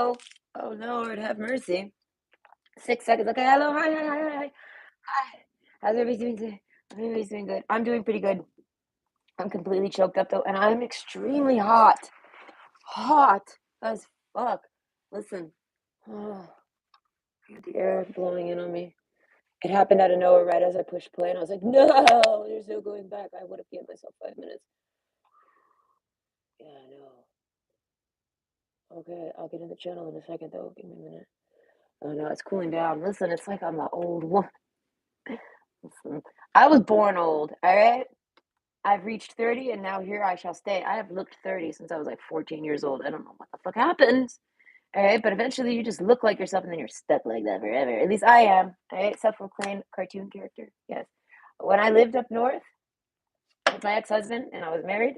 Oh, oh Lord, have mercy. 6 seconds. Okay, hello, hi, hi, hi, hi, hi. Hi. How's everybody doing today? Everybody's doing good. I'm doing pretty good. I'm completely choked up though, and I'm extremely hot. Hot as fuck. Listen. Oh, I got the air blowing in on me. It happened out of nowhere right as I pushed play, and I was like, no, there's no going back. I would have given myself 5 minutes. Yeah, I know. Okay, I'll get in the channel in a second though. Give me a minute. Oh no, it's cooling down. Listen, it's like I'm an old woman. Listen, I was born old, all right? I've reached 30 and now here I shall stay. I have looked 30 since I was like 14 years old. I don't know what the fuck happens. All right, but eventually you just look like yourself and then you're stuck like that forever. At least I am. All right, self-proclaimed cartoon character. Yes. When I lived up north with my ex-husband and I was married,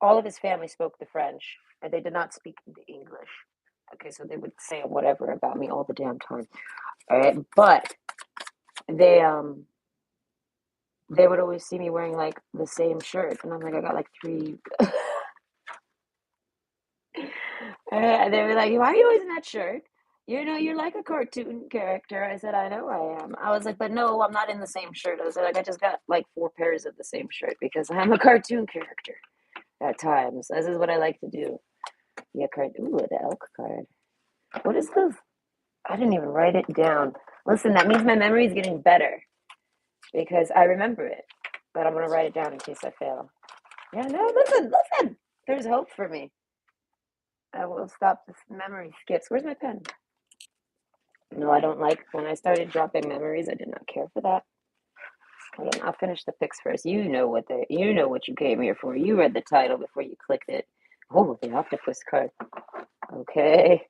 all of his family spoke the French and they did not speak the English. Okay, so they would say whatever about me all the damn time. All right, but they they would always see me wearing like the same shirt, and I'm like, I got like three. And they were like, why are you always in that shirt? You know, you're like a cartoon character. I said, I know I am. I was like, but no, I'm not in the same shirt. I was like, I just got like 4 pairs of the same shirt because I'm a cartoon character at times. This is what I like to do. Yeah, card. Ooh, the elk card. What is this? I didn't even write it down. Listen, that means my memory is getting better because I remember it, but I'm gonna write it down in case I fail. Yeah, no, listen, listen. There's hope for me. I will stop this memory skips. Where's my pen? No, I don't like when I started dropping memories. I did not care for that. Hold on, I'll finish the pics first. You know what you came here for. You read the title before you clicked it. Oh, the octopus card. Okay.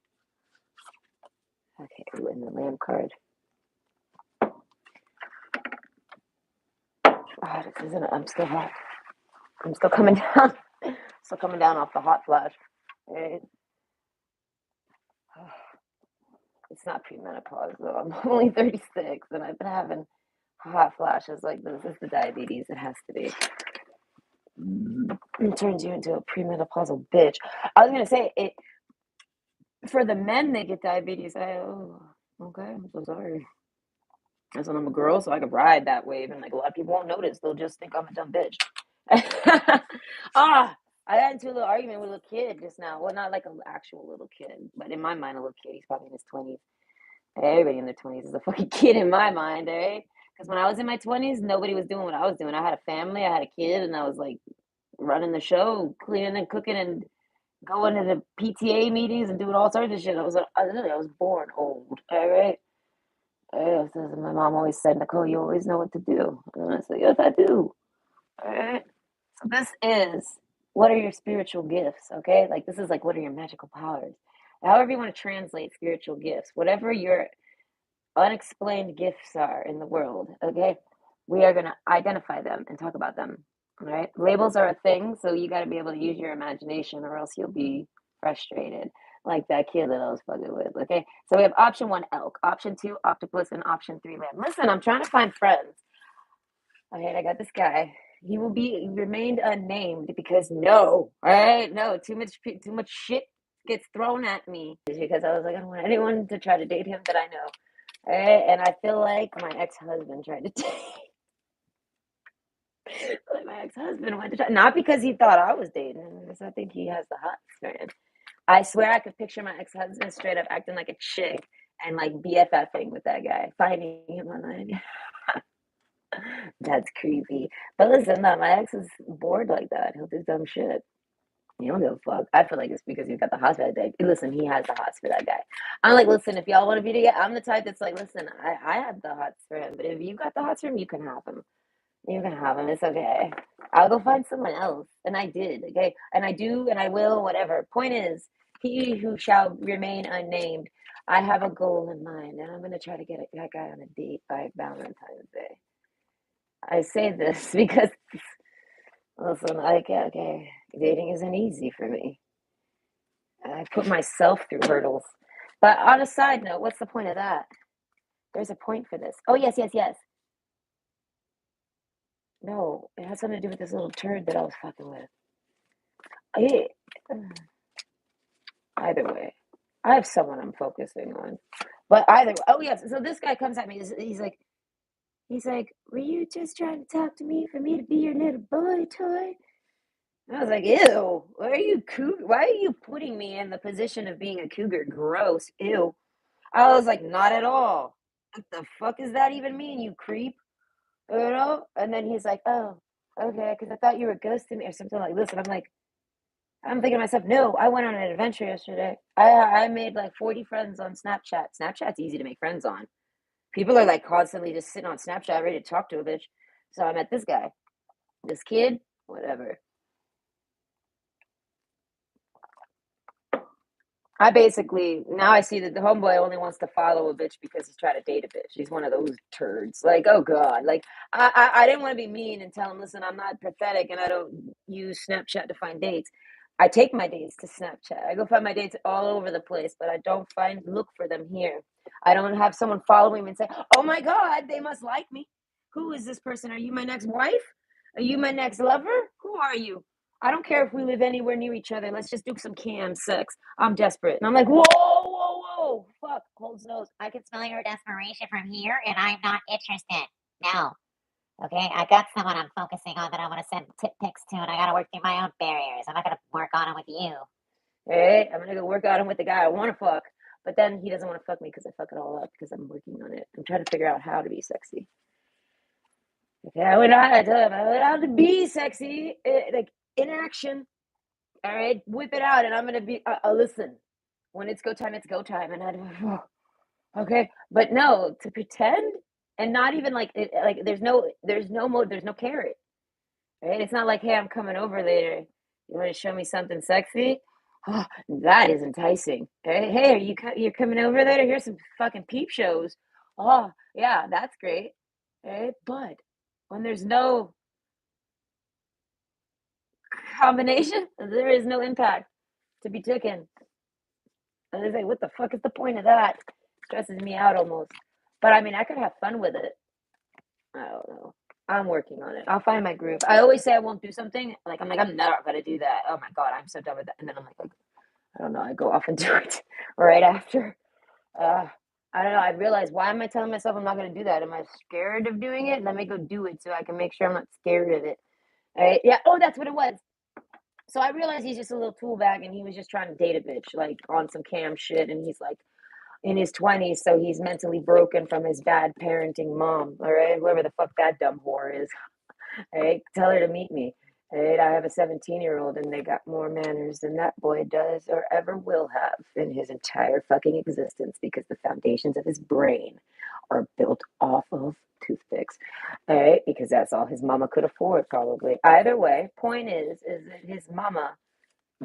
Okay, ooh, and the lamb card. Oh, this isn't. I'm still hot. I'm still coming down. Still coming down off the hot flash. Right? Oh, it's not premenopause though. I'm only 36, and I've been having hot flashes like this. It's the diabetes. It has to be. It turns you into a premenopausal bitch. I was gonna say it for the men. They get diabetes. Okay. I'm so sorry. That's when I'm a girl, so I could ride that wave, and like a lot of people won't notice. They'll just think I'm a dumb bitch. ah, I got into a little argument with a little kid just now. Well, not like an actual little kid, but in my mind, a little kid. He's probably in his 20s. Everybody in their 20s is a fucking kid in my mind, eh? Because when I was in my 20s, nobody was doing what I was doing. I had a family, I had a kid, and I was like running the show, cleaning and cooking, and going to the PTA meetings and doing all sorts of shit. I was born old. All right. Yeah, so my mom always said, Nicole, you always know what to do. And I said, yes, I do. All right. So this is what are your spiritual gifts? Okay. Like this is like what are your magical powers? However you want to translate spiritual gifts, whatever your unexplained gifts are in the world. Okay. We are going to identify them and talk about them. All right. Labels are a thing. So you got to be able to use your imagination or else you'll be frustrated like that kid that I was fucking with. Okay. So we have option one, elk, option two, octopus, and option three, lamb. Listen, I'm trying to find friends. Okay. I got this guy. He will be remained unnamed because no, all right, no, too much shit gets thrown at me because I was like, I don't want anyone to try to date him that I know. All right, and I feel like my ex-husband tried to take like my ex-husband went to try, not because he thought I was dating him, because I think he has the hots for him. I swear I could picture my ex-husband straight up acting like a chick and like BFFing with that guy, finding him online. That's creepy. But listen, no, my ex is bored like that. He'll do dumb shit. You don't give a fuck. I feel like it's because he's got the hots for that guy. Listen, he has the hots for that guy. I'm like, listen, if y'all want to be together, I'm the type that's like, listen, I have the hots for him, but if you got the hots for him, you can have him. You can have him. It's okay. I'll go find someone else. And I did, okay? And I do, and I will, whatever. Point is, he who shall remain unnamed, I have a goal in mind, and I'm going to try to get that guy on a date by Valentine's Day. I say this because, listen, okay, dating isn't easy for me. I put myself through hurdles. But on a side note, what's the point of that? There's a point for this. Oh, yes, yes, yes. No, it has something to do with this little turd that I was fucking with. I, either way. I have someone I'm focusing on. But either oh yes, so this guy comes at me. He's like, were you just trying to talk to me for me to be your little boy toy? I was like, ew, why are you why are you putting me in the position of being a cougar? Gross. Ew. I was like, not at all. What the fuck does that even mean, you creep? You know? And then he's like, oh, okay, because I thought you were ghosting me or something like this. And I'm like, I'm thinking to myself, no, I went on an adventure yesterday. I made like 40 friends on Snapchat. Snapchat's easy to make friends on. People are like constantly just sitting on Snapchat ready to talk to a bitch. So I met this guy, this kid, whatever. I basically now I see that the homeboy only wants to follow a bitch because he's trying to date a bitch. He's one of those turds. Like, oh god. Like I didn't want to be mean and tell him, listen, I'm not pathetic and I don't use Snapchat to find dates. I take my dates to Snapchat. I go find my dates all over the place, but I don't look for them here. I don't have someone follow me and say, oh my god, they must like me. Who is this person? Are you my next wife? Are you my next lover? Who are you? I don't care if we live anywhere near each other. Let's just do some cam sex. I'm desperate. And I'm like, whoa, whoa, whoa. Fuck, holds nose. I can smell your desperation from here, and I'm not interested. No. Okay, I got someone I'm focusing on that I want to send tip pics to, and I got to work through my own barriers. I'm not going to work on it with you. Hey, I'm gonna go work on him with the guy I want to fuck. But then he doesn't want to fuck me because I fuck it all up because I'm working on it. I'm trying to figure out how to be sexy. Okay, I went out, I tell him, I went out to be sexy, like in action. All right, whip it out, and I'm gonna be. Listen, when it's go time, it's go time, and I. Okay, but no, to pretend and not even like like there's no carrot, right? It's not like, hey, I'm coming over later. You want to show me something sexy? Oh, that is enticing. Hey, you're coming over later? Here's some fucking peep shows. Oh, yeah, that's great. But when there's no combination, there is no impact to be taken. And they say, what the fuck is the point of that? Stresses me out almost. But I mean, I could have fun with it. I don't know. I'm working on it. I'll find my groove. I always say I won't do something. I'm not gonna do that. Oh my god, I'm so done with that. And then I'm like, I don't know. I go off and do it right after. Uh, I don't know. I realize why am I telling myself I'm not gonna do that? Am I scared of doing it? Let me go do it so I can make sure I'm not scared of it. All right? Yeah. Oh, that's what it was. So I realized he's just a little tool bag, and he was just trying to date a bitch, like on some cam shit. And he's like in his 20s, so he's mentally broken from his bad parenting mom. All right, whoever the fuck that dumb whore is. Hey, tell her to meet me. Hey, I have a 17-year-old and they got more manners than that boy does or ever will have in his entire fucking existence because the foundations of his brain are built off of toothpicks. All right, because that's all his mama could afford, probably. Either way, point is that his mama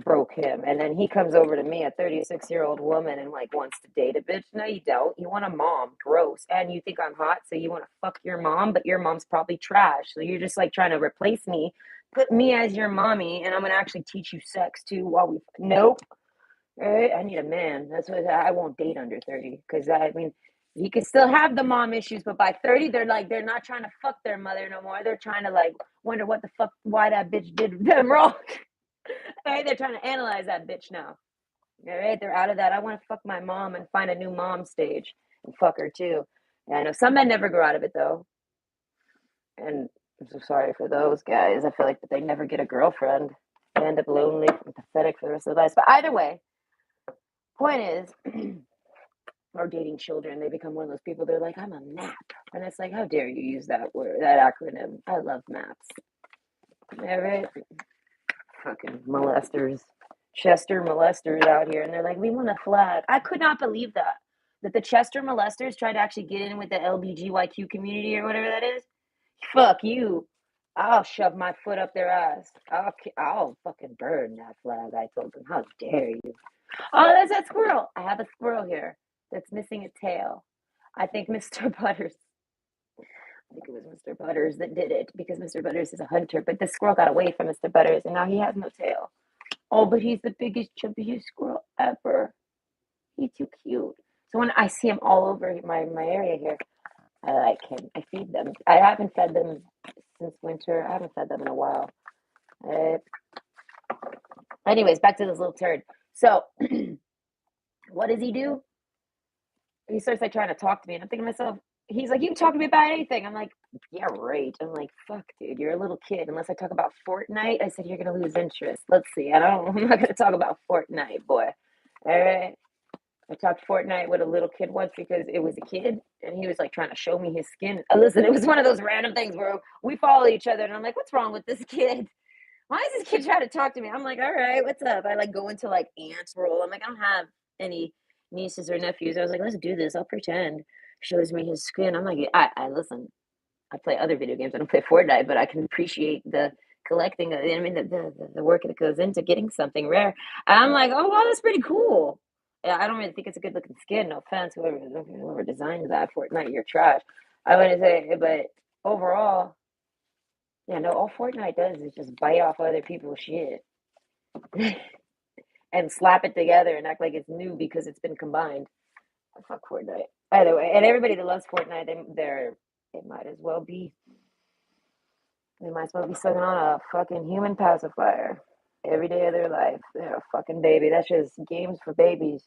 broke him. And then he comes over to me, a 36-year-old woman, and like wants to date a bitch. No, you don't. You want a mom. Gross. And you think I'm hot, so you want to fuck your mom, but your mom's probably trash. So you're just like trying to replace me, put me as your mommy, and I'm gonna actually teach you sex too while we nope. Right? I need a man. That's what I won't date under 30. Cause I mean he can still have the mom issues, but by 30, they're not trying to fuck their mother no more. They're trying to like wonder what the fuck why that bitch did them wrong. All right, they're trying to analyze that bitch now. All right, they're out of that. I want to fuck my mom and find a new mom stage and fuck her too. Yeah, I know some men never grow out of it though, and I'm so sorry for those guys. I feel like that they never get a girlfriend. They end up lonely and pathetic for the rest of their lives. But either way, point is, or dating children, they become one of those people. They're like, I'm a map, and it's like, how dare you use that word, that acronym? I love maps. All right, fucking molesters. Chester molesters out here, and they're like, we want a flag. I could not believe that the Chester molesters tried to actually get in with the LBGYQ community or whatever that is. Fuck you. I'll shove my foot up their ass. I'll fucking burn that flag. I told them, how dare you? Oh, that's that squirrel. I have a squirrel here that's missing a tail. I think Mr. Butters. I think it was Mr. Butters that did it because Mr. Butters is a hunter, but the squirrel got away from Mr. Butters and now he has no tail. Oh, but he's the biggest, chubbiest squirrel ever. He's too cute. So when I see him all over my area here, I like him. I feed them. I haven't fed them since winter. I haven't fed them in a while. Uh, Anyways, back to this little turd. So What does he do? He starts like trying to talk to me, and I'm thinking to myself, he's like, you can talk to me about anything. I'm like, yeah, right. I'm like, fuck, dude, you're a little kid. Unless I talk about Fortnite, I said you're gonna lose interest. Let's see. I don't. I'm not gonna talk about Fortnite, boy. All right. I talked Fortnite with a little kid once because it was a kid, and he was like trying to show me his skin. Listen, it was one of those random things where we follow each other, and I'm like, what's wrong with this kid? Why is this kid trying to talk to me? I'm like, all right, what's up? I like go into like ants role. I'm like, I don't have any nieces or nephews. I was like, let's do this. I'll pretend. Shows me his skin. I'm like, I listen. I play other video games. I don't play Fortnite, but I can appreciate the collecting. I mean, the work that goes into getting something rare. And I'm like, oh wow, that's pretty cool. Yeah, I don't really think it's a good looking skin. No offense, whoever designed that Fortnite, you're trash. I wouldn't say, but overall, yeah, no. All Fortnite does is just bite off other people's shit and slap it together and act like it's new because it's been combined. Oh, fuck Fortnite. Either way, and everybody that loves Fortnite, they might as well be they might as well be sucking on a fucking human pacifier every day of their life. They're a fucking baby. That's just games for babies.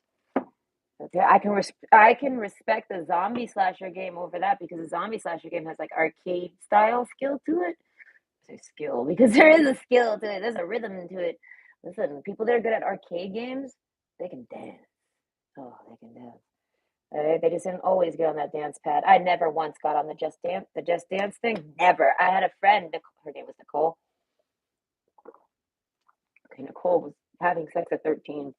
Okay, I can respect the zombie slasher game over that because the zombie slasher game has like arcade style skill to it. I say skill because there is a skill to it. There's a rhythm to it. Listen, people that are good at arcade games, they can dance. Oh, they can dance. They just didn't always get on that dance pad. I never once got on the Just Dance thing. Never. I had a friend. Her name was Nicole. Okay, Nicole was having sex at 13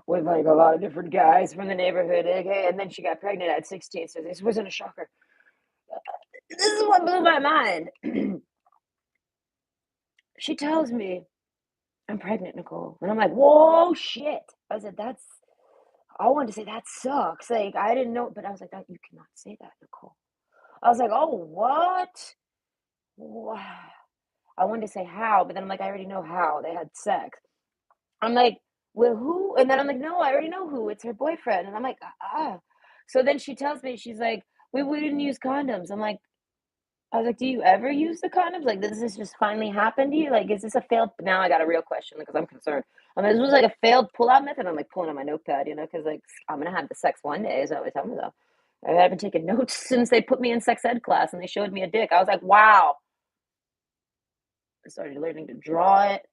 with like a lot of different guys from the neighborhood. Okay, and then she got pregnant at 16. So this wasn't a shocker. This is what blew my mind. She tells me I'm pregnant, Nicole, and I'm like, whoa, shit. I said that's. I wanted to say that sucks. Like I didn't know, but I was like, that you cannot say that, Nicole. I was like, oh, what? Wow. I wanted to say how, but then I'm like, I already know how they had sex. I'm like, well, who? And then I'm like, no, I already know who. It's her boyfriend. And I'm like, ah. So then she tells me, she's like, we didn't use condoms. I was like, do you ever use the condoms? Like, does this just finally happen to you? Like, is this a failed? Now I got a real question because I'm concerned. I mean, this was like a failed pull-out method. I'm like pulling on my notepad, because like I'm gonna have the sex one day. Is that what they tell me though? I've been taking notes since they put me in sex ed class and they showed me a dick. I was like, wow. I started learning to draw it.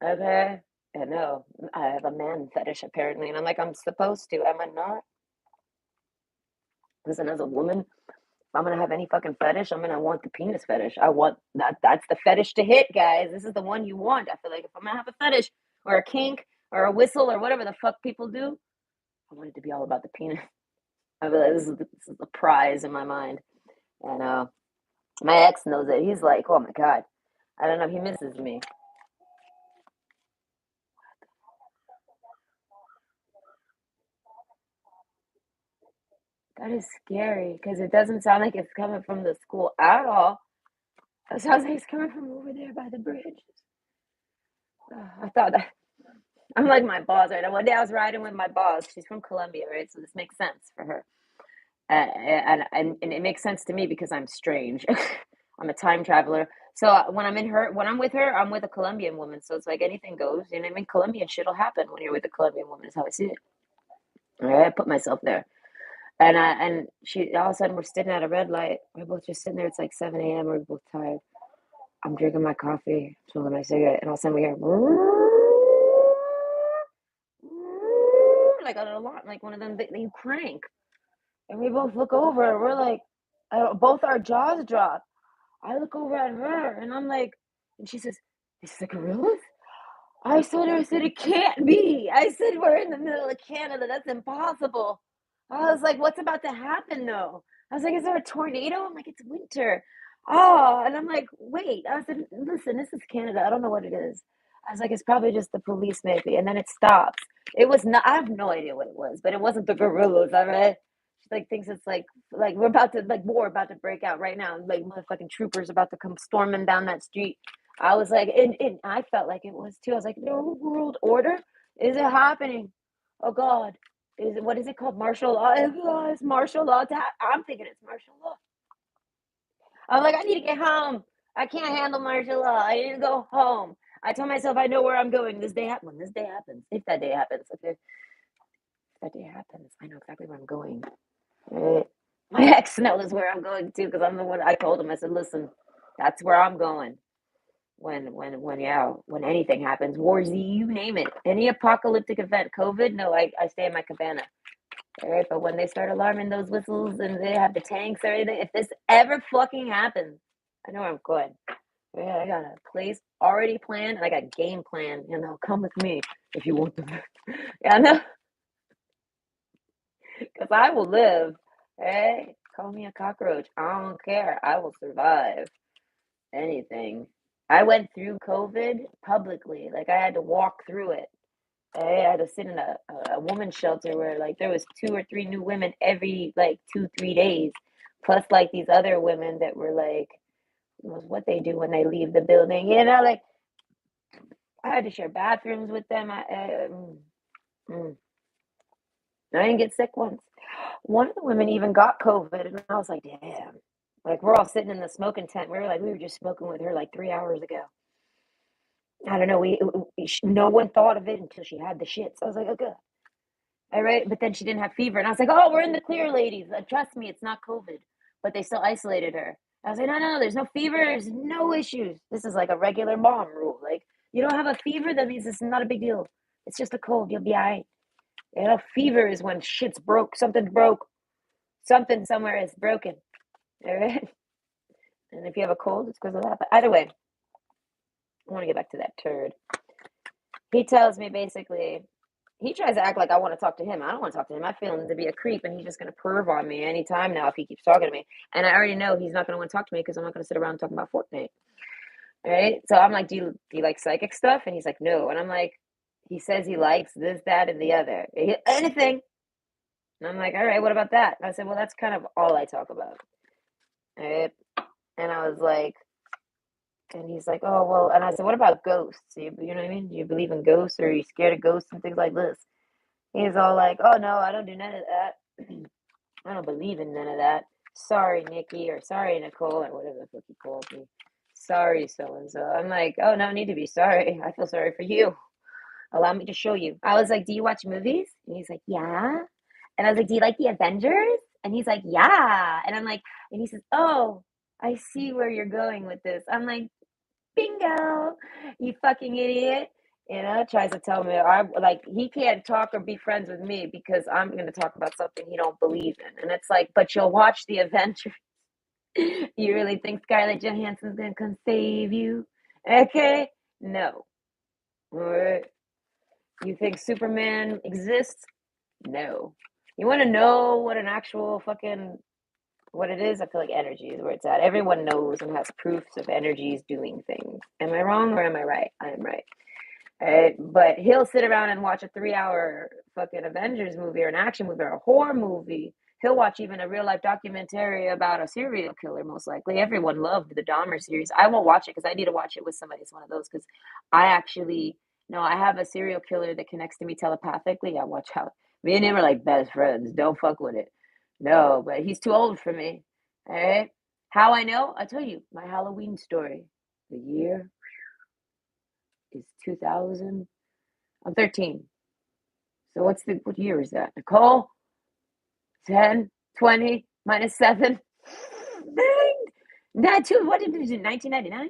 Okay. And no, I have a man fetish apparently. And I'm like, I'm supposed to. Am I not? Listen, as a woman, if I'm gonna have any fucking fetish, I'm gonna want the penis fetish. I want that. That's the fetish to hit, guys. This is the one you want. I feel like if I'm gonna have a fetish or a kink or a whistle or whatever the fuck people do, I want it to be all about the penis. I feel like this is the prize in my mind. And my ex knows it. He's like, oh my god, I don't know. He misses me. That is scary because it doesn't sound like it's coming from the school at all. It sounds like it's coming from over there by the bridge. I thought that I'm like my boss right now. One day I was riding with my boss. She's from Colombia, right? So this makes sense for her, and it makes sense to me because I'm strange. I'm a time traveler. So when I'm with her, I'm with a Colombian woman. So it's like anything goes. You know what I mean? Colombian shit will happen when you're with a Colombian woman. Is how I see it. All right, I put myself there. And she all of a sudden we're sitting at a red light. We're both just sitting there. It's like 7 a.m. We're both tired. I'm drinking my coffee, smoking my cigarette, and all of a sudden we hear like an alarm, like one of them that you crank. And we both look over and we're like, both our jaws drop. I look over at her and I'm like, and she says, "Is the gorillas?" I said, it can't be. I said, we're in the middle of Canada. That's impossible. I was like, what's about to happen though? I was like, is there a tornado? I'm like, it's winter. Oh, and I'm like, wait. I said, listen, this is Canada. I don't know what it is. I was like, it's probably just the police, maybe. And then it stops. It was not, I have no idea what it was, but it wasn't the gorillas. All right. She like thinks it's like we're about to, like, war about to break out right now. Like, motherfucking troopers about to come storming down that street. I was like, and I felt like it was too. I was like, no world order? Is it happening? Oh God. Is it, what is it called? Martial law? It's martial law. I'm thinking it's martial law. I'm like, I need to get home. I can't handle martial law. I need to go home. I told myself I know where I'm going this day. When this day happens, if that day happens, okay. happens, I know exactly where I'm going. Right? My ex knows where I'm going to because I'm the one. I told him. I said, "Listen, that's where I'm going. When anything happens, wars, you name it, any apocalyptic event, COVID. No, I stay in my cabana. All right, but when they start alarming those whistles and they have the tanks or anything, if this ever fucking happens, I know where I'm going. Yeah, I got a place already planned, and I got game plan, and they'll come with me if you want them. Yeah, I know, because I will live. Hey, call me a cockroach. I don't care. I will survive anything. I went through COVID publicly. Like I had to walk through it. I had to sit in a woman's shelter where like there was 2 or 3 new women every like 2, 3 days, plus like these other women that were like was what they do when they leave the building. Like I had to share bathrooms with them. Mm. I didn't get sick once. One of the women even got COVID, and I was like, damn. Like we're all sitting in the smoking tent. We were just smoking with her like 3 hours ago. I don't know. No one thought of it until she had the shits. I was like, oh, good. All right. But then she didn't have fever. And I was like, oh, we're in the clear, ladies. Trust me, it's not COVID. But they still isolated her. I was like, no, there's no fever. There's no issues. This is like a regular mom rule. Like, you don't have a fever, that means it's not a big deal. It's just a cold. You'll be all right. Fever is when shit's broke. Something's broke. Something somewhere is broken. All right. And if you have a cold, it's because of that. But either way, I want to get back to that turd. He tells me basically, he tries to act like I want to talk to him. I don't want to talk to him. I feel him to be a creep, and he's just going to perv on me anytime now if he keeps talking to me. And I already know he's not going to want to talk to me because I'm not going to sit around talking about Fortnite. Right? So I'm like, do you like psychic stuff? And he's like, no. And I'm like, he says he likes this, that, and the other. Anything. And I'm like, all right, what about that? And I said, well, that's kind of all I talk about. All right? And I was like, and he's like, oh, well, and I said, what about ghosts? You know what I mean? Do you believe in ghosts, or are you scared of ghosts and things like this? He's all like, oh, no, I don't do none of that. I don't believe in none of that. Sorry, Nikki, or sorry, Nicole, or whatever the fuck he called me. Sorry, so-and-so. I'm like, oh, no need to be sorry. I feel sorry for you. Allow me to show you. I was like, do you watch movies? And he's like, yeah. And I was like, do you like the Avengers? And he's like, yeah. And I'm like, and he says, oh, I see where you're going with this. I'm like, bingo, you fucking idiot. Tries to tell me I like he can't talk or be friends with me because I'm gonna talk about something he don't believe in. And it's like, but you'll watch the Avengers. You really think Scarlett Johansson's gonna come save you? Okay? No. All right. You think Superman exists? No. You wanna know what an actual fucking what it is? I feel like energy is where it's at. Everyone knows and has proofs of energies doing things. Am I wrong or am I right? I am right. But he'll sit around and watch a 3 hour fucking Avengers movie or an action movie or a horror movie. He'll watch even a real life documentary about a serial killer, most likely. Everyone loved the Dahmer series. I won't watch it because I need to watch it with somebody. It's one of those because I actually, no, I have a serial killer that connects to me telepathically. I watch out. Me and him are like best friends. Don't fuck with it. No, but he's too old for me. All right. How I know? I'll tell you my Halloween story. The year is 2000. I'm 13. So what year is that? Nicole? 10, 20, minus 7. Dang. That too. What did it do? 1999?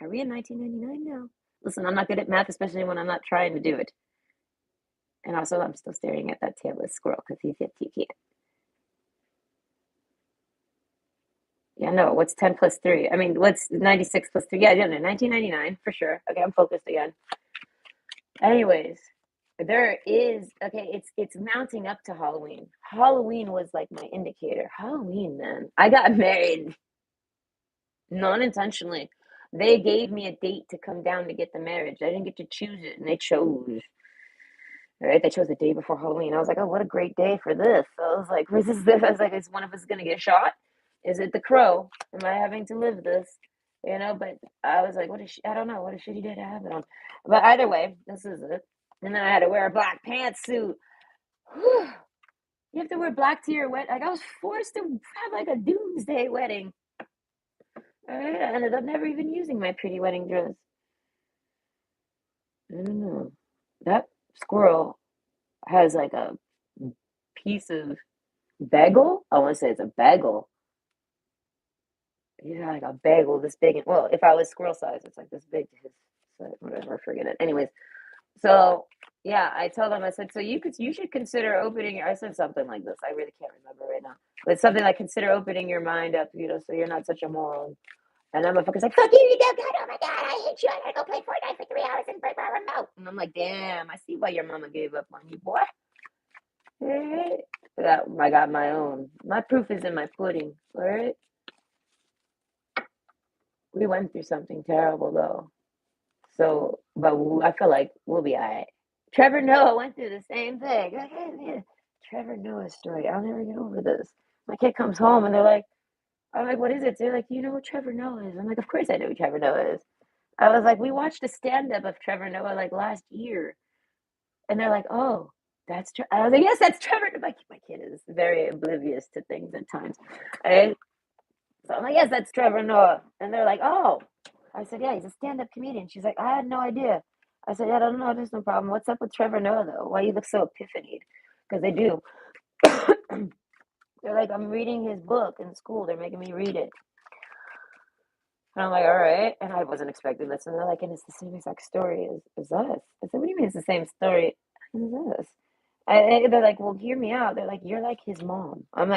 Are we in 1999 now? Listen, I'm not good at math, especially when I'm not trying to do it. And also, I'm still staring at that tailless squirrel because he's a tiki. Yeah, no, what's 10 plus 3? I mean, what's 96 plus 3? Yeah, no, 1999 for sure. Okay, I'm focused again. Anyways, there is it's mounting up to Halloween. Halloween was like my indicator. Halloween, man. I got married non-intentionally. They gave me a date to come down to get the marriage. I didn't get to choose it, and they chose. All right, they chose the day before Halloween. I was like, oh, what a great day for this. I was like, this? I was like, is one of us gonna get shot? Is it the crow? Am I having to live this? But I was like, I don't know, what a shitty day to have it on. But either way, this is it. And then I had to wear a black pantsuit. You have to wear black to your wedding. Like I was forced to have like a doomsday wedding. All right, I ended up never even using my pretty wedding dress. I don't know. That squirrel has like a piece of bagel. I want to say it's a bagel. Yeah, like a bagel this big. Well, if I was squirrel size, it's like this big to his size. Whatever, forget it. Anyways, so yeah, I told him, I said, so you should consider opening I said something like this. I really can't remember right now. But it's something like consider opening your mind up, so you're not such a moron. And that motherfucker's like, fuck you dumb cunt. Oh my God, I hate you. I gotta go play Fortnite for 3 hours and break my remote. And I'm like, damn, I see why your mama gave up on you, boy. Alright. I got my own. My proof is in my pudding. All right. We went through something terrible though. So, but I feel like we'll be all right. Trevor Noah went through the same thing. Like, hey, man, Trevor Noah's story. I'll never get over this. My kid comes home and they're like, I'm like, what is it? They're like, you know who Trevor Noah is? I'm like, of course I know who Trevor Noah is. I was like, we watched a stand up of Trevor Noah like last year. And they're like, oh, I was like, yes, that's Trevor. My kid is very oblivious to things at times. And so I'm like, yes, that's Trevor Noah. And they're like, oh. I said, yeah, he's a stand up comedian. She's like, I had no idea. I said, yeah, I don't know. There's no problem. What's up with Trevor Noah, though? Why you look so epiphanied? Because they do. They're like, I'm reading his book in school. They're making me read it. And I'm like, all right. And I wasn't expecting this. And they're like, and it's the same exact story as us. I said, what do you mean it's the same story as us? And they're like, well, hear me out. They're like, you're like his mom. I'm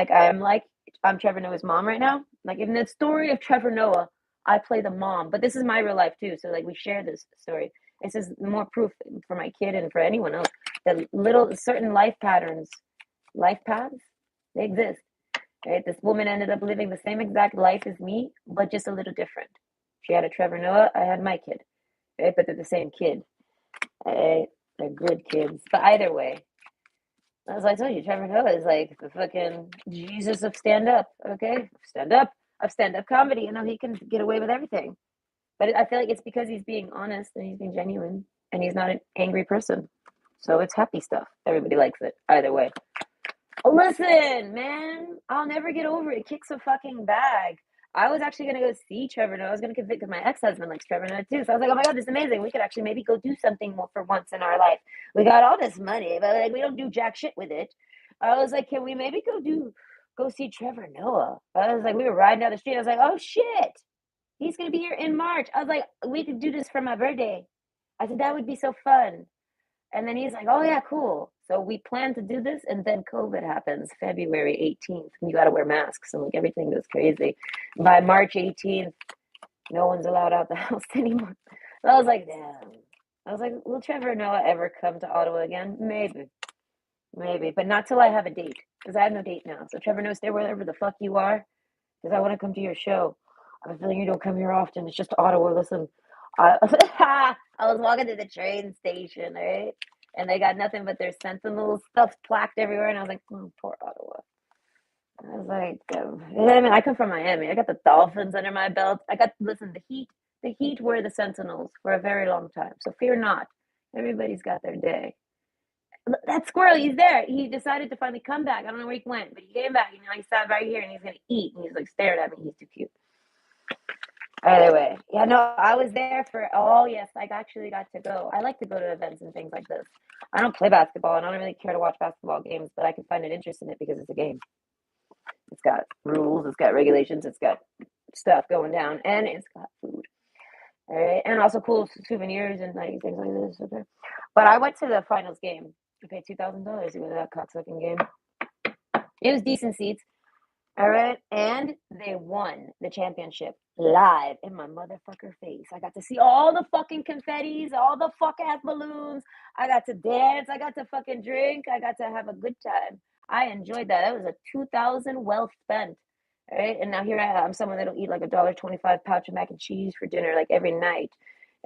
Trevor Noah's mom right now. Like in the story of Trevor Noah, I play the mom, but this is my real life too. So like we share this story. This is more proof for my kid and for anyone else that little certain life patterns, life paths, they exist. Right? This woman ended up living the same exact life as me, but just a little different. She had a Trevor Noah. I had my kid. Right? But they're the same kid. Right? They're good kids. But either way, as I told you, Trevor Noah is like the fucking Jesus of stand up. Okay, stand up of stand up comedy. He can get away with everything. But I feel like it's because he's being honest and he's being genuine and he's not an angry person. So it's happy stuff. Everybody likes it. Either way. Listen, man, I'll never get over it. Kicks a fucking bag. I was actually gonna go see Trevor Noah. I was gonna convince because my ex-husband likes Trevor Noah too. So I was like, oh my God, this is amazing. We could actually maybe go do something more for once in our life. We got all this money, but like we don't do jack shit with it. I was like, can we maybe go see Trevor Noah? I was like, we were riding down the street. I was like, oh shit, he's gonna be here in March. I was like, we could do this for my birthday. I said that would be so fun. And then he's like, oh, yeah, cool. So we plan to do this. And then COVID happens February 18th. And you got to wear masks. And like everything goes crazy. By March 18th, no one's allowed out the house anymore. So I was like, damn. I was like, will Trevor Noah ever come to Ottawa again? Maybe. Maybe. But not till I have a date. Because I have no date now. So Trevor Noah, stay wherever the fuck you are. Because I want to come to your show. I have a feeling you don't come here often. It's just Ottawa. Listen. I was walking to the train station, right? And they got nothing but their Sentinel stuff plaqued everywhere. And I was like, oh, poor Ottawa. I was like, I mean, I come from Miami. I got the Dolphins under my belt. Listen, the Heat were the Sentinels for a very long time. So fear not. Everybody's got their day. That squirrel, he's there. He decided to finally come back. I don't know where he went, but he came back. He sat right here and he's going to eat. And he's like staring at me. He's too cute. Either way, yeah, no, I was there yes, I actually got to go. I like to go to events and things like this. I don't play basketball and I don't really care to watch basketball games, but I can find an interest in it because it's a game. It's got rules, it's got regulations, it's got stuff going down, and it's got food. All right, and also cool souvenirs and like things like this. Okay, but I went to the finals game. I paid $2,000 to go to that cocksucking game. It was decent seats. All right. And they won the championship live in my motherfucker face. I got to see all the fucking confettis, all the fuck ass balloons. I got to dance. I got to fucking drink. I got to have a good time. I enjoyed that. That was a 2,000 well spent. All right. And now here I am, someone that'll eat like $1.25 pouch of mac and cheese for dinner like every night.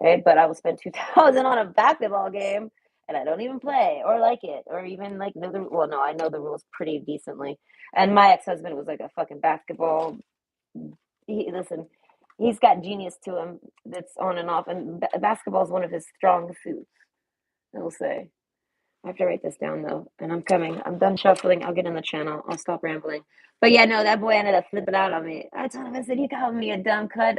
Right. But I will spend 2,000 on a basketball game and I don't even play or like it or even like know no, I know the rules pretty decently. And my ex-husband was like a fucking basketball. Listen, he's got genius to him that's on and off. And basketball is one of his strong suits, I will say. I have to write this down, though. And I'm coming. I'm done shuffling. I'll get in the channel. I'll stop rambling. But yeah, no, that boy ended up flipping out on me. I told him, I said, you called me a dumb cunt.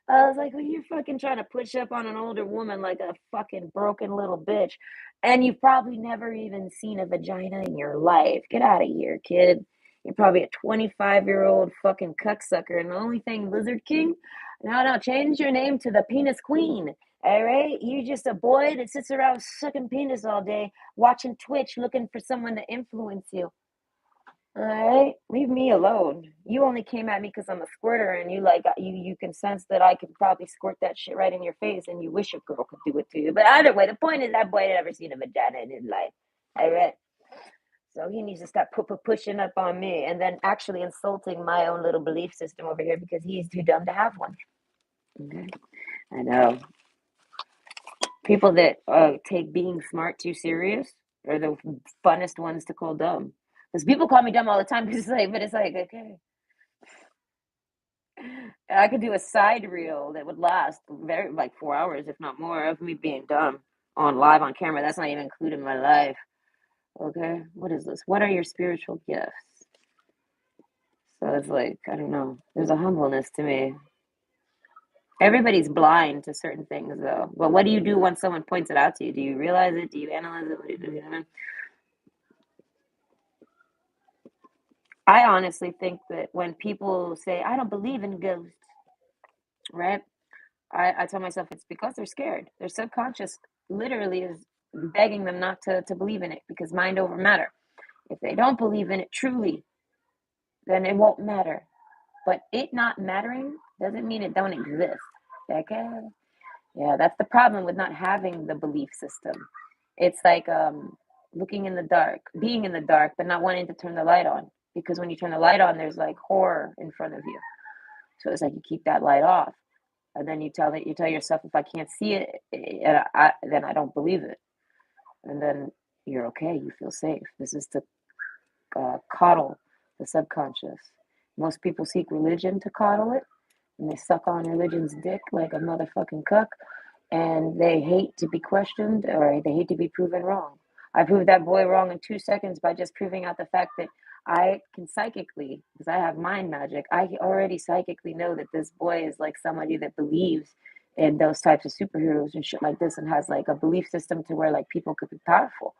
I was like, well, you're fucking trying to push up on an older woman like a fucking broken little bitch. And you've probably never even seen a vagina in your life. Get out of here, kid. You're probably a 25-year-old fucking cucksucker. And the only thing, Lizard King? No, no, change your name to the Penis Queen. All right? You're just a boy that sits around sucking penis all day, watching Twitch, looking for someone to influence you. All right, leave me alone. You only came at me because I'm a squirter, and you can sense that I could probably squirt that shit right in your face, and you wish a girl could do it to you. But either way, the point is that boy had never seen a vagina in his life. All right, so he needs to stop pushing up on me, and then actually insulting my own little belief system over here because he's too dumb to have one. Okay, I know. People that take being smart too serious are the funnest ones to call dumb. Because people call me dumb all the time. But it's like, okay. I could do a side reel that would last very like 4 hours, if not more, of me being dumb on live on camera. That's not even including my life. Okay, what is this? What are your spiritual gifts? So it's like, I don't know. There's a humbleness to me. Everybody's blind to certain things, though. But what do you do once someone points it out to you? Do you realize it? Do you analyze it? What do you do? You know? I honestly think that when people say, I don't believe in ghosts, right? I tell myself it's because they're scared. Their subconscious literally is begging them not to believe in it because mind over matter. If they don't believe in it truly, then it won't matter. But it not mattering doesn't mean it don't exist. Okay? Yeah, that's the problem with not having the belief system. It's like looking in the dark, being in the dark, but not wanting to turn the light on. Because when you turn the light on, there's like horror in front of you. So it's like you keep that light off. And then you tell yourself, if I can't see it, then I don't believe it. And then you're okay. You feel safe. This is to coddle the subconscious. Most people seek religion to coddle it, and they suck on religion's dick like a motherfucking cuck, and they hate to be questioned or they hate to be proven wrong. I proved that boy wrong in 2 seconds by just proving out the fact that I can psychically, because I have mind magic, I already psychically know that this boy is like somebody that believes in those types of superheroes and shit like this and has like a belief system to where like people could be powerful.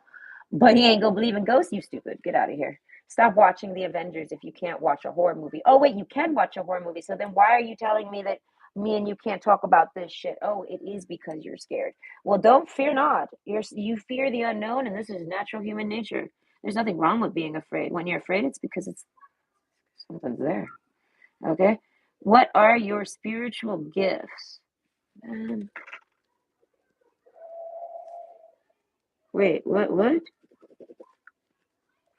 But he ain't gonna believe in ghosts, you stupid. Get out of here. Stop watching the Avengers if you can't watch a horror movie. Oh, wait, you can watch a horror movie. So then why are you telling me that me and you can't talk about this shit? Oh, it is because you're scared. Well, don't fear not. You fear the unknown, and this is natural human nature. There's nothing wrong with being afraid. When you're afraid, it's because it's something's there. Okay? What are your spiritual gifts? Wait, what? What?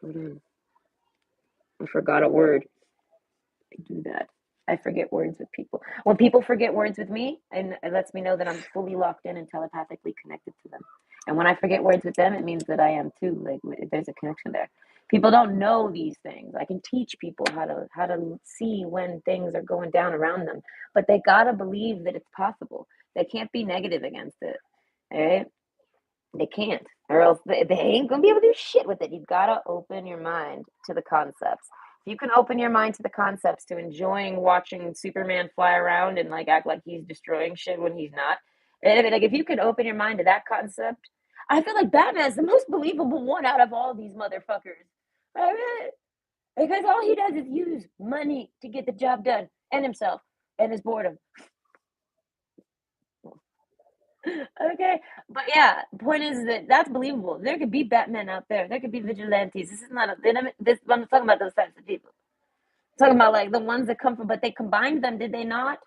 Hold on. I forgot a word. I do that. I forget words with people. When people forget words with me, and it lets me know that I'm fully locked in and telepathically connected to them. And when I forget words with them, it means that I am too. Like there's a connection there. People don't know these things. I can teach people how to see when things are going down around them, but they gotta believe that it's possible. They can't be negative against it. All right? They can't, or else they ain't gonna be able to do shit with it. You've gotta open your mind to the concepts. If you can open your mind to the concepts, to enjoying watching Superman fly around and like act like he's destroying shit when he's not, and like if you can open your mind to that concept, I feel like Batman's the most believable one out of all these motherfuckers. All right? Because all he does is use money to get the job done, and himself, and his boredom. Okay, but yeah, point is that that's believable. There could be Batman out there. There could be vigilantes. This is not a. This I'm talking about those types of people. I'm talking about like the ones that come from, but they combined them, did they not?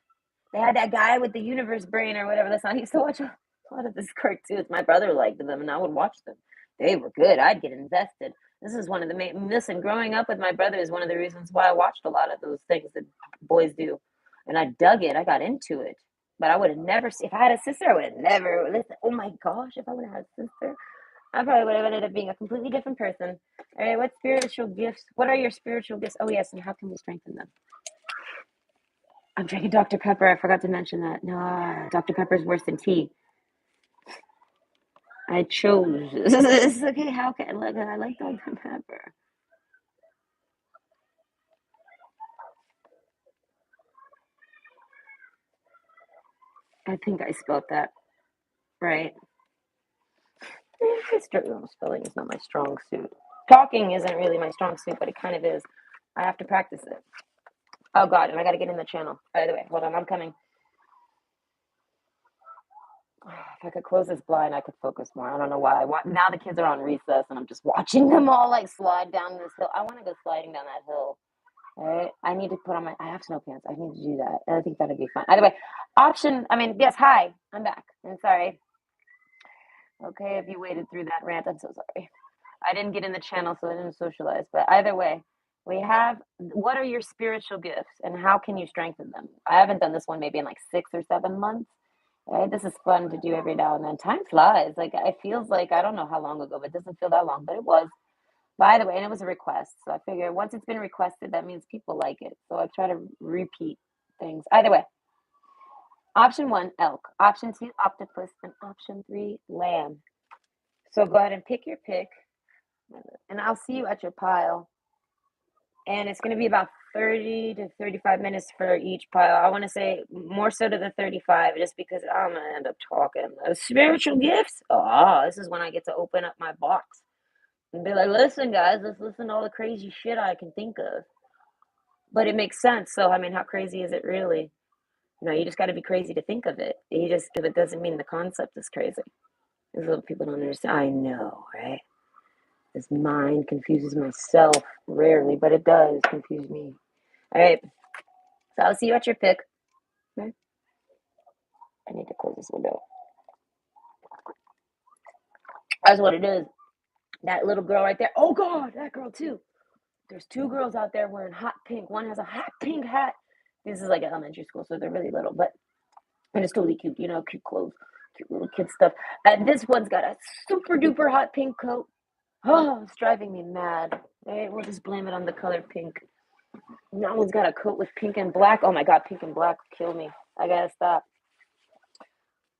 They had that guy with the universe brain or whatever. That's not. I used to watch a lot of this cartoons. My brother liked them, and I would watch them. They were good. I'd get invested. This is one of the main. Listen, growing up with my brother is one of the reasons why I watched a lot of those things that boys do, and I dug it. I got into it. But I would have never. If I had a sister, I would have never. Listen. Oh my gosh! If I would have had a sister, I probably would have ended up being a completely different person. All right. What spiritual gifts? What are your spiritual gifts? Oh yes, and how can we strengthen them? I'm drinking Dr. Pepper. I forgot to mention that. No, Dr. Pepper's worse than tea. I chose. It's okay. How can like I like Dr. Pepper? I think I spelled that right. Spelling is not my strong suit. Talking isn't really my strong suit, but it kind of is. I have to practice it. Oh God, and I gotta get in the channel. By the way, hold on, I'm coming. If I could close this blind, I could focus more. I don't know why. Now the kids are on recess, and I'm just watching them all like slide down this hill. I want to go sliding down that hill. All right, I need to put on my. I have snow pants. I need to do that, and I think that'd be fun. Either way, yes. Hi, I'm back. I'm sorry. Okay, if you waited through that rant, I'm so sorry. I didn't get in the channel, so I didn't socialize. But either way, we have what are your spiritual gifts and how can you strengthen them? I haven't done this one maybe in like 6 or 7 months. Right? This is fun to do every now and then. Time flies. Like it feels like I don't know how long ago, but it doesn't feel that long. But it was. By the way, and it was a request. So I figure once it's been requested, that means people like it. So I try to repeat things. Either way, option 1, elk. Option 2, octopus. And option 3, lamb. So go ahead and pick your pick. And I'll see you at your pile. And it's going to be about 30 to 35 minutes for each pile. I want to say more so to the 35 just because I'm going to end up talking. Spiritual gifts? Oh, this is when I get to open up my box and be like, listen, guys, let's listen to all the crazy shit I can think of. But it makes sense. So, I mean, how crazy is it really? You just got to be crazy to think of it. It doesn't mean the concept is crazy. These little people don't understand. I know, right? This mind confuses myself rarely, but it does confuse me. All right. So I'll see you at your pick. Okay. I need to close this window. That's what it is. That little girl right there. Oh, God, that girl, too. There's 2 girls out there wearing hot pink. One has a hot pink hat. This is like elementary school, so they're really little, but and it's totally cute. Cute clothes, cute little kid stuff. And this one's got a super duper hot pink coat. Oh, it's driving me mad. Right? We'll just blame it on the color pink. That one's got a coat with pink and black. Oh my God, pink and black kill me. I gotta stop.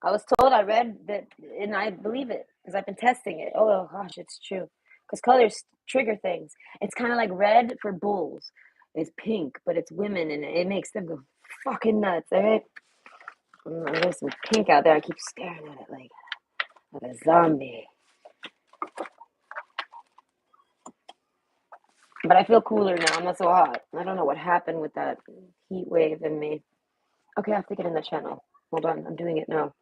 I was told, I read that, and I believe it because I've been testing it. Oh gosh, it's true. Because colors trigger things. It's kind of like red for bulls. It's pink, but it's women, and it makes them go fucking nuts. All right. There's some pink out there. I keep staring at it like a zombie. But I feel cooler now. I'm not so hot. I don't know what happened with that heat wave in me. Okay, I have to get in the channel. Hold on, I'm doing it now.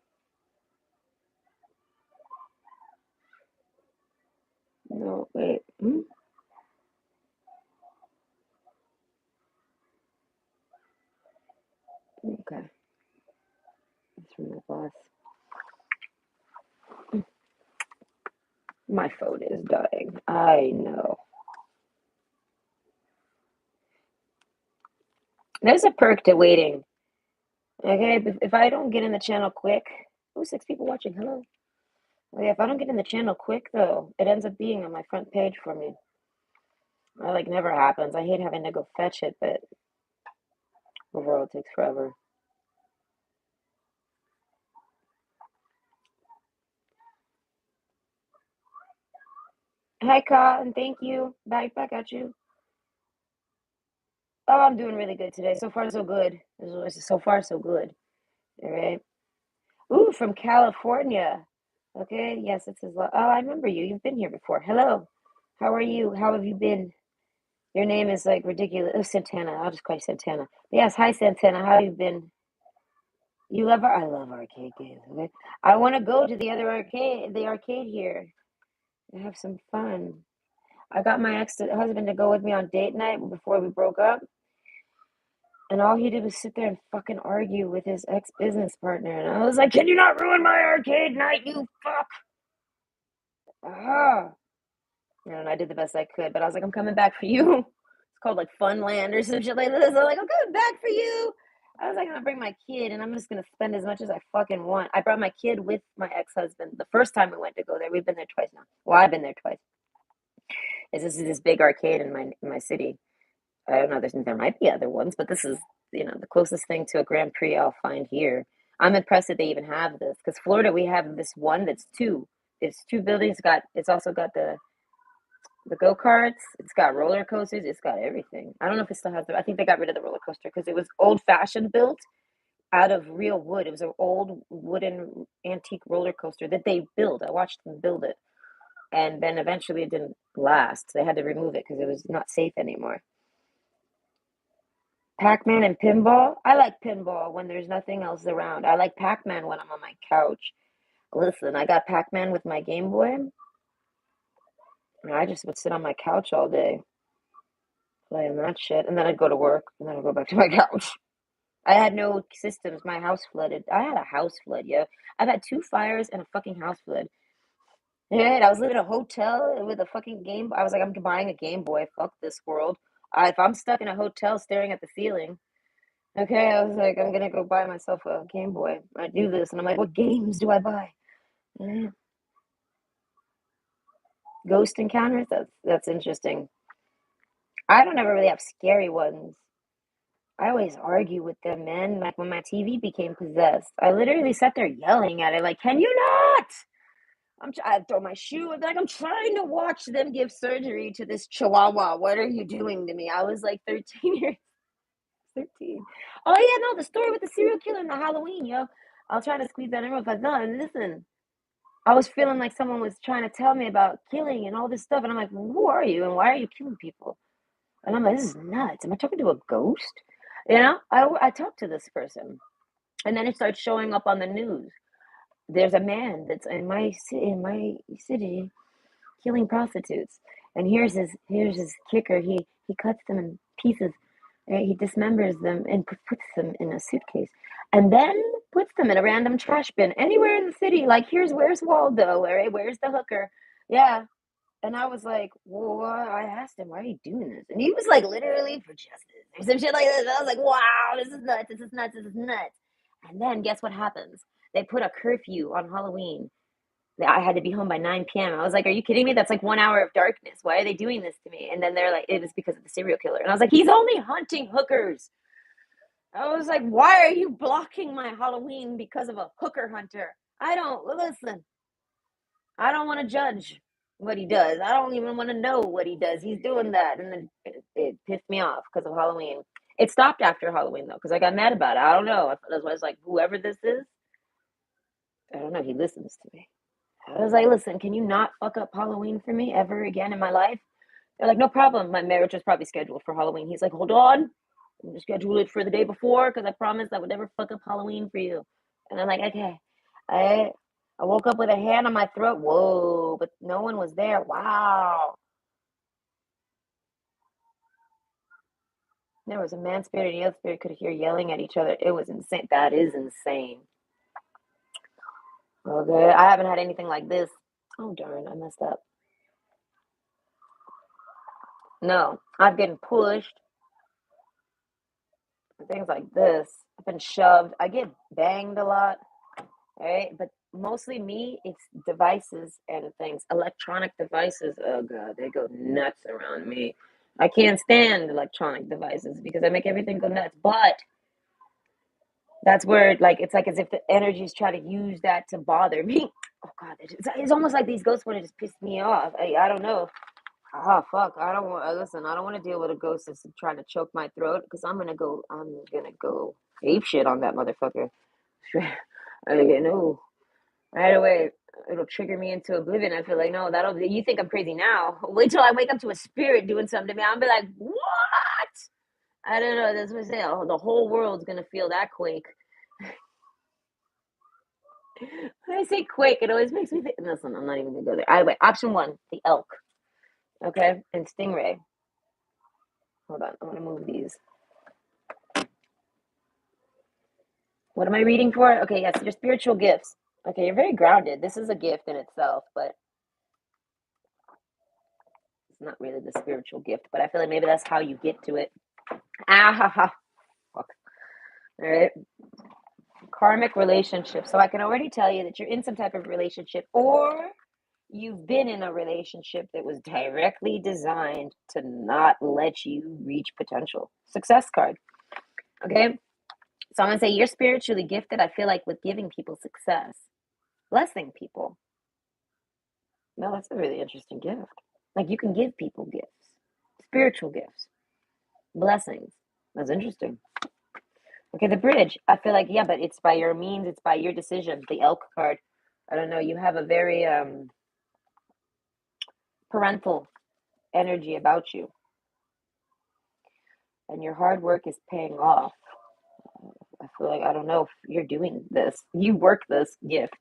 No, wait. Okay. That's from my boss. My phone is dying. I know. There's a perk to waiting. Okay, if I don't get in the channel quick, 6 people watching. Hello. Okay, if I don't get in the channel quick though, it ends up being on my front page for me. That like never happens. I hate having to go fetch it, but overall it takes forever. Hi, Cotton. Thank you. Back at you. Oh, I'm doing really good today. So far, so good. So far, so good. All right. Ooh, from California. Okay. Yes, it's his. Oh, I remember you. You've been here before. Hello. How are you? How have you been? Your name is like ridiculous. Oh, Santana. I'll just call you Santana. Yes. Hi, Santana. How have you been? You love I love arcade games. Okay. I want to go to the arcade here, and have some fun. I got my ex-husband to go with me on date night before we broke up. And all he did was sit there and fucking argue with his ex-business partner. And I was like, can you not ruin my arcade night, you fuck? Ah. And I did the best I could, but I was like, I'm coming back for you. It's called like Funland or some shit like this. I'm like, I'm coming back for you. I was like, I'm gonna bring my kid and I'm just gonna spend as much as I fucking want. I brought my kid with my ex-husband the first time we went to go there. We've been there twice now. Well, I've been there twice. This is this big arcade in my city. I don't know. There might be other ones, but this is the closest thing to a Grand Prix I'll find here. I'm impressed that they even have this because Florida we have this one that's two. It's 2 buildings. It's also got the go karts. It's got roller coasters. It's got everything. I don't know if it still has. I think they got rid of the roller coaster because it was old fashioned built out of real wood. It was an old wooden antique roller coaster that they built. I watched them build it. and then eventually it didn't last. They had to remove it because it was not safe anymore. Pac-Man and pinball. I like pinball when there's nothing else around. I like Pac-Man when I'm on my couch. Listen, I got Pac-Man with my Game Boy, and I just would sit on my couch all day playing that shit, and then I'd go to work, and then I'd go back to my couch. I had no systems. My house flooded. I had a house flood, yo. I've had 2 fires and a fucking house flood. Yeah, I was living in a hotel with a fucking game. I was like, I'm buying a Game Boy. Fuck this world. If I'm stuck in a hotel staring at the ceiling, okay, I was like, I'm gonna go buy myself a Game Boy. I do this, and I'm like, what games do I buy? Yeah. Ghost encounters. That's interesting. I don't ever really have scary ones. I always argue with them, man. Like when my TV became possessed, I literally sat there yelling at it, like, "Can you not?" I'd throw my shoe and be like, I'm trying to watch them give surgery to this chihuahua. What are you doing to me? I was like 13 years 13. Oh yeah, no, the story with the serial killer and the Halloween, yo. I'll try to squeeze that in real fast. No, and listen, I was feeling like someone was trying to tell me about killing and all this stuff, and I'm like, well, who are you and why are you killing people? And I'm like, this is nuts. Am I talking to a ghost? You know, I talked to this person, and then it starts showing up on the news. There's a man that's in my city killing prostitutes. And here's his kicker. He cuts them in pieces. He dismembers them and puts them in a suitcase, and then puts them in a random trash bin anywhere in the city. Like where's Waldo? Or where's the hooker? Yeah. And I was like, well, I asked him, why are you doing this? And he was like, literally for justice or some shit like this. I was like, wow, this is nuts. This is nuts. This is nuts. And then guess what happens? They put a curfew on Halloween. I had to be home by 9 p.m. I was like, are you kidding me? That's like 1 hour of darkness. Why are they doing this to me? And then they're like, it was because of the serial killer. And I was like, he's only hunting hookers. I was like, why are you blocking my Halloween because of a hooker hunter? I don't listen. I don't want to judge what he does. I don't even want to know what he does. He's doing that. And then it pissed me off because of Halloween. It stopped after Halloween though, because I got mad about it. I don't know. That's why I was like, whoever this is, I don't know. He listens to me. I was like, listen, can you not fuck up Halloween for me ever again in my life? They're like, no problem. My marriage was probably scheduled for Halloween. He's like, hold on. I'm just schedule it for the day before because I promised I would never fuck up Halloween for you. And I'm like, okay. I I woke up with a hand on my throat. Whoa, but no one was there. Wow. There was a man spirit and the other spirit could hear yelling at each other. It was insane. That is insane. Okay. I haven't had anything like this. Oh darn, I messed up. No, I've been pushed. Things like this. I've been shoved. I get banged a lot, right? But mostly me, it's devices and things. Electronic devices. Oh God, they go nuts around me. I can't stand electronic devices because I make everything go nuts. But that's where it's like as if the energies try to use that to bother me. Oh God, it's almost like these ghosts want to just piss me off. I don't know. Oh fuck! I don't want. Listen, I don't want to deal with a ghost that's trying to choke my throat because I'm gonna go. I'm gonna go ape shit on that motherfucker. I know right away. It'll trigger me into oblivion. I feel like no, that'll. You think I'm crazy now? Wait till I wake up to a spirit doing something to me. I'll be like, what? I don't know. That's what I say. Oh, the whole world's gonna feel that quake. When I say quake, it always makes me think. Listen, I'm not even gonna go there. Anyway, option one: the elk. Okay, and stingray. Hold on, I want to move these. What am I reading for? Okay, yes, your spiritual gifts. Okay, you're very grounded. This is a gift in itself, but it's not really the spiritual gift. But I feel like maybe that's how you get to it. Ah, ha, ha. Fuck. All right. Karmic relationship. So I can already tell you that you're in some type of relationship or you've been in a relationship that was directly designed to not let you reach potential. Success card. Okay. So I'm going to say you're spiritually gifted. I feel like with giving people success, blessing people. No, that's a really interesting gift. Like you can give people gifts, spiritual gifts, blessings. That's interesting. Okay, the bridge. I feel like yeah, but it's by your means, it's by your decision. The elk card. I don't know. You have a very parental energy about you, and your hard work is paying off. I feel like I don't know if you're doing this. You work this gift.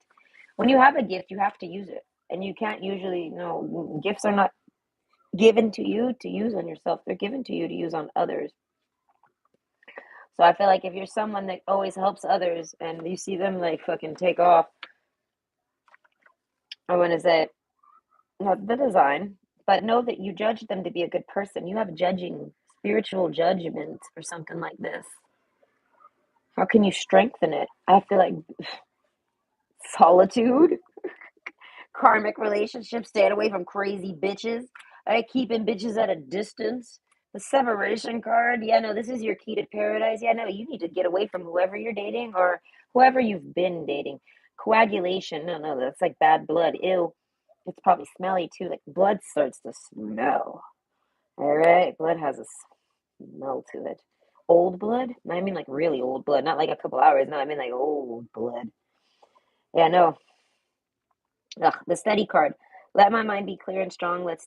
When you have a gift, you have to use it. And you can't usually, gifts are not given to you to use on yourself. They're given to you to use on others. So I feel like if you're someone that always helps others and you see them like fucking take off, I want to say, not the design, but know that you judge them to be a good person. You have judging, spiritual judgment for something like this. How can you strengthen it? I feel like solitude, karmic relationships, staying away from crazy bitches, right? Keeping bitches at a distance. The separation card, yeah, no, this is your key to paradise. Yeah, no, you need to get away from whoever you're dating or whoever you've been dating. Coagulation, no, that's like bad blood. Ew, it's probably smelly too. Like blood starts to smell. All right, blood has a smell to it. Old blood? I mean like really old blood, not like a couple hours. No, I mean like old blood. Yeah, no, ugh, the study card. Let my mind be clear and strong. Let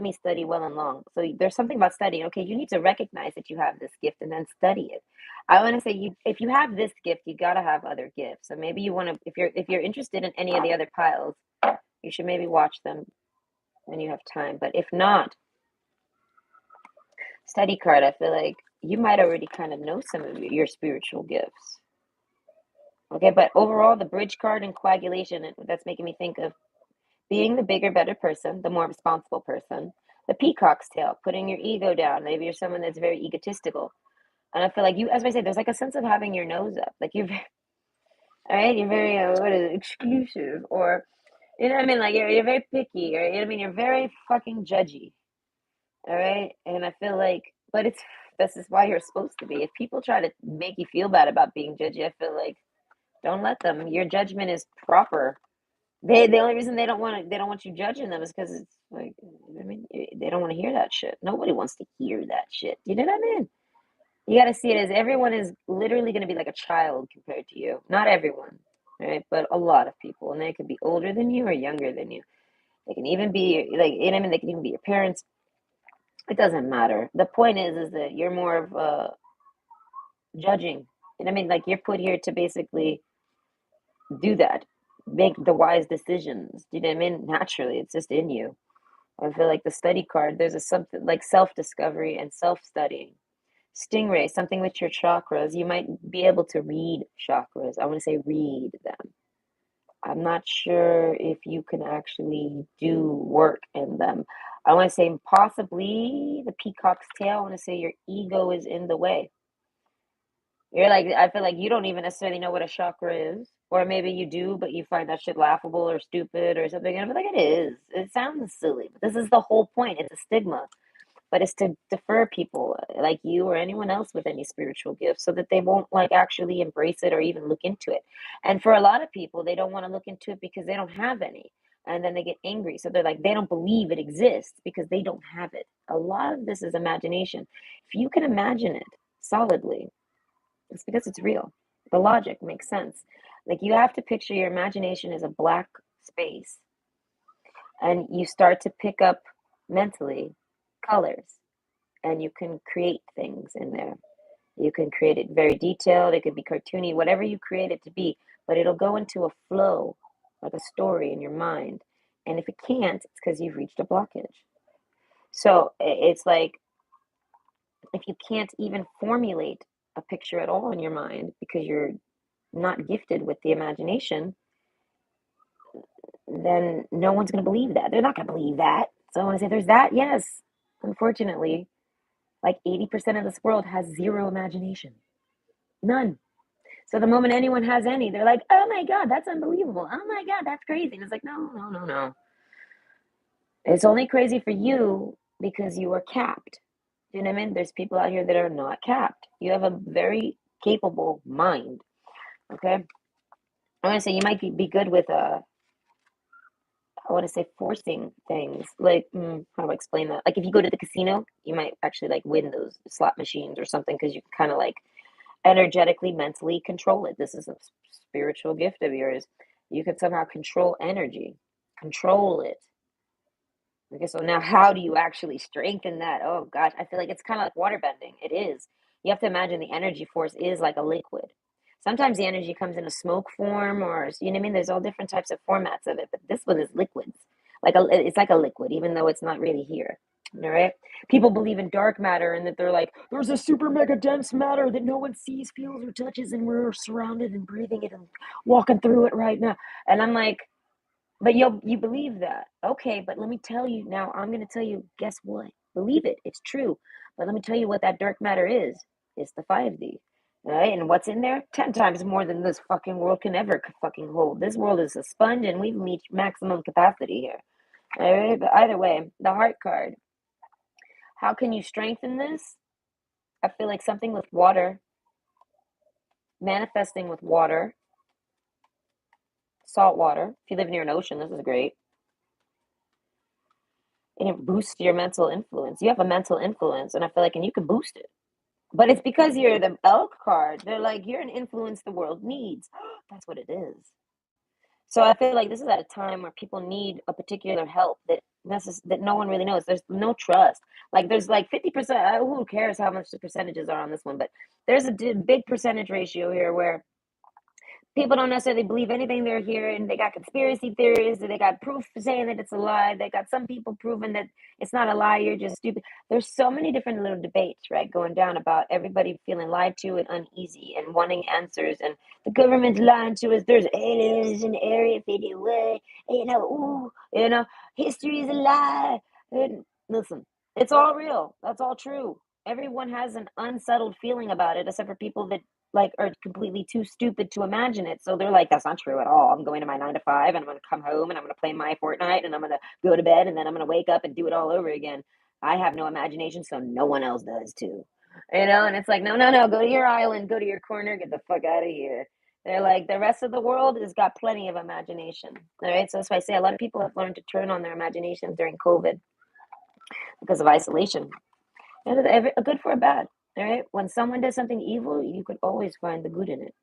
me study well and long. So there's something about studying. Okay, you need to recognize that you have this gift and then study it. I want to say if you have this gift, you gotta have other gifts. So maybe you want to if you're interested in any of the other piles, you should maybe watch them when you have time. But if not, study card, I feel like you might already kind of know some of your spiritual gifts. Okay, but overall, the bridge card and coagulation, that's making me think of being the bigger, better person, the more responsible person. The peacock's tail, putting your ego down. Maybe you're someone that's very egotistical. And I feel like you, as I say, there's like a sense of having your nose up. Like all right, you're very, what is it, exclusive. Or, you know what I mean? Like you're very picky. Or, you know what I mean? You're very fucking judgy. All right. And I feel like, but this is why you're supposed to be. If people try to make you feel bad about being judgy, I feel like don't let them. Your judgment is proper. The only reason they don't want you judging them is because it's like I mean they don't want to hear that shit. Nobody wants to hear that shit. You know what I mean? You got to see it as everyone is literally going to be like a child compared to you. Not everyone, right? But a lot of people, and they could be older than you or younger than you. They can even be like you know what I mean. They can even be your parents. It doesn't matter. The point is that you're more of judging. You know what I mean? Like you're put here to basically do that, make the wise decisions. You know what I mean? Naturally, it's just in you. I feel like the study card, there's a something like self-discovery and self-studying. Stingray, something with your chakras. You might be able to read chakras. I want to say read them. I'm not sure if you can actually do work in them. I want to say possibly the peacock's tail. I want to say your ego is in the way. You're like, I feel like you don't even necessarily know what a chakra is. Or maybe you do, but you find that shit laughable or stupid or something. And I feel like it is. It sounds silly. But this is the whole point. It's a stigma. But it's to defer people like you or anyone else with any spiritual gifts so that they won't like actually embrace it or even look into it. And for a lot of people, they don't want to look into it because they don't have any. And then they get angry. So they're like, they don't believe it exists because they don't have it. A lot of this is imagination. If you can imagine it solidly, it's because it's real. The logic makes sense. Like you have to picture your imagination as a black space and you start to pick up mentally colors and you can create things in there. You can create it very detailed, it could be cartoony, whatever you create it to be, but it'll go into a flow like a story in your mind. And if it can't, it's because you've reached a blockage. So it's like if you can't even formulate a picture at all in your mind because you're not gifted with the imagination, then no one's going to believe that. They're not going to believe that. So I want to say there's that. Yes, unfortunately, like 80% of this world has zero imagination. None. So the moment anyone has any, they're like, oh my God, that's unbelievable. Oh my God, that's crazy. And it's like, no. It's only crazy for you because you are capped. You know what I mean? There's people out here that are not capped. You have a very capable mind. Okay. I want to say you might be good with I want to say forcing things. Like, how do I explain that? Like, if you go to the casino, you might actually like win those slot machines or something because you can kind of like energetically, mentally control it. This is a spiritual gift of yours. You can somehow control energy, control it. Okay, so now how do you actually strengthen that? Oh gosh, I feel like it's kind of like water bending. It is. You have to imagine the energy force is like a liquid. Sometimes the energy comes in a smoke form or you know what I mean? There's all different types of formats of it, but this one is liquids. It's like a liquid, even though it's not really here. All right. People believe in dark matter and that they're like, there's a super mega dense matter that no one sees, feels, or touches, and we're surrounded and breathing it and walking through it right now. And I'm like, but you believe that. Okay, but let me tell you now, I'm gonna tell you, guess what? Believe it, it's true. But let me tell you what that dark matter is. It's the 5D. All right, and what's in there? 10 times more than this fucking world can ever fucking hold. This world is a sponge and we've reached maximum capacity here. All right, but either way, the heart card. How can you strengthen this? I feel like something with water, manifesting with water, salt water. If you live near an ocean, this is great. And it boosts your mental influence. You have a mental influence, and I feel like, and you can boost it. But it's because you're the elk card. They're like, you're an influence the world needs. That's what it is. So I feel like this is at a time where people need a particular help that no one really knows. There's no trust. Like there's like 50%. Who cares how much the percentages are on this one? But there's a big percentage ratio here where people don't necessarily believe anything they're hearing. They got conspiracy theories. They got proof saying that it's a lie. They got some people proving that it's not a lie. You're just stupid. There's so many different little debates, right, going down about everybody feeling lied to and uneasy and wanting answers. And the government's lying to us. There's aliens in Area 51. History is a lie. And listen, it's all real. That's all true. Everyone has an unsettled feeling about it, except for people that like are completely too stupid to imagine it. So they're like, that's not true at all. I'm going to my 9 to 5 and I'm going to come home and I'm going to play my Fortnite and I'm going to go to bed and then I'm going to wake up and do it all over again. I have no imagination, so no one else does too. And it's like, no, no, no, go to your island, go to your corner, get the fuck out of here. They're like, the rest of the world has got plenty of imagination. All right. So that's why I say a lot of people have learned to turn on their imaginations during COVID because of isolation. And a good for a bad. All right. When someone does something evil, you could always find the good in it.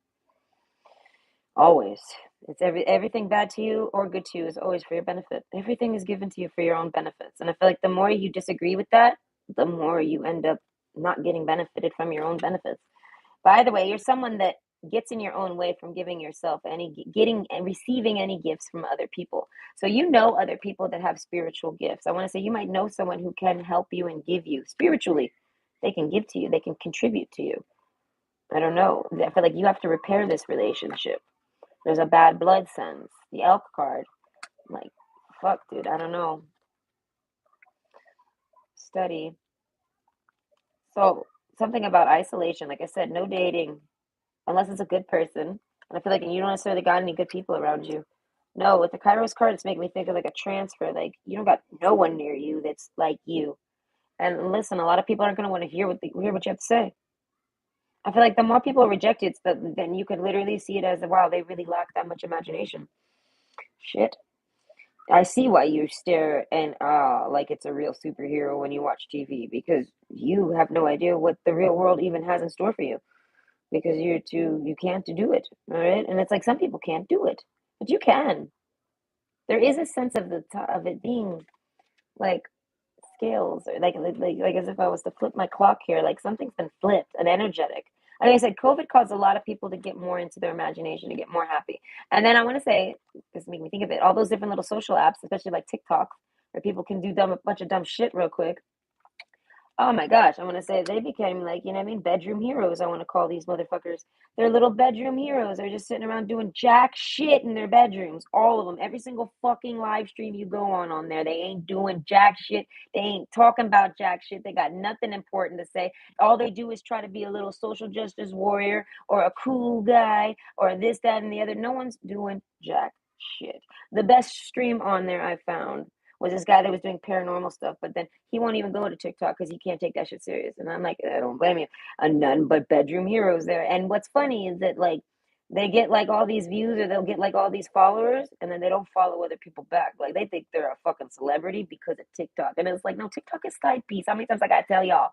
Always. It's everything bad to you or good to you is always for your benefit. Everything is given to you for your own benefits. And I feel like the more you disagree with that, the more you end up not getting benefited from your own benefits. By the way, you're someone that gets in your own way from giving yourself any getting and receiving any gifts from other people. So you know other people that have spiritual gifts. I want to say you might know someone who can help you and give you spiritually. They can give to you, they can contribute to you. I don't know. I feel like you have to repair this relationship. There's a bad blood sense. The elk card. Like, fuck, dude. I don't know. Study. So, something about isolation. Like I said, no dating unless it's a good person. And I feel like you don't necessarily got any good people around you. No, with the Kairos card, it's making me think of like a transfer. Like, you don't got no one near you that's like you. And listen, a lot of people aren't going to want to hear what you have to say. I feel like the more people reject it, then you could literally see it as, wow, they really lack that much imagination. Shit. I see why you stare and like it's a real superhero when you watch TV because you have no idea what the real world even has in store for you because you can't do it, all right? And it's like some people can't do it, but you can. There is a sense of of it being like scales or like as if I was to flip my clock here, like something's been flipped, an energetic. Like I said, COVID caused a lot of people to get more into their imagination, to get more happy. And then I want to say, this make me think of it, all those different little social apps, especially like TikTok, where people can do a bunch of dumb shit real quick. Oh my gosh, I want to say they became like, you know what I mean? Bedroom heroes, I want to call these motherfuckers. They're little bedroom heroes. They're just sitting around doing jack shit in their bedrooms. All of them. Every single fucking live stream you go on there, they ain't doing jack shit. They ain't talking about jack shit. They got nothing important to say. All they do is try to be a little social justice warrior or a cool guy or this, that, and the other. No one's doing jack shit. The best stream on there I found was this guy that was doing paranormal stuff, but then he won't even go to TikTok because he can't take that shit serious. And I'm like, I don't blame you. None but bedroom heroes there. And what's funny is that like they get like all these views or they'll get like all these followers and then they don't follow other people back. Like they think they're a fucking celebrity because of TikTok. And it's like, no, TikTok is side piece. How many times I gotta tell y'all?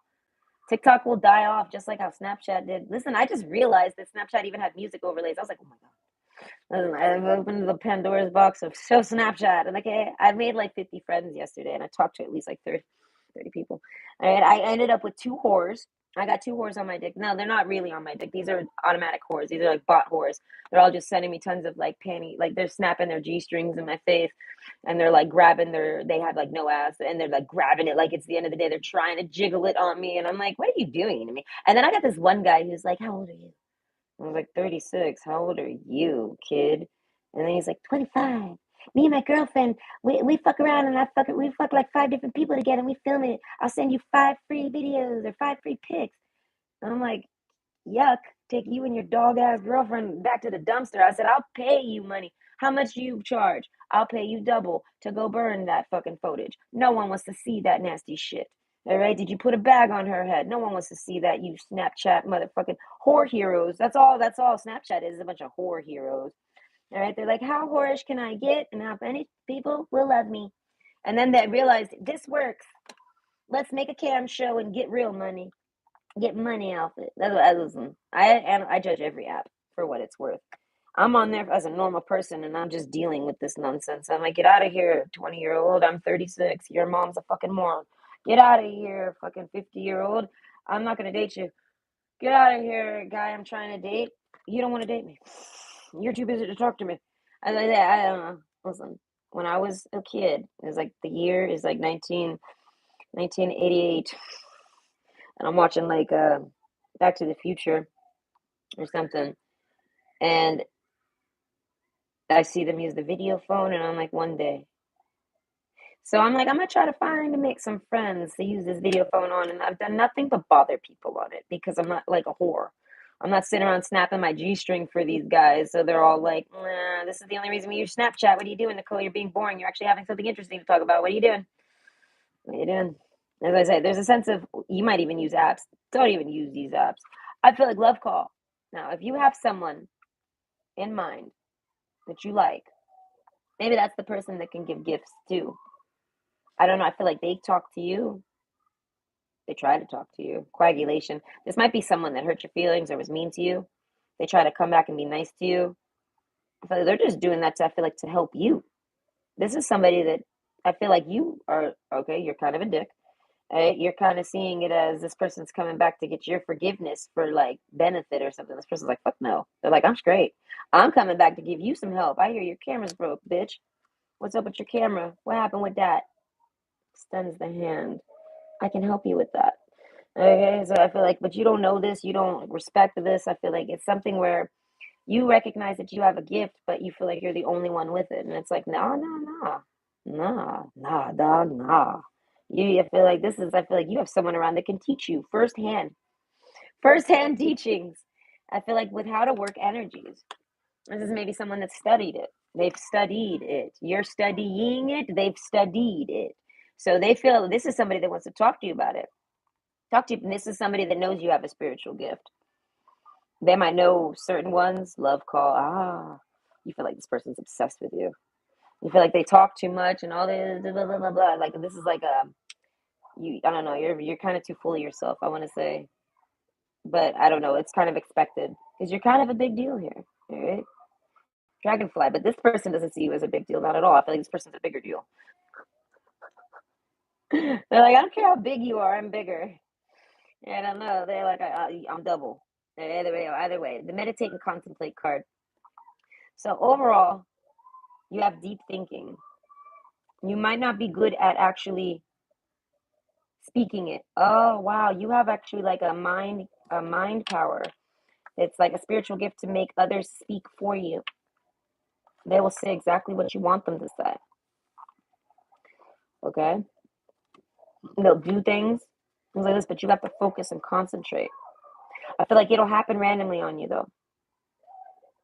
TikTok will die off just like how Snapchat did. Listen, I just realized that Snapchat even had music overlays. I was like, oh my God. Listen, I've opened the Pandora's box of so Snapchat, and okay, I made like 50 friends yesterday, and I talked to at least like 30 people. All right, I ended up with two whores. I got two whores on my dick. No, they're not really on my dick. These are automatic whores. These are like bot whores. They're all just sending me tons of like panty, like they're snapping their G strings in my face, and they're like grabbing they have like no ass, and they're like grabbing it like it's the end of the day. They're trying to jiggle it on me, and I'm like, what are you doing to me? And then I got this one guy who's like, how old are you? I was like, 36. How old are you, kid? And then he's like, 25. Me and my girlfriend, we fuck around and we fuck like five different people together and we film it. I'll send you 5 free videos or 5 free pics. And I'm like, yuck, take you and your dog ass girlfriend back to the dumpster. I said, I'll pay you money. How much do you charge? I'll pay you double to go burn that fucking footage. No one wants to see that nasty shit. All right, did you put a bag on her head? No one wants to see that, you Snapchat motherfucking whore heroes. That's all Snapchat is a bunch of whore heroes. All right, they're like, how whorish can I get and how many people will love me? And then they realized this works. Let's make a cam show and get real money. Get money off it. That's what I listen. I judge every app for what it's worth. I'm on there as a normal person and I'm just dealing with this nonsense. I'm like, get out of here, 20-year-old. I'm 36. Your mom's a fucking moron. Get out of here, fucking 50-year-old. I'm not gonna date you. Get out of here, guy I'm trying to date. You don't want to date me. You're too busy to talk to me. I don't know. Listen, when I was a kid, it was like the year is like 1988, and I'm watching like Back to the Future or something, and I see them use the video phone, and I'm like, one day. So I'm like, I'm gonna try to find to make some friends to use this video phone on, and I've done nothing but bother people on it because I'm not like a whore. I'm not sitting around snapping my G string for these guys, so they're all like, nah, this is the only reason we use Snapchat. What are you doing, Nicole? You're being boring. You're actually having something interesting to talk about. What are you doing? What are you doing? As I say, there's a sense of you might even use apps. Don't even use these apps. I feel like love call. Now, if you have someone in mind that you like, maybe that's the person that can give gifts too. I don't know. I feel like they talk to you. They try to talk to you. Coagulation. This might be someone that hurt your feelings or was mean to you. They try to come back and be nice to you. I feel like they're just doing that to, I feel like, to help you. This is somebody that I feel like you are, okay, you're kind of a dick. Right? You're kind of seeing it as this person's coming back to get your forgiveness for like benefit or something. This person's like, fuck no. They're like, I'm straight. I'm coming back to give you some help. I hear your camera's broke, bitch. What's up with your camera? What happened with that? Extends the hand. I can help you with that. Okay, so I feel like, but you don't know this, you don't respect this. I feel like it's something where you recognize that you have a gift, but you feel like you're the only one with it. And it's like, nah, nah, nah, nah, nah, dog, nah. I feel like I feel like you have someone around that can teach you firsthand teachings. I feel like with how to work energies. This is maybe someone that studied it. They've studied it. You're studying it. They've studied it. So they feel this is somebody that wants to talk to you about it. Talk to you. And this is somebody that knows you have a spiritual gift. They might know certain ones. Love call. You feel like this person's obsessed with you. You feel like they talk too much and all this blah blah blah blah. Like this is like a you. I don't know. You're kind of too full of yourself. I want to say, but I don't know. It's kind of expected because you're kind of a big deal here. All right. Dragonfly, but this person doesn't see you as a big deal, not at all. I feel like this person's a bigger deal. They're like, I don't care how big you are, I'm bigger. I don't know. They're like, I'm double. Either way, the meditate and contemplate card. So overall, you have deep thinking. You might not be good at actually speaking it. Oh wow, you have actually like a mind power. It's like a spiritual gift to make others speak for you. They will say exactly what you want them to say. Okay? They'll do things like this, but you have to focus and concentrate. I feel like it'll happen randomly on you though.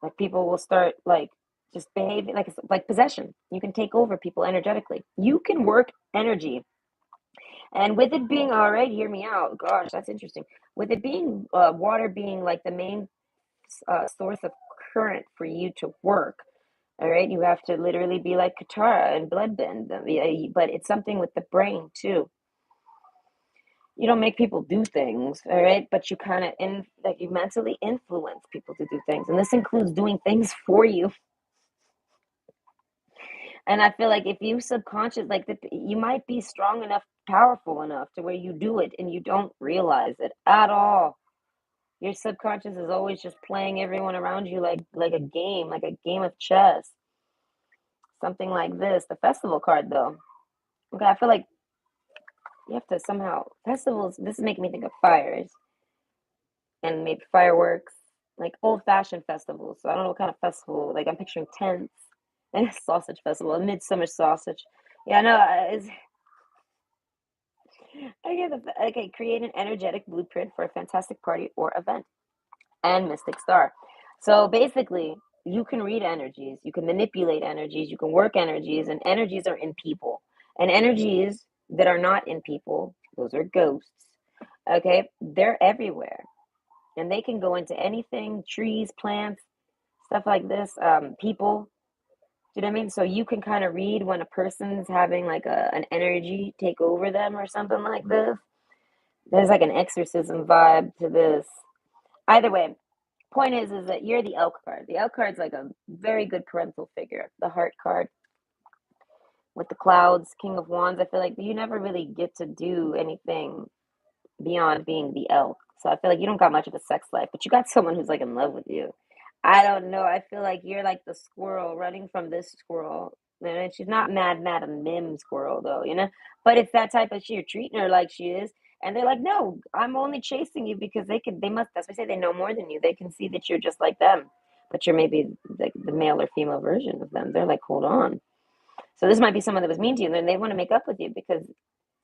Like people will start like just behaving like it's like possession. You can take over people energetically. You can work energy. And with it being all right, hear me out. Gosh, that's interesting. With it being water being like the main source of current for you to work. All right, you have to literally be like Katara and bloodbend. But it's something with the brain too. you don't make people do things, all right? But you kind of like you mentally influence people to do things, and this includes doing things for you. And I feel like if you subconscious, like that, you might be strong enough, powerful enough to where you do it and you don't realize it at all. Your subconscious is always just playing everyone around you like a game of chess, something like this. The festival card, though. Okay, I feel like you have to somehow festivals. This is making me think of fires and maybe fireworks, like old-fashioned festivals. So I don't know what kind of festival. Like I'm picturing tents and a sausage festival, a midsummer sausage. Yeah, no, it's okay. Okay, create an energetic blueprint for a fantastic party or event. And Mystic Star. So basically, you can read energies, you can manipulate energies, you can work energies, and energies are in people. And energies that are not in people, those are ghosts. Okay, they're everywhere, and they can go into anything, trees, plants, stuff like this, people. Do you know what I mean? So you can kind of read when a person's having like an energy take over them or something like this. There's like an exorcism vibe to this. Either way, point is that you're the elk card. The elk card's like a very good parental figure. The heart card with the clouds, King of Wands. I feel like you never really get to do anything beyond being the elk. So I feel like you don't got much of a sex life, but you got someone who's like in love with you. I don't know. I feel like you're like the squirrel running from this squirrel. And she's not mad, a mim squirrel though, you know? But it's that type of you're treating her like she is. And they're like, no, I'm only chasing you because they must, that's why I say they know more than you. They can see that you're just like them, but you're maybe like the male or female version of them. They're like, hold on. So this might be someone that was mean to you, and then they want to make up with you because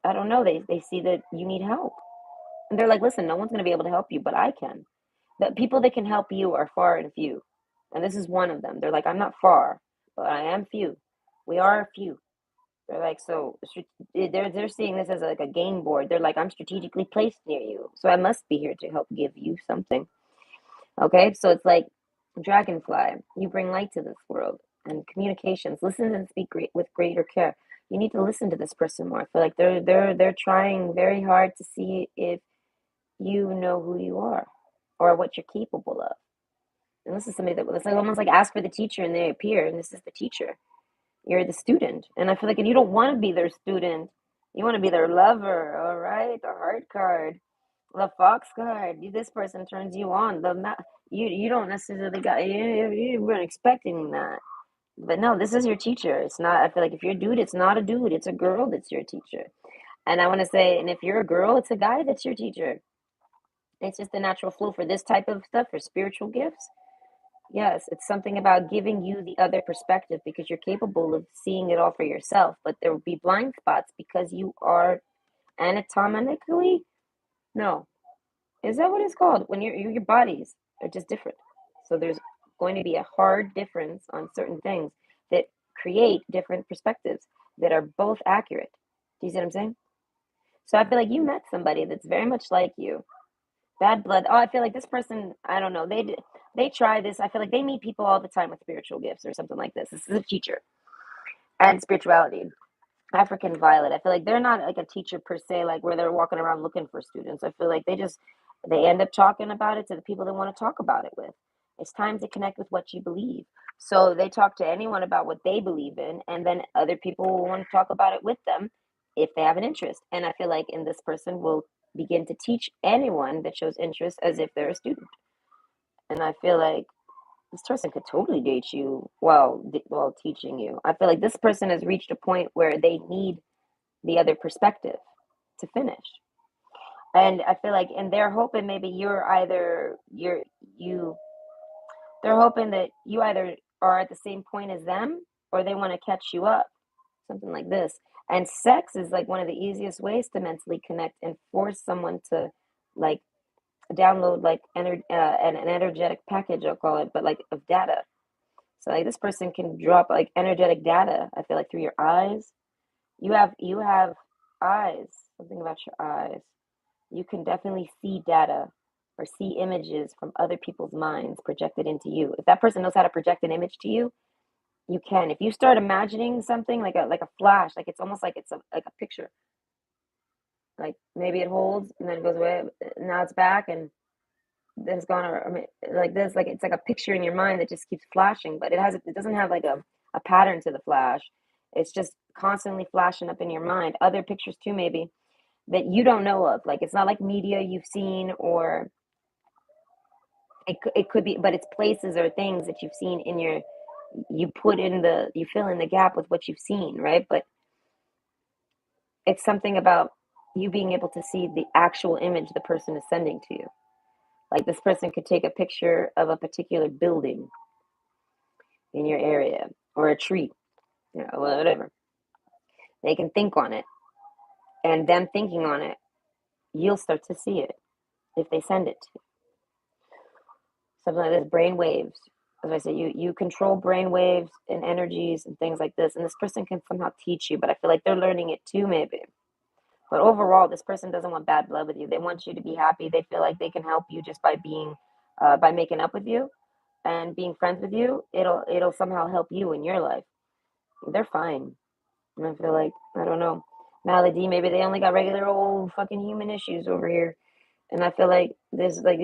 I don't know, they see that you need help. And they're like, listen, no one's going to be able to help you, but I can. The people that can help you are far and few. And this is one of them. They're like, I'm not far, but I am few. We are few. They're like, so they're seeing this as like a game board. They're like, I'm strategically placed near you, so I must be here to help give you something. Okay, so it's like dragonfly. You bring light to this world and communications. Listen and speak with greater care. You need to listen to this person more. I feel like they're trying very hard to see if you know who you are or what you're capable of. And this is somebody that it's like almost like ask for the teacher and they appear, and this is the teacher. You're the student. And I feel like and you don't want to be their student. You want to be their lover, all right? The heart card, the fox card. This person turns you on. You don't necessarily got you weren't expecting that. But no, this is your teacher. It's not I feel like if you're a dude, it's not a dude, it's a girl that's your teacher. And I want to say, and if you're a girl, it's a guy that's your teacher. It's just the natural flow for this type of stuff, for spiritual gifts. Yes, it's something about giving you the other perspective because you're capable of seeing it all for yourself, but there will be blind spots because you are anatomically, no, is that what it's called? When your bodies are just different. So there's going to be a hard difference on certain things that create different perspectives that are both accurate. Do you see what I'm saying? So I feel like you met somebody that's very much like you. Bad blood. Oh, I feel like this person, I don't know. They try this. I feel like they meet people all the time with spiritual gifts or something like this. This is a teacher and spirituality. African Violet. I feel like they're not like a teacher per se, like where they're walking around looking for students. I feel like they end up talking about it to the people they want to talk about it with. It's time to connect with what you believe. So they talk to anyone about what they believe in, and then other people will want to talk about it with them if they have an interest. And I feel like in this person will begin to teach anyone that shows interest as if they're a student. And I feel like this person could totally date you while teaching you. I feel like this person has reached a point where they need the other perspective to finish. And I feel like, and they're hoping maybe you, they're hoping that you either are at the same point as them or they want to catch you up, something like this. And sex is like one of the easiest ways to mentally connect and force someone to like download like an energetic package, I'll call it, but like of data. So like this person can drop like energetic data. I feel like through your eyes. You have eyes. Something about your eyes. You can definitely see data or see images from other people's minds projected into you. If that person knows how to project an image to you, you can. If you start imagining something like a flash, like it's almost like it's like a picture. Like maybe it holds and then it goes away. Now it's back and this gone. Or, I mean, like this, like it's like a picture in your mind that just keeps flashing, but it doesn't have like a pattern to the flash. It's just constantly flashing up in your mind. Other pictures too, maybe that you don't know of. Like it's not like media you've seen, or it could be, but it's places or things that you've seen in your, you fill in the gap with what you've seen, right? But it's something about you being able to see the actual image the person is sending to you. Like this person could take a picture of a particular building in your area or a tree, whatever. They can think on it, and them thinking on it, you'll start to see it if they send it to you. Something like this, brain waves. As I say, you control brain waves and energies and things like this, and this person can somehow teach you, but I feel like they're learning it too, maybe. But overall, this person doesn't want bad blood with you. They want you to be happy. They feel like they can help you just by being, by making up with you and being friends with you. It'll somehow help you in your life. They're fine. And I feel like, I don't know, Malady, maybe they only got regular old fucking human issues over here. And I feel like there's like,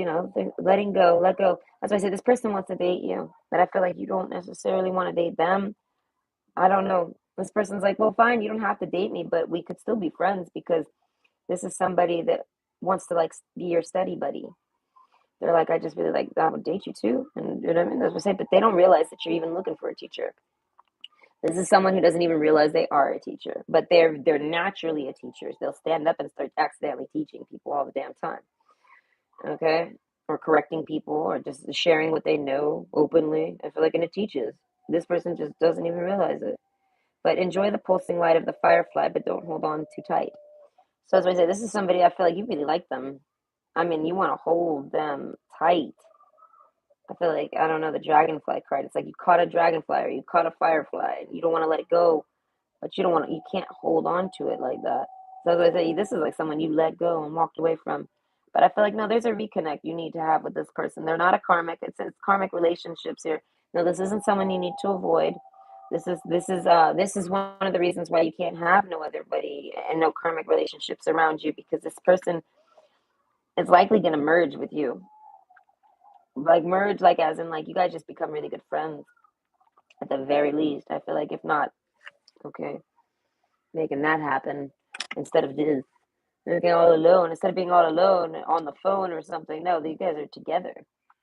letting go, let go. That's why I say this person wants to date you, but I feel like you don't necessarily want to date them. I don't know. This person's like, well, fine, you don't have to date me, but we could still be friends because this is somebody that wants to like be your study buddy. They're like, I just really like, I would date you too. And you know what I mean? That's what I say, but they don't realize that you're even looking for a teacher. This is someone who doesn't even realize they are a teacher, but they're naturally a teacher. They'll stand up and start accidentally teaching people all the damn time. Okay? Or correcting people or just sharing what they know openly. I feel like, and it teaches. This person just doesn't even realize it. But enjoy the pulsing light of the firefly, but don't hold on too tight. So as I say, this is somebody I feel like you really like them. I mean, you want to hold them tight. I feel like, I don't know, the dragonfly card. It's like you caught a dragonfly or you caught a firefly and you don't want to let it go, but you can't hold on to it like that. So as I say, this is like someone you let go and walked away from. But I feel like, no, there's a reconnect you need to have with this person. They're not a karmic. It's karmic relationships here. No, this isn't someone you need to avoid. This is one of the reasons why you can't have no other buddy and no karmic relationships around you, because this person is likely gonna merge with you. Like merge, like as in like you guys just become really good friends at the very least. I feel like if not, okay, making that happen instead of this. Being all alone, instead of being all alone on the phone or something. No, you guys are together.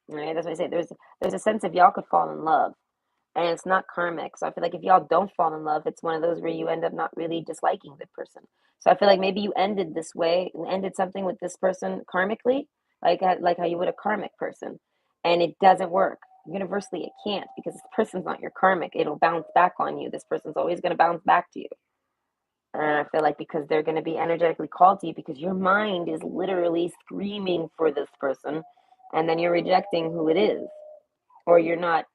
Right? That's what I say. There's a sense of y'all could fall in love. And it's not karmic. So I feel like if y'all don't fall in love, it's one of those where you end up not really disliking the person. So I feel like maybe you ended this way, ended something with this person karmically, like how you would a karmic person, and it doesn't work. Universally, it can't, because this person's not your karmic. It'll bounce back on you. This person's always going to bounce back to you. And I feel like because they're going to be energetically called to you, because your mind is literally screaming for this person, and then you're rejecting who it is, or you're not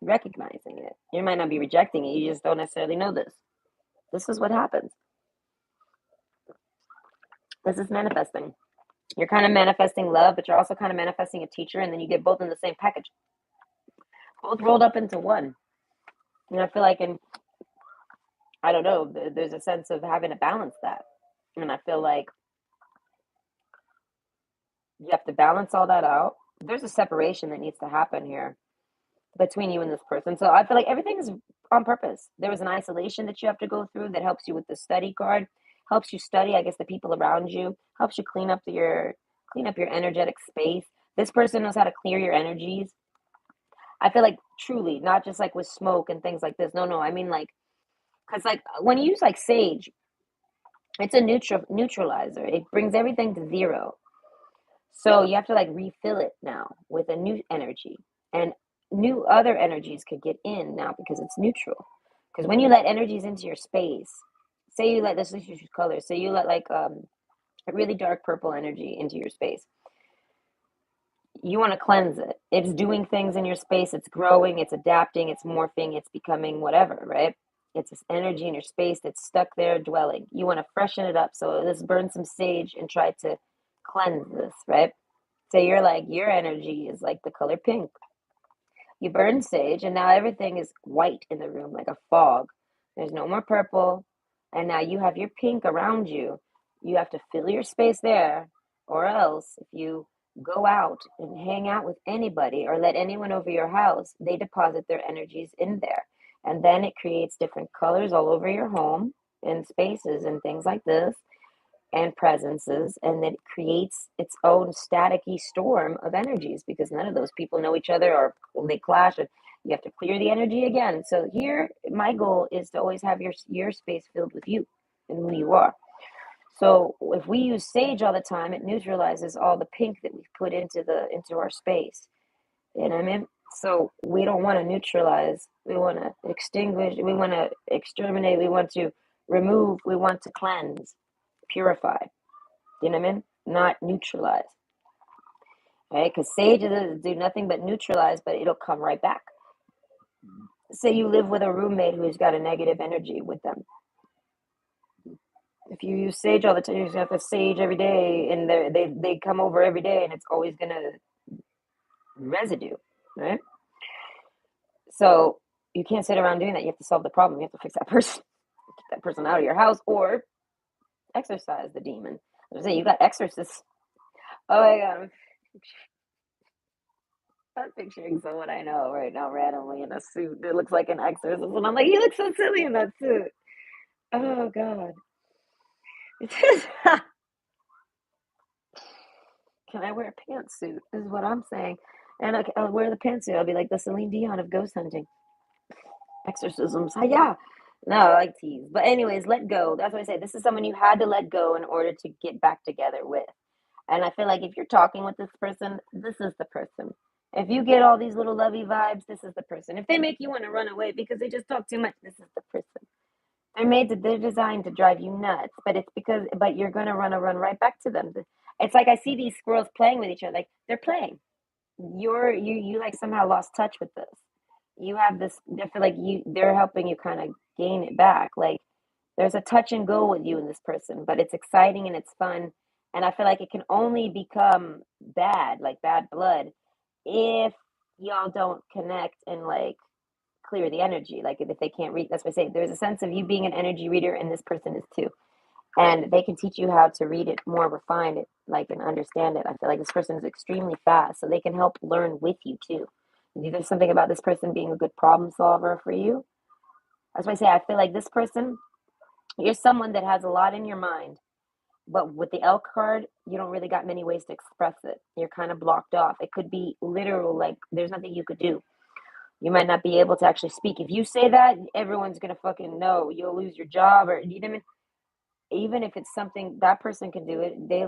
recognizing it. You might not be rejecting it, you just don't necessarily know this. This is what happens. This is manifesting. You're kind of manifesting love, but you're also kind of manifesting a teacher, and then you get both in the same package, both rolled up into one. And I feel like, I don't know, there's a sense of having to balance that. And I feel like you have to balance all that out. There's a separation that needs to happen here between you and this person. So I feel like everything is on purpose. There was an isolation that you have to go through that helps you with the study card, helps you study, I guess, the people around you, helps you clean up your energetic space. This person knows how to clear your energies. I feel like truly, not just like with smoke and things like this. No, I mean like, because like when you use like sage, it's a neutralizer. It brings everything to zero. So you have to like refill it now with a new energy. And new other energies could get in now because it's neutral. Because when you let energies into your space, say you let, let's just use colors. Say you let like a really dark purple energy into your space. You want to cleanse it. It's doing things in your space. It's growing. It's adapting. It's morphing. It's becoming whatever, right? It's this energy in your space that's stuck there dwelling. You want to freshen it up. So let's burn some sage and try to cleanse this, right? So you're like, your energy is like the color pink. You burn sage, and now everything is white in the room, like a fog. There's no more purple, and now you have your pink around you. You have to fill your space there, or else if you go out and hang out with anybody or let anyone over your house, they deposit their energies in there. And then it creates different colors all over your home and spaces and things like this and presences, and it creates its own staticky storm of energies because none of those people know each other or they clash and you have to clear the energy again. So here my goal is to always have your space filled with you and who you are. So if we use sage all the time, it neutralizes all the pink that we've put into our space. You know what I mean? So we don't want to neutralize. We want to extinguish. We want to exterminate. We want to remove. We want to cleanse, purify. You know what I mean? Not neutralize. Right? Because sage does do nothing but neutralize, but it'll come right back. Say you live with a roommate who's got a negative energy with them. If you use sage all the time, you have to sage every day, and they come over every day, and it's always gonna residue, right? So you can't sit around doing that. You have to solve the problem. You have to fix that person, get that person out of your house, or exorcise the demon. I was saying, you got exorcists. Oh my god, I'm picturing someone I know right now randomly in a suit that looks like an exorcist, and I'm like, he looks so silly in that suit. Oh god. Can I wear a pantsuit? Is what I'm saying. And I'll wear the pantsuit. I'll be like the Celine Dion of ghost hunting. Exorcisms. Yeah. No, I like tease. But anyways, let go. That's what I say. This is someone you had to let go in order to get back together with. And I feel like if you're talking with this person, this is the person. If you get all these little lovey vibes, this is the person. If they make you want to run away because they just talk too much, this is the person. They're designed to drive you nuts, but you're gonna run right back to them. It's like I see these squirrels playing with each other, like they're playing. You like somehow lost touch with this. You have this. I feel like they're helping you kind of gain it back. Like there's a touch and go with you and this person, but it's exciting and it's fun. And I feel like it can only become bad, like bad blood, if y'all don't connect and like clear the energy. Like if they can't read, that's what I say. There's a sense of you being an energy reader, and this person is too. And they can teach you how to read it more refined, like and understand it. I feel like this person is extremely fast, so they can help learn with you too. There's something about this person being a good problem solver for you. That's why I say I feel like this person, you're someone that has a lot in your mind, but with the elk card, you don't really got many ways to express it. You're kind of blocked off. It could be literal, like there's nothing you could do. You might not be able to actually speak. If you say that, everyone's gonna fucking know. You'll lose your job, or you know what I mean? Even if it's something that person can do it, they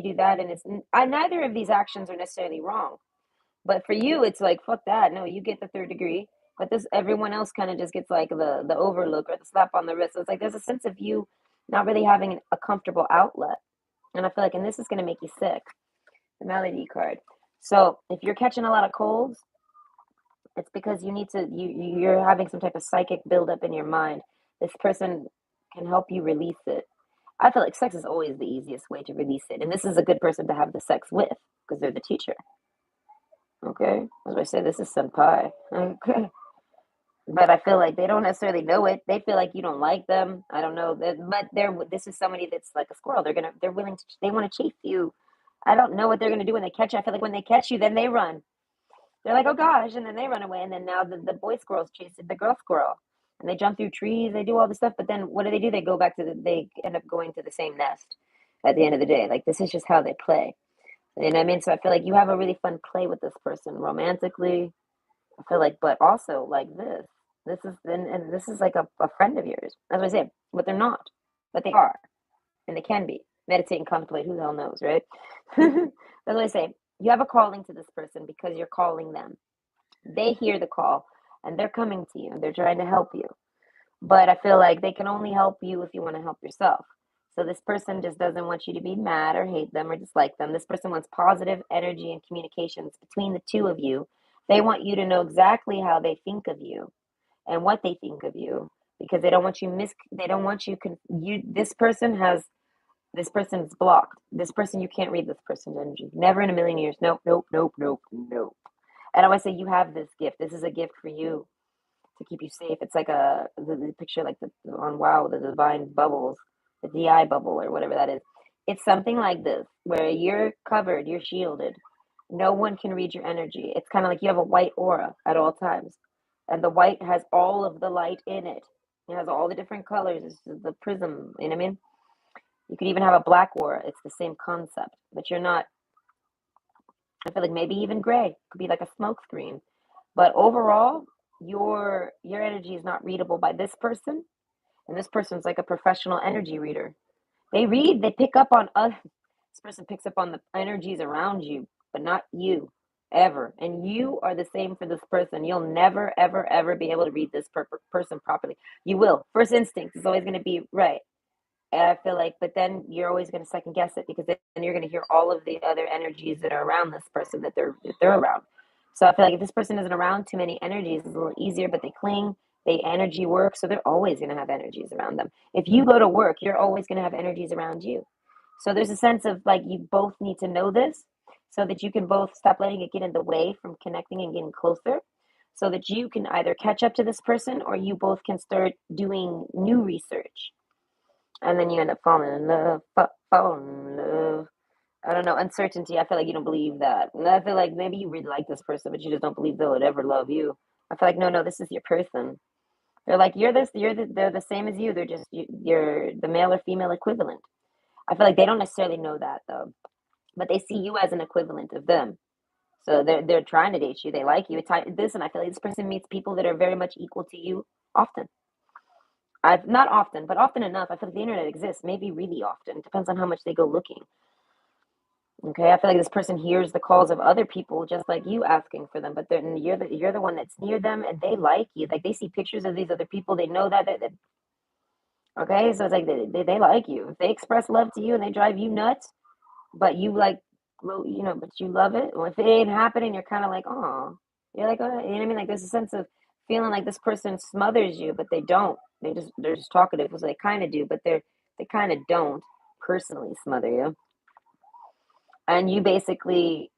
do that, and neither of these actions are necessarily wrong. But for you, it's like fuck that. No, you get the third degree, but this everyone else kind of just gets like the overlook or the slap on the wrist. So it's like there's a sense of you not really having a comfortable outlet, and I feel like, and this is gonna make you sick. The malady card. So if you're catching a lot of colds, it's because you're having some type of psychic buildup in your mind. This person can help you release it. I feel like sex is always the easiest way to release it, and this is a good person to have the sex with because they're the teacher. Okay, as I say, this is senpai. Okay, but I feel like they don't necessarily know it. They feel like you don't like them. I don't know that, but this is somebody that's like a squirrel. They're willing to they want to chase you. I don't know what they're gonna do when they catch you. I feel like when they catch you, then they run. They're like, oh gosh, and then they run away, and then now the boy squirrels chase the girl squirrel, and they jump through trees, they do all this stuff, but then what do? They go back to they end up going to the same nest at the end of the day. Like this is just how they play. You know what I mean? So I feel like you have a really fun play with this person romantically. I feel like, but also like this. And this is like a friend of yours. As I say, but they're not, but they are, and they can be. Meditate and contemplate. Who the hell knows, right? That's what I say. You have a calling to this person because you're calling them. They hear the call and they're coming to you and they're trying to help you. But I feel like they can only help you if you want to help yourself. So this person just doesn't want you to be mad or hate them or dislike them. This person wants positive energy and communications between the two of you. They want you to know exactly how they think of you and what they think of you because they don't want they don't want you this person's blocked. This person, you can't read this person's energy. Never in a million years. Nope, nope, nope, nope, nope. And I always say you have this gift. This is a gift for you to keep you safe. It's like the picture like on Wow, the divine bubbles. the DI bubble or whatever that is. It's something like this, where you're covered, you're shielded. No one can read your energy. It's kind of like you have a white aura at all times. And the white has all of the light in it. It has all the different colors. It's the prism, you know what I mean? You could even have a black aura. It's the same concept, but you're not, I feel like maybe even gray. It could be like a smoke screen. But overall, your energy is not readable by this person, and this person's like a professional energy reader. They pick up on other, this person picks up on the energies around you, but not you, ever. And you are the same for this person. You'll never, ever, ever be able to read this person properly. You will. First instinct is always going to be right. And I feel like, but then you're always going to second guess it because then you're going to hear all of the other energies that are around this person that they're around. So I feel like if this person isn't around too many energies, it's a little easier, but they cling, they energy work, so they're always going to have energies around them. If you go to work, you're always going to have energies around you. So there's a sense of like you both need to know this so that you can both stop letting it get in the way from connecting and getting closer so that you can either catch up to this person or you both can start doing new research and then you end up falling in love, falling in love. I don't know, uncertainty. I feel like you don't believe that. And I feel like maybe you really like this person, but you just don't believe they would ever love you. I feel like no, no, this is your person. They're like you're this, they're the same as you. They're just you're the male or female equivalent. I feel like they don't necessarily know that though, but they see you as an equivalent of them. So they're trying to date you. They like you. It's this, and I feel like this person meets people that are very much equal to you often. I've not often, but often enough. I feel like the internet exists, maybe really often. It depends on how much they go looking. Okay, I feel like this person hears the calls of other people just like you asking for them, but you're the one that's near them and they like you. Like they see pictures of these other people, they know that okay, so it's like they like you. If they express love to you and they drive you nuts, but you like but you love it. Well, if it ain't happening, you're kind of like, oh, you're like, oh, you know what I mean? Like there's a sense of feeling like this person smothers you, but they don't. They're just talkative, so they kind of do, but they kind of don't personally smother you, and you basically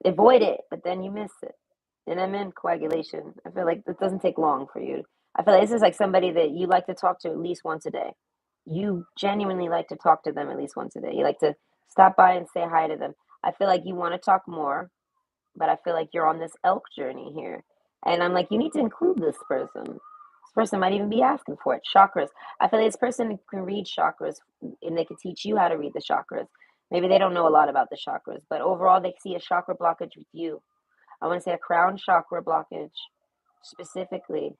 avoid it, but then you miss it. And I'm in coagulation. I feel like it doesn't take long for you. I feel like this is like somebody that you like to talk to at least once a day. You genuinely like to talk to them at least once a day. You like to stop by and say hi to them. I feel like you want to talk more, but I feel like you're on this elk journey here. And I'm like, you need to include this person. This person might even be asking for it. Chakras. I feel like this person can read chakras and they can teach you how to read the chakras. Maybe they don't know a lot about the chakras, but overall they see a chakra blockage with you. I want to say a crown chakra blockage specifically.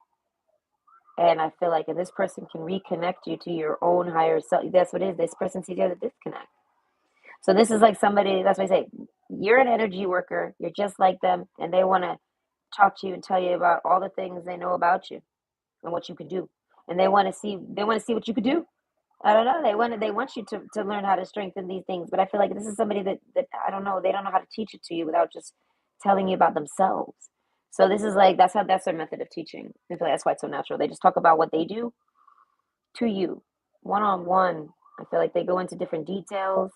And I feel like if this person can reconnect you to your own higher self, that's what it is. This person sees you as a disconnect. So this is like somebody, that's why I say, you're an energy worker. You're just like them. And they want to talk to you and tell you about all the things they know about you and what you can do. And they want to see what you could do. I don't know. They want you to learn how to strengthen these things. But I feel like this is somebody that I don't know, they don't know how to teach it to you without just telling you about themselves. So this is like that's their method of teaching. I feel like that's why it's so natural. They just talk about what they do to you, one on one. I feel like they go into different details.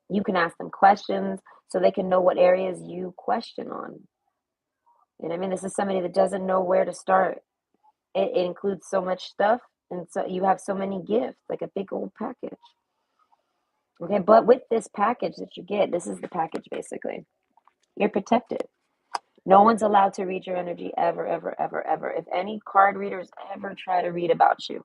You can ask them questions so they can know what areas you question on. And I mean, this is somebody that doesn't know where to start. It includes so much stuff, and so you have so many gifts, like a big old package. Okay, but with this package that you get, this is the package basically. You're protected. No one's allowed to read your energy ever, ever, ever, ever. If any card readers ever try to read about you,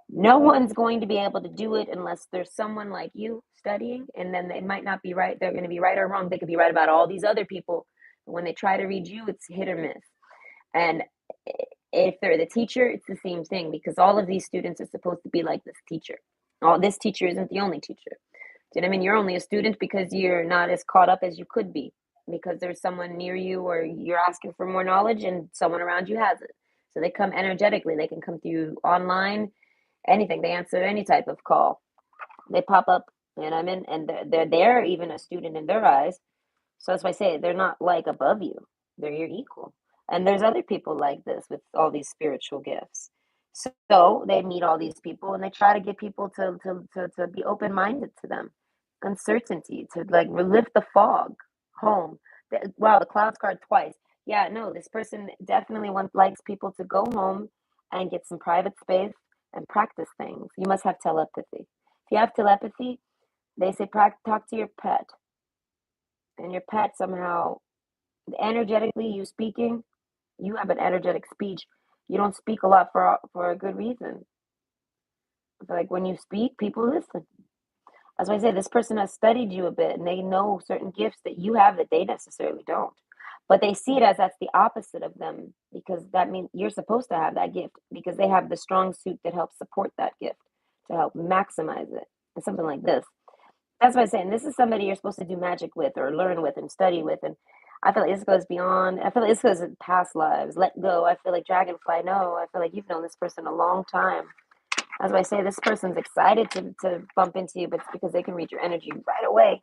no one's going to be able to do it unless there's someone like you studying, and then they might not be right. They're going to be right or wrong. They could be right about all these other people. But when they try to read you, it's hit or miss. And if they're the teacher, it's the same thing because all of these students are supposed to be like this teacher. All this teacher isn't the only teacher. Do you know what I mean? You're only a student because you're not as caught up as you could be because there's someone near you or you're asking for more knowledge and someone around you has it. So they come energetically. They can come through online, anything. They answer any type of call. They pop up, you know what I mean? And they're even a student in their eyes. So that's why I say they're not like above you. They're your equal. And there's other people like this with all these spiritual gifts. So they meet all these people and they try to get people to be open minded to them. Uncertainty, to like lift the fog home. Wow, the clouds card twice. Yeah, no, this person definitely likes people to go home and get some private space and practice things. You must have telepathy. If you have telepathy, they say talk to your pet, and your pet somehow, energetically, you speaking, you have an energetic speech. You don't speak a lot for a good reason. It's like when you speak, people listen. That's why I say this person has studied you a bit and they know certain gifts that you have that they necessarily don't. But they see it as that's the opposite of them because that means you're supposed to have that gift because they have the strong suit that helps support that gift to help maximize it. And something like this. That's what I'm saying. This is somebody you're supposed to do magic with or learn with and study with. And I feel like this goes beyond, I feel like this goes in past lives. Let go. I feel like Dragonfly, no. I feel like you've known this person a long time. As I say, this person's excited to bump into you, but it's because they can read your energy right away.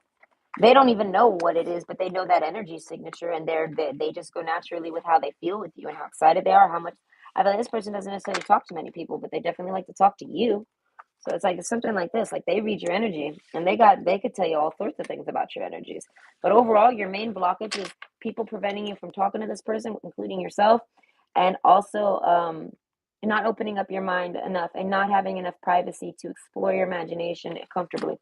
They don't even know what it is, but they know that energy signature, and they just go naturally with how they feel with you and how excited they are. How much I feel like this person doesn't necessarily talk to many people, but they definitely like to talk to you. So it's like it's something like this. Like they read your energy, and they could tell you all sorts of things about your energies. But overall, your main blockage is people preventing you from talking to this person, including yourself, and also not opening up your mind enough and not having enough privacy to explore your imagination comfortably.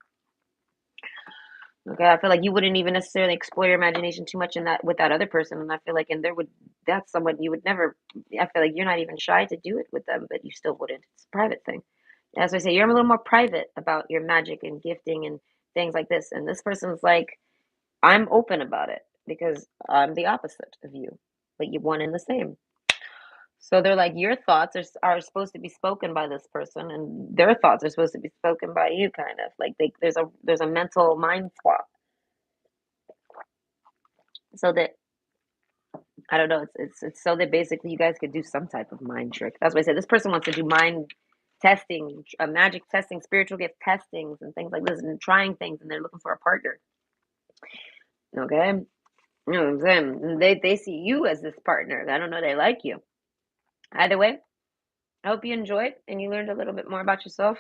Okay, I feel like you wouldn't even necessarily explore your imagination too much in that with that other person, and I feel like and there would that's someone you would never. I feel like you're not even shy to do it with them, but you still wouldn't. It's a private thing. As I say, you're a little more private about your magic and gifting and things like this, and this person's like, I'm open about it because I'm the opposite of you, but you one and the same. So they're like, your thoughts are supposed to be spoken by this person, and their thoughts are supposed to be spoken by you, kind of like there's a mental mind swap. So that I don't know, it's so that basically you guys could do some type of mind trick. That's why I said this person wants to do mind testing, magic testing, spiritual gift testings, and things like this, and trying things, and they're looking for a partner. Okay, you know what I'm saying? And they see you as this partner. I don't know, they like you. Either way, I hope you enjoyed and you learned a little bit more about yourself.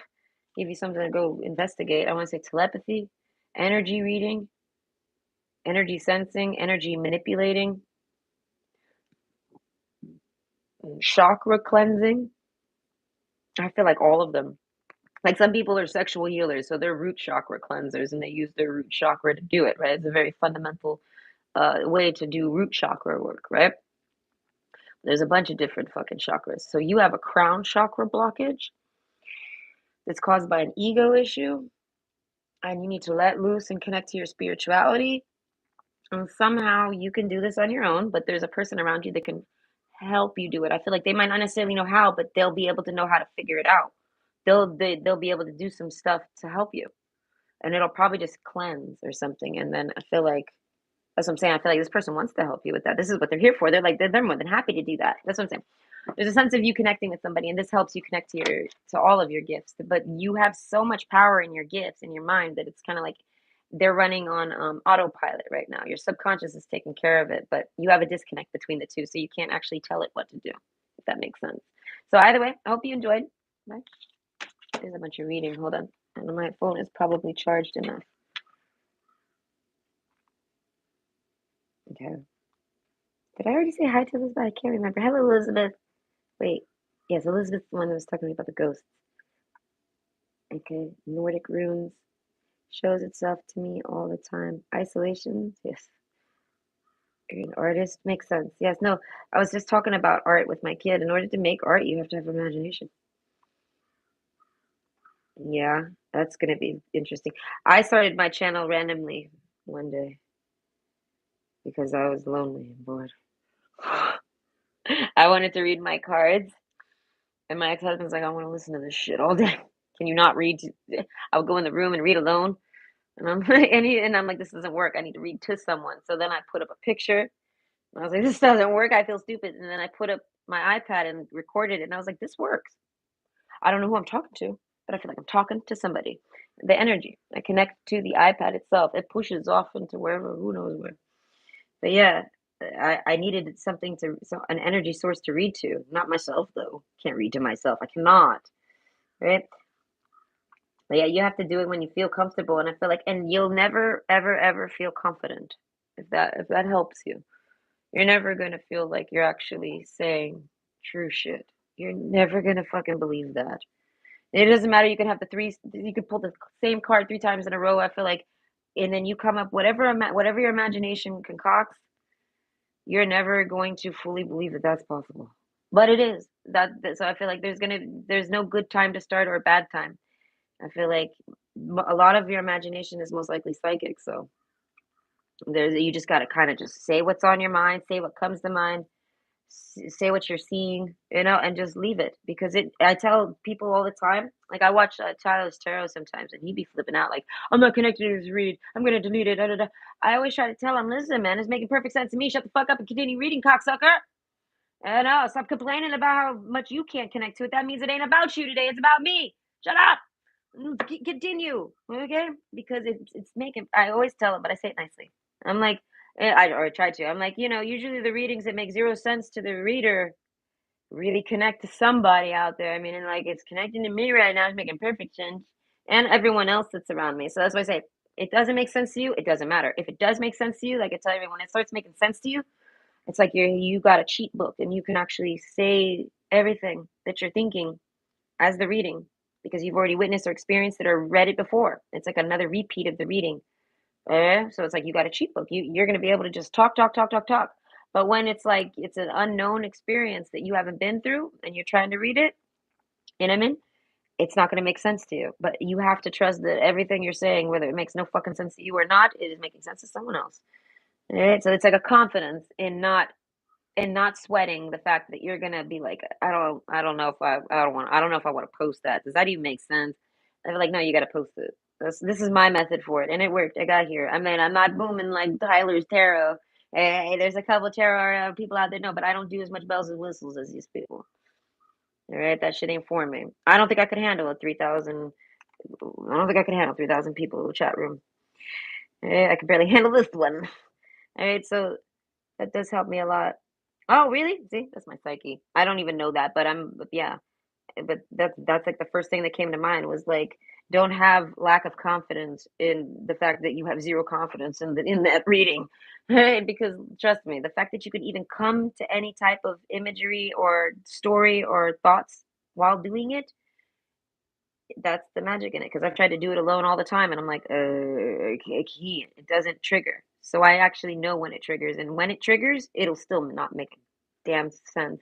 Give you something to go investigate. I want to say telepathy, energy reading, energy sensing, energy manipulating, chakra cleansing. I feel like all of them. Like some people are sexual healers, so they're root chakra cleansers and they use their root chakra to do it, right? It's a very fundamental way to do root chakra work, right? There's a bunch of different fucking chakras. So you have a crown chakra blockage that's caused by an ego issue, and you need to let loose and connect to your spirituality. And somehow you can do this on your own, but there's a person around you that can help you do it. I feel like they might not necessarily know how, but they'll be able to know how to figure it out. They'll be able to do some stuff to help you, and it'll probably just cleanse or something. And then I feel like that's what I'm saying. I feel like this person wants to help you with that. This is what they're here for. They're like they're more than happy to do that. That's what I'm saying. There's a sense of you connecting with somebody, and this helps you connect to all of your gifts. But you have so much power in your gifts in your mind that it's kind of like they're running on autopilot right now. Your subconscious is taking care of it, but you have a disconnect between the two, so you can't actually tell it what to do, if that makes sense. So either way, I hope you enjoyed. Bye. There's a bunch of reading. Hold on. And my phone is probably charged enough. Okay. Did I already say hi to Elizabeth? I can't remember. Hello, Elizabeth. Wait. Yes, Elizabeth's the one that was talking to me about the ghosts. Okay. Nordic runes shows itself to me all the time. Isolation. Yes. An artist makes sense. Yes. No, I was just talking about art with my kid. In order to make art, you have to have imagination. Yeah, that's going to be interesting. I started my channel randomly one day because I was lonely and bored. I wanted to read my cards, and my ex-husband's like, I want to listen to this shit all day. Can you not read? I would go in the room and read alone, and I'm like, and I'm like, this doesn't work. I need to read to someone. So then I put up a picture, and I was like, this doesn't work. I feel stupid. And then I put up my iPad and recorded it, and I was like, this works. I don't know who I'm talking to, but I feel like I'm talking to somebody. The energy, I connect to the iPad itself. It pushes off into wherever, who knows where. But yeah, I needed something an energy source to read to. Not myself though. Can't read to myself. I cannot. Right? But yeah, you have to do it when you feel comfortable. And I feel like, and you'll never, ever, ever feel confident if that helps you. You're never gonna feel like you're actually saying true shit. You're never gonna fucking believe that. It doesn't matter. You can have you could pull the same card 3 times in a row. I feel like, and then you come up whatever your imagination concocts. You're never going to fully believe that that's possible, but it is. So I feel like there's no good time to start or a bad time. I feel like a lot of your imagination is most likely psychic. So you just got to kind of just say what's on your mind, say what comes to mind, say what you're seeing, and just leave it because I tell people all the time, like I watch Tyler's tarot sometimes, and he be flipping out like, I'm not connected to this read. I'm gonna delete it. Da, da, da. I always try to tell him, listen, man, it's making perfect sense to me. Shut the fuck up and continue reading, cocksucker. And stop complaining about how much you can't connect to it. That means it ain't about you today. It's about me. Shut up. Continue, okay? Because it's making. I always tell him, but I say it nicely. I'm like, or I try to. I'm like, usually the readings that make zero sense to the reader really connect to somebody out there. I mean, and like it's connecting to me right now. It's making perfect sense, and everyone else that's around me. So that's why I say it doesn't make sense to you. It doesn't matter if it does make sense to you. Like I tell everyone, when it starts making sense to you, it's like you got a cheat book, and you can actually say everything that you're thinking as the reading because you've already witnessed or experienced it or read it before. It's like another repeat of the reading. So it's like you got a cheat book. You're going to be able to just talk, talk, talk, talk, talk. But when it's like it's an unknown experience that you haven't been through and you're trying to read it, you know what I mean? It's not going to make sense to you. But you have to trust that everything you're saying, whether it makes no fucking sense to you or not, it is making sense to someone else. Right? So it's like a confidence in not sweating the fact that you're gonna be like, I don't know if I don't know if I want to post that. Does that even make sense? I'm like, no, you got to post it. This is my method for it, and it worked. I got here. I mean, I'm not booming like Tyler's tarot. Hey, there's a couple tarot people out there, no, but I don't do as much bells and whistles as these people. All right, that shit ain't for me. I don't think I could handle a 3,000. I don't think I could handle 3,000 people chat room. I could barely handle this one. All right, so that does help me a lot. Oh, really? See, that's my psyche. I don't even know that, but yeah. But that's like the first thing that came to mind was like, don't have lack of confidence in the fact that you have zero confidence in that reading, right? Because trust me, the fact that you could even come to any type of imagery or story or thoughts while doing it, that's the magic in it. Because I've tried to do it alone all the time, and I'm like, I can't. It doesn't trigger. So I actually know when it triggers, and when it triggers, it'll still not make damn sense.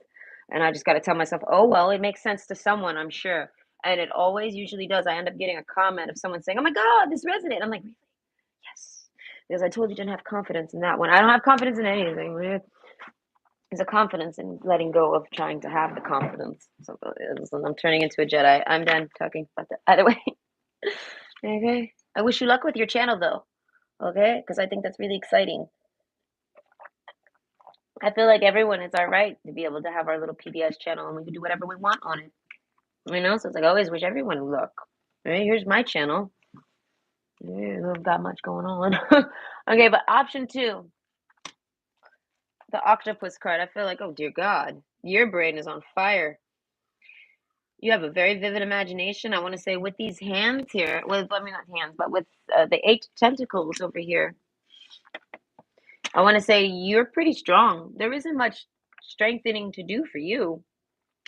And I just got to tell myself, oh, well, it makes sense to someone, I'm sure. And it always usually does. I end up getting a comment of someone saying, oh my God, this resonated. I'm like, really? Yes. Because I told you didn't have confidence in that one. I don't have confidence in anything. Really. There's a confidence in letting go of trying to have the confidence. So I'm turning into a Jedi. I'm done talking about that. Either way. Okay. I wish you luck with your channel, though. Okay. Because I think that's really exciting. I feel like everyone, it's our right to be able to have our little PBS channel and we can do whatever we want on it. So it's like I always wish everyone luck. Right, here's my channel. Yeah, I don't got much going on. Okay, but option 2, the octopus card. I feel like, oh dear God, your brain is on fire. You have a very vivid imagination. I want to say with these hands here, I mean not hands, but with the 8 tentacles over here. I want to say you're pretty strong. There isn't much strengthening to do for you.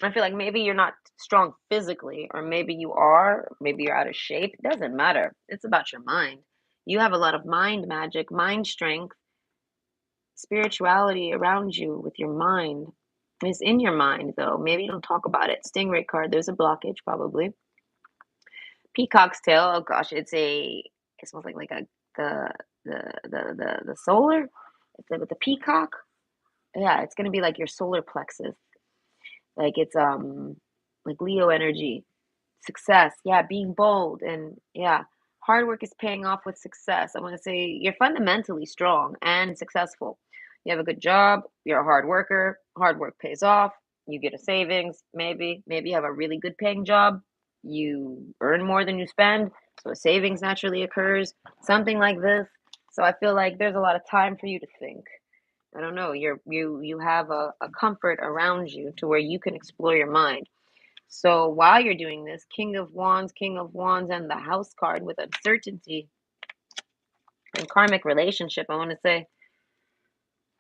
I feel like maybe you're not strong physically, or maybe you are, maybe you're out of shape. It doesn't matter. It's about your mind. You have a lot of mind magic, mind strength, spirituality around you with your mind. It's in your mind, though. Maybe you don't talk about it. Stingray card, there's a blockage, probably. Peacock's tail, oh gosh, it smells like a the solar. It's with the peacock. Yeah, it's gonna be like your solar plexus. Like it's like Leo energy, success. Yeah, being bold, and yeah, hard work is paying off with success. I want to say you're fundamentally strong and successful. You have a good job, you're a hard worker, hard work pays off, you get a savings, maybe you have a really good paying job, you earn more than you spend, so a savings naturally occurs, something like this. So I feel like there's a lot of time for you to think. I don't know, you have a comfort around you to where you can explore your mind. So while you're doing this, King of Wands, and the House card with uncertainty and karmic relationship, I want to say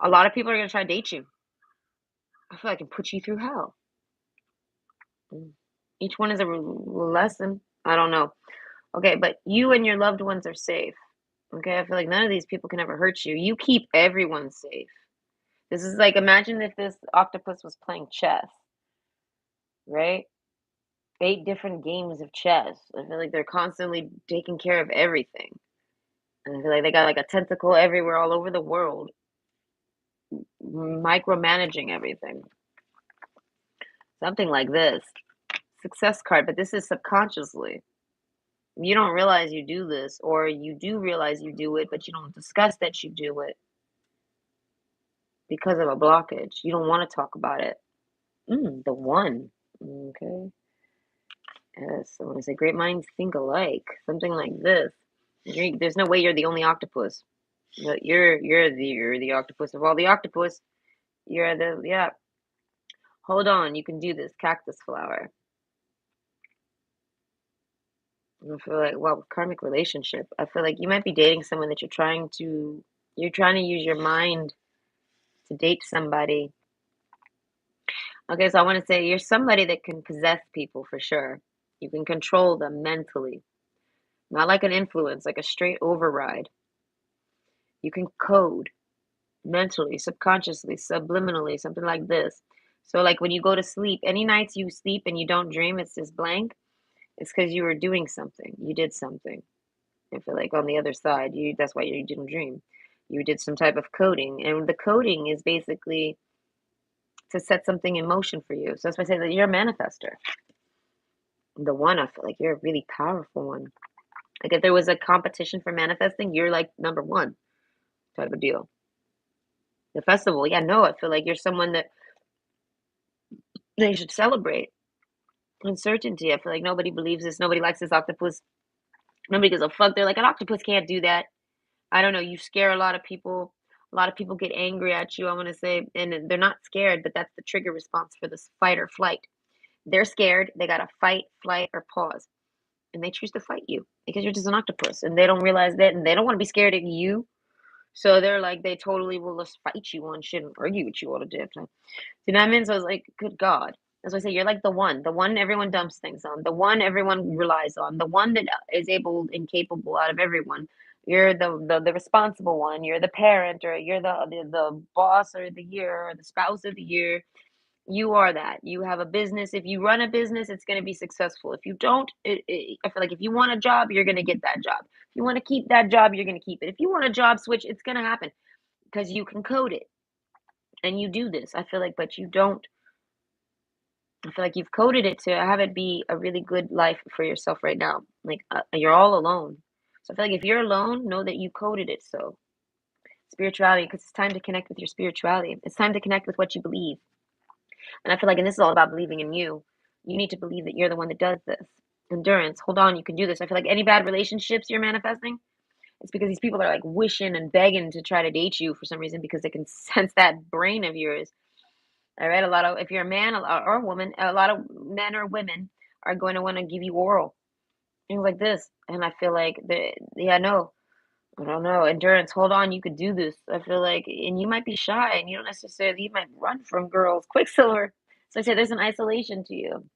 a lot of people are going to try to date you. I feel like I can put you through hell. Each one is a lesson. I don't know. Okay, but you and your loved ones are safe. Okay, I feel like none of these people can ever hurt you. You keep everyone safe. This is like, imagine if this octopus was playing chess, right? 8 different games of chess. I feel like they're constantly taking care of everything. And I feel like they got like a tentacle everywhere, all over the world, micromanaging everything. Something like this. Success card, but this is subconsciously. You don't realize you do this, or you do realize you do it, but you don't discuss that you do it because of a blockage. You don't want to talk about it. The one. Okay. Yes. I want to say great minds think alike. Something like this. There's no way you're the only octopus. But you're the octopus of all the octopus. You're the yeah. Hold on, you can do this. Cactus flower. I feel like well, karmic relationship. I feel like you might be dating someone that you're trying to use your mind to date somebody. Okay, so I want to say you're somebody that can possess people for sure. You can control them mentally, not like an influence, like a straight override. You can code mentally, subconsciously, subliminally, something like this. So, like when you go to sleep, any nights you sleep and you don't dream, it's just blank. It's because you were doing something. You did something. I feel like on the other side, that's why you didn't dream. You did some type of coding, and the coding is basically to set something in motion for you. So that's why I say that you're a manifester. The one, I feel like you're a really powerful one. Like if there was a competition for manifesting, you're like number one type of deal. The festival, yeah, no, I feel like you're someone that they should celebrate. Uncertainty. I feel like nobody believes this. Nobody likes this octopus. Nobody gives a fuck. They're like, an octopus can't do that. I don't know. You scare a lot of people. A lot of people get angry at you, I want to say, and they're not scared, but that's the trigger response for this fight or flight. They're scared. They got to fight, flight, or pause. And they choose to fight you because you're just an octopus and they don't realize that and they don't want to be scared of you. So they're like, they totally will just fight you on shit and argue with you all the damn time. You know what I mean? So I was like, good God. As I say, you're like the one everyone dumps things on, the one everyone relies on, the one that is able and capable out of everyone. You're the responsible one. You're the parent, or you're the boss, or the year, or the spouse of the year. You are that. You have a business. If you run a business, it's going to be successful. If you don't, I feel like if you want a job, you're going to get that job. If you want to keep that job, you're going to keep it. If you want a job switch, it's going to happen because you can code it and you do this. I feel like, but you don't. I feel like you've coded it to have it be a really good life for yourself right now. Like you're all alone. So I feel like if you're alone, know that you coded it so. Spirituality, because it's time to connect with your spirituality. It's time to connect with what you believe. And I feel like, and this is all about believing in you. You need to believe that you're the one that does this. Endurance. Hold on, you can do this. I feel like any bad relationships you're manifesting, it's because these people are like wishing and begging to try to date you for some reason because they can sense that brain of yours. All right, a lot of if you're a man or a woman, a lot of men or women are going to want to give you oral things like this. And I feel like yeah, no, I don't know. Endurance. Hold on, you could do this. I feel like, and you might be shy, and you don't necessarily. You might run from girls. Quicksilver. So I say there's an isolation to you,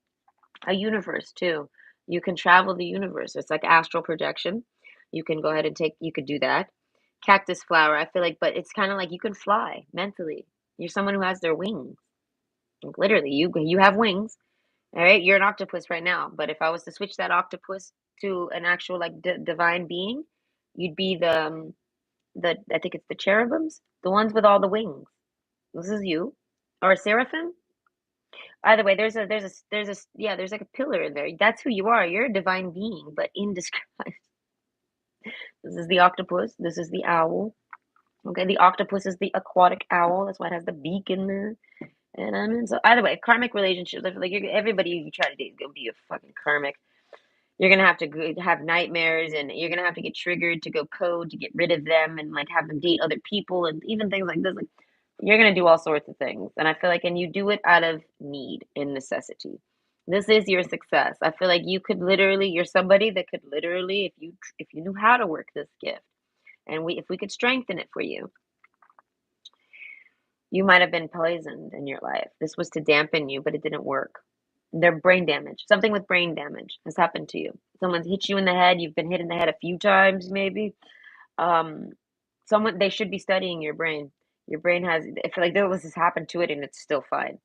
a universe too. You can travel the universe. It's like astral projection. You can go ahead and take. You could do that. Cactus flower. I feel like, but it's kind of like you can fly mentally. You're someone who has their wings. Like literally, you have wings. All right, you're an octopus right now. But if I was to switch that octopus to an actual like divine being, you'd be the I think it's the cherubims, the ones with all the wings. This is you, or a seraphim. Either way, yeah, there's like a pillar in there. That's who you are. You're a divine being, but in disguise. This is the octopus. This is the owl. Okay, the octopus is the aquatic owl. That's why it has the beak in there. And I mean, so either way, karmic relationships. I feel like everybody you try to date is gonna be a fucking karmic. You're gonna have to have nightmares, and you're gonna have to get triggered to go code to get rid of them, and like have them date other people, and even things like this. Like you're gonna do all sorts of things, and I feel like, and you do it out of need and necessity. This is your success. I feel like you could literally, you're somebody that could literally, if you knew how to work this gift, and if we could strengthen it for you, you might have been poisoned in your life. This was to dampen you, but it didn't work. They're brain damage. Something with brain damage has happened to you. Someone's hit you in the head. You've been hit in the head a few times, maybe. Um, someone they should be studying your brain. Your brain has. I feel like there was this happened to it, and it's still fine.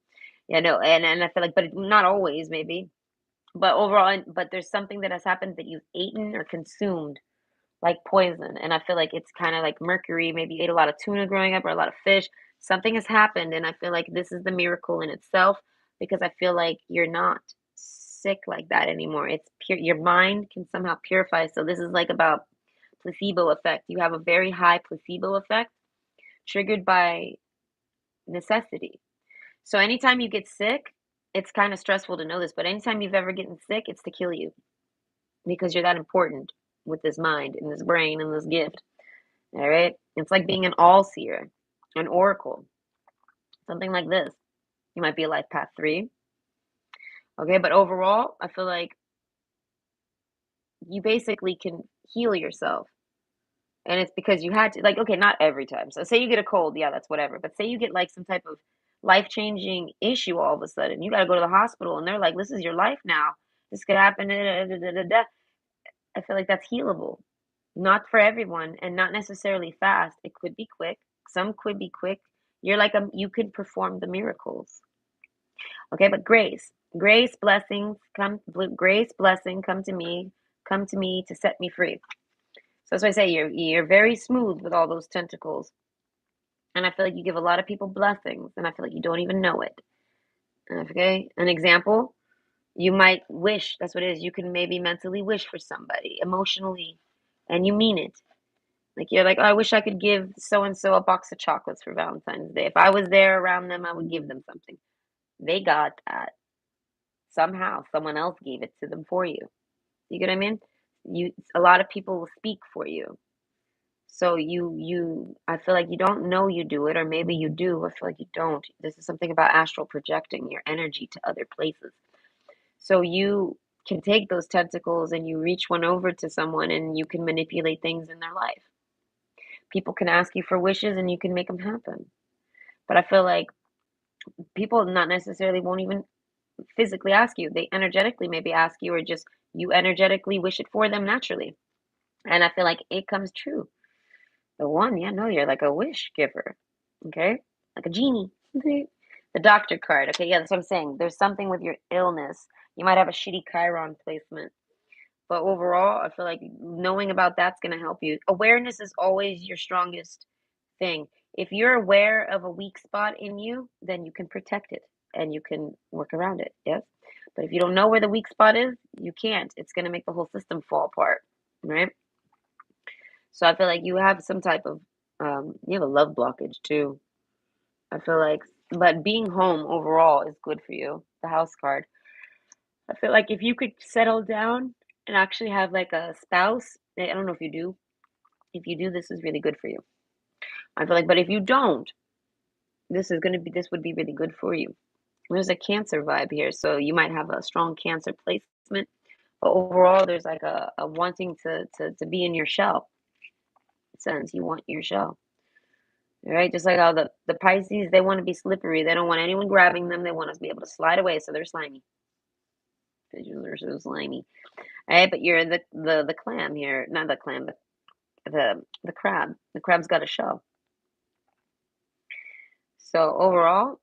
Yeah, no, and I feel like, but not always, maybe. But overall, but there's something that has happened that you've eaten or consumed like poison. And I feel like it's kind of like mercury. Maybe you ate a lot of tuna growing up or a lot of fish. Something has happened. And I feel like this is the miracle in itself because I feel like you're not sick like that anymore. It's pure. Your mind can somehow purify. So this is like about placebo effect. You have a very high placebo effect triggered by necessity. So anytime you get sick, it's kind of stressful to know this, but anytime you've ever gotten sick, it's to kill you because you're that important with this mind and this brain and this gift. All right. It's like being an all seer, an oracle, something like this. You might be a life path 3. Okay. But overall, I feel like you basically can heal yourself. And it's because you had to, like, okay, not every time. So, say you get a cold. Yeah, that's whatever. But say you get like some type of life changing issue all of a sudden. You got to go to the hospital and they're like, this is your life now. This could happen. Da, da, da, da, da. I feel like that's healable. Not for everyone and not necessarily fast. It could be quick. Some could be quick. You're like you could perform the miracles. Okay, but grace, blessings, grace, blessing, come to me to set me free. So that's why I say you're very smooth with all those tentacles. And I feel like you give a lot of people blessings and I feel like you don't even know it. Okay? An example, you might wish, that's what it is. You can maybe mentally wish for somebody, emotionally, and you mean it. Like you're like, oh, I wish I could give so and so a box of chocolates for Valentine's Day. If I was there around them, I would give them something. They got that. Somehow someone else gave it to them for you. You get what I mean? You a lot of people will speak for you. So you I feel like you don't know you do it, or maybe you do. I feel like you don't. This is something about astral projecting your energy to other places. So you can take those tentacles and you reach one over to someone and you can manipulate things in their life. People can ask you for wishes and you can make them happen. But I feel like people not necessarily won't even physically ask you. They energetically maybe ask you, or just you energetically wish it for them naturally. And I feel like it comes true. The one, yeah, no, you're like a wish giver. Okay? Like a genie. The doctor card. Okay, yeah, that's what I'm saying. There's something with your illness. You might have a shitty Chiron placement. But overall, I feel like knowing about that's going to help you. Awareness is always your strongest thing. If you're aware of a weak spot in you, then you can protect it and you can work around it. Yes. But if you don't know where the weak spot is, you can't. It's going to make the whole system fall apart. Right. So I feel like you have some type of, you have a love blockage too. I feel like, but being home overall is good for you. The house card. I feel like if you could settle down and actually have like a spouse, I don't know if you do. If you do, this is really good for you. I feel like, but if you don't, this would be really good for you. There's a Cancer vibe here, so you might have a strong Cancer placement. But overall, there's like a wanting to be in your shell. Sense you want your shell, right? Just like how the Pisces, they want to be slippery. They don't want anyone grabbing them. They want us to be able to slide away, so they're slimy. They're so slimy. All right, but you're the clam here, not the clam, but the crab. The crab's got a shell. So overall,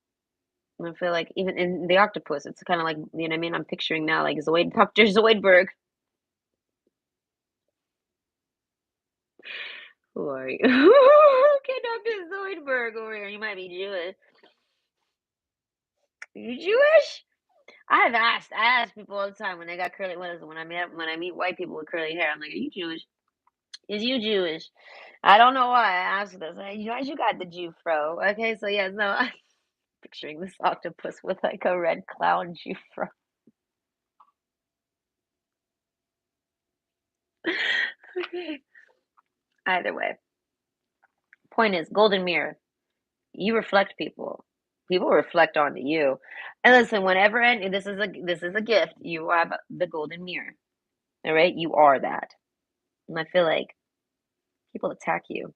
I feel like even in the octopus, it's kind of like, you know what I mean? I'm picturing now like Dr. Zoidberg. Who are you? Okay, Dr. Zoidberg over here. You might be Jewish. Are you Jewish? I ask people all the time when they got curly, what is it, when I meet white people with curly hair, I'm like, are you Jewish? Is you Jewish? I don't know why I asked this. Why you got the Jew fro? Okay, so yes, no, I'm picturing this octopus with like a red clown Jew fro. Okay. Either way, point is, golden mirror. You reflect people. People reflect onto you. And listen, whenever and this is a gift. You have the golden mirror. All right, you are that. And I feel like people attack you.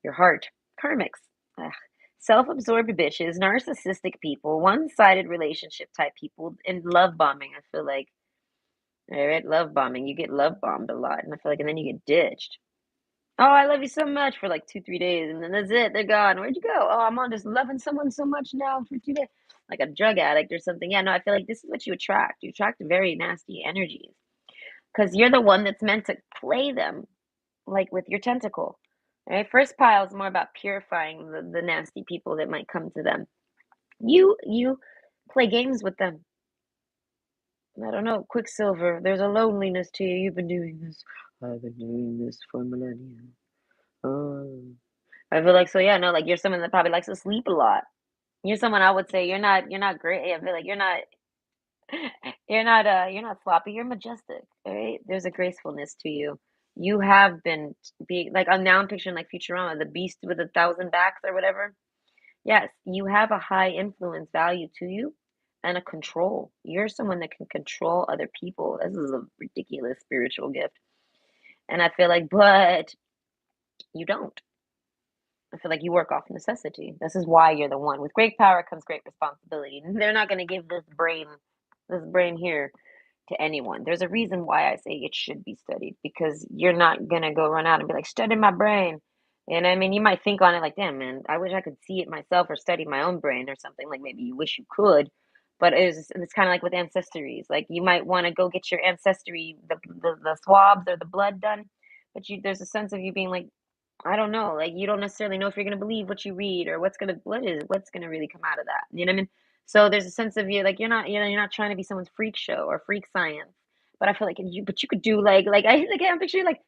Your heart, karmics. Ugh. self-absorbed bitches, narcissistic people, one-sided relationship type people, and love bombing. I feel like, all right, love bombing. You get love bombed a lot, and I feel like, and then you get ditched. Oh, I love you so much for like 2, 3 days, and then that's it. They're gone. Where'd you go? Oh, I'm on just loving someone so much now for 2 days, like a drug addict or something. Yeah, no, I feel like this is what you attract. You attract very nasty energies because you're the one that's meant to play them, like with your tentacle. Right? First pile is more about purifying the nasty people that might come to them. You play games with them. I don't know, Quicksilver. There's a loneliness to you. You've been doing this. I've been doing this for millennia. Oh. I feel like so yeah, no, like you're someone that probably likes to sleep a lot. You're someone I would say you're not great. I feel like you're not sloppy, you're majestic, right? There's a gracefulness to you. You have been being like now I'm picturing like Futurama, the beast with 1,000 backs or whatever. Yes, you have a high influence value to you and a control. You're someone that can control other people. This is a ridiculous spiritual gift. And I feel like, but you don't. I feel like you work off necessity. This is why you're the one. With great power comes great responsibility. They're not going to give this brain here to anyone. There's a reason why I say it should be studied because you're not going to go run out and be like, study my brain. And I mean, you might think on it like, damn, man, I wish I could see it myself or study my own brain or something. Like maybe you wish you could. But it's kind of like with ancestries. Like you might want to go get your ancestry, the swabs or the blood done. But there's a sense of you being like, I don't know. Like you don't necessarily know if you're gonna believe what you read or what's gonna really come out of that. You know what I mean? So there's a sense of you like you're not trying to be someone's freak show or freak science. But I feel like you could do like I'm picturing like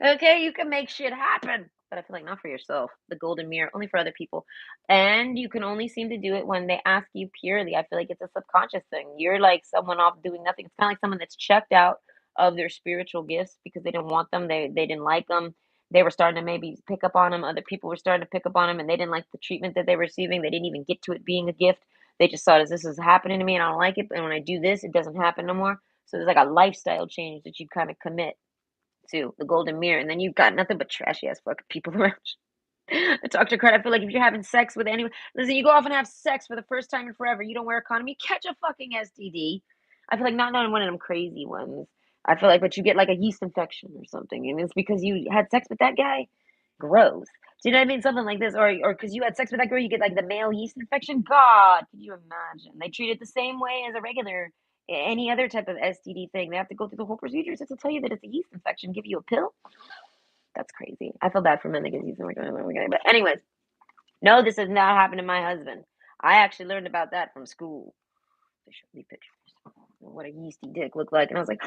okay, you can make shit happen. But I feel like not for yourself. The golden mirror, only for other people. And you can only seem to do it when they ask you purely. I feel like it's a subconscious thing. You're like someone off doing nothing. It's kind of like someone that's checked out of their spiritual gifts because they didn't want them. They didn't like them. They were starting to maybe pick up on them. Other people were starting to pick up on them and they didn't like the treatment that they were receiving. They didn't even get to it being a gift. They just thought, as this is happening to me and I don't like it. And when I do this, it doesn't happen no more. So there's like a lifestyle change that you kind of commit to the golden mirror, and then you've got nothing but trashy ass fucking people around you. I talk to crowd. I feel like if you're having sex with anyone, listen, you go off and have sex for the first time in forever. You don't wear a condom. You catch a fucking STD. I feel like not one of them crazy ones. I feel like, but you get like a yeast infection or something, and it's because you had sex with that guy. Gross. Do you know what I mean? Something like this, or because you had sex with that girl, you get like the male yeast infection. God, can you imagine? They treat it the same way as a regular any other type of STD thing. They have to go through the whole procedure just to tell you that it's a yeast infection, give you a pill. That's crazy. I feel bad for men that get yeast infection. But anyways, no, this has not happened to my husband. I actually learned about that from school. They showed me pictures of what a yeasty dick looked like, and I was like,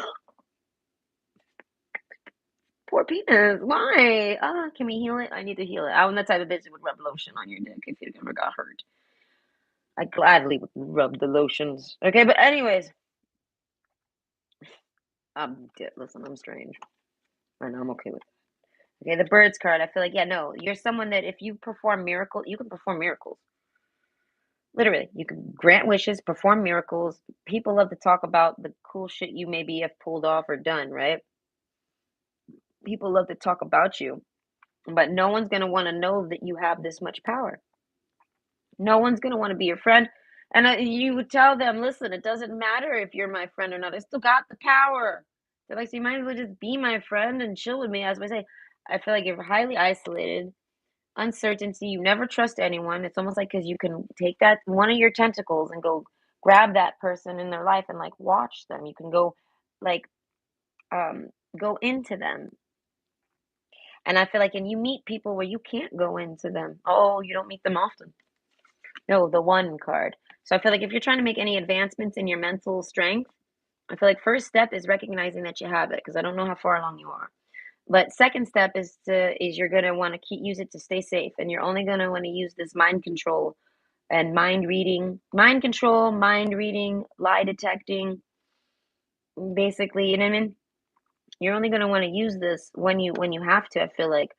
poor penis. Why? Can we heal it? I need to heal it. I'm the type of bitch that would rub lotion on your dick if you ever got hurt. I gladly would rub the lotions. Okay, but anyways, listen, I'm strange, and I'm okay with it. Okay, the birds card. I feel like yeah, no, you're someone that if you perform you can perform miracles. Literally, you can grant wishes, perform miracles. People love to talk about the cool shit you maybe have pulled off or done, right? People love to talk about you, but no one's gonna want to know that you have this much power. No one's gonna want to be your friend. And you would tell them, listen, it doesn't matter if you're my friend or not. I still got the power. They're like, so you might as well just be my friend and chill with me. As I say, I feel like you're highly isolated, uncertainty. You never trust anyone. It's almost like because you can take that one of your tentacles and go grab that person in their life and like watch them. You can go like um go into them. And I feel like and you meet people where you can't go into them. Oh, you don't meet them often. No, the one card. So I feel like if you're trying to make any advancements in your mental strength, I feel like first step is recognizing that you have it because I don't know how far along you are. But second step is you're gonna want to keep use it to stay safe, and you're only gonna want to use this mind control and mind control, mind reading, lie detecting, basically. You know what I mean? You're only gonna want to use this when you have to. I feel like,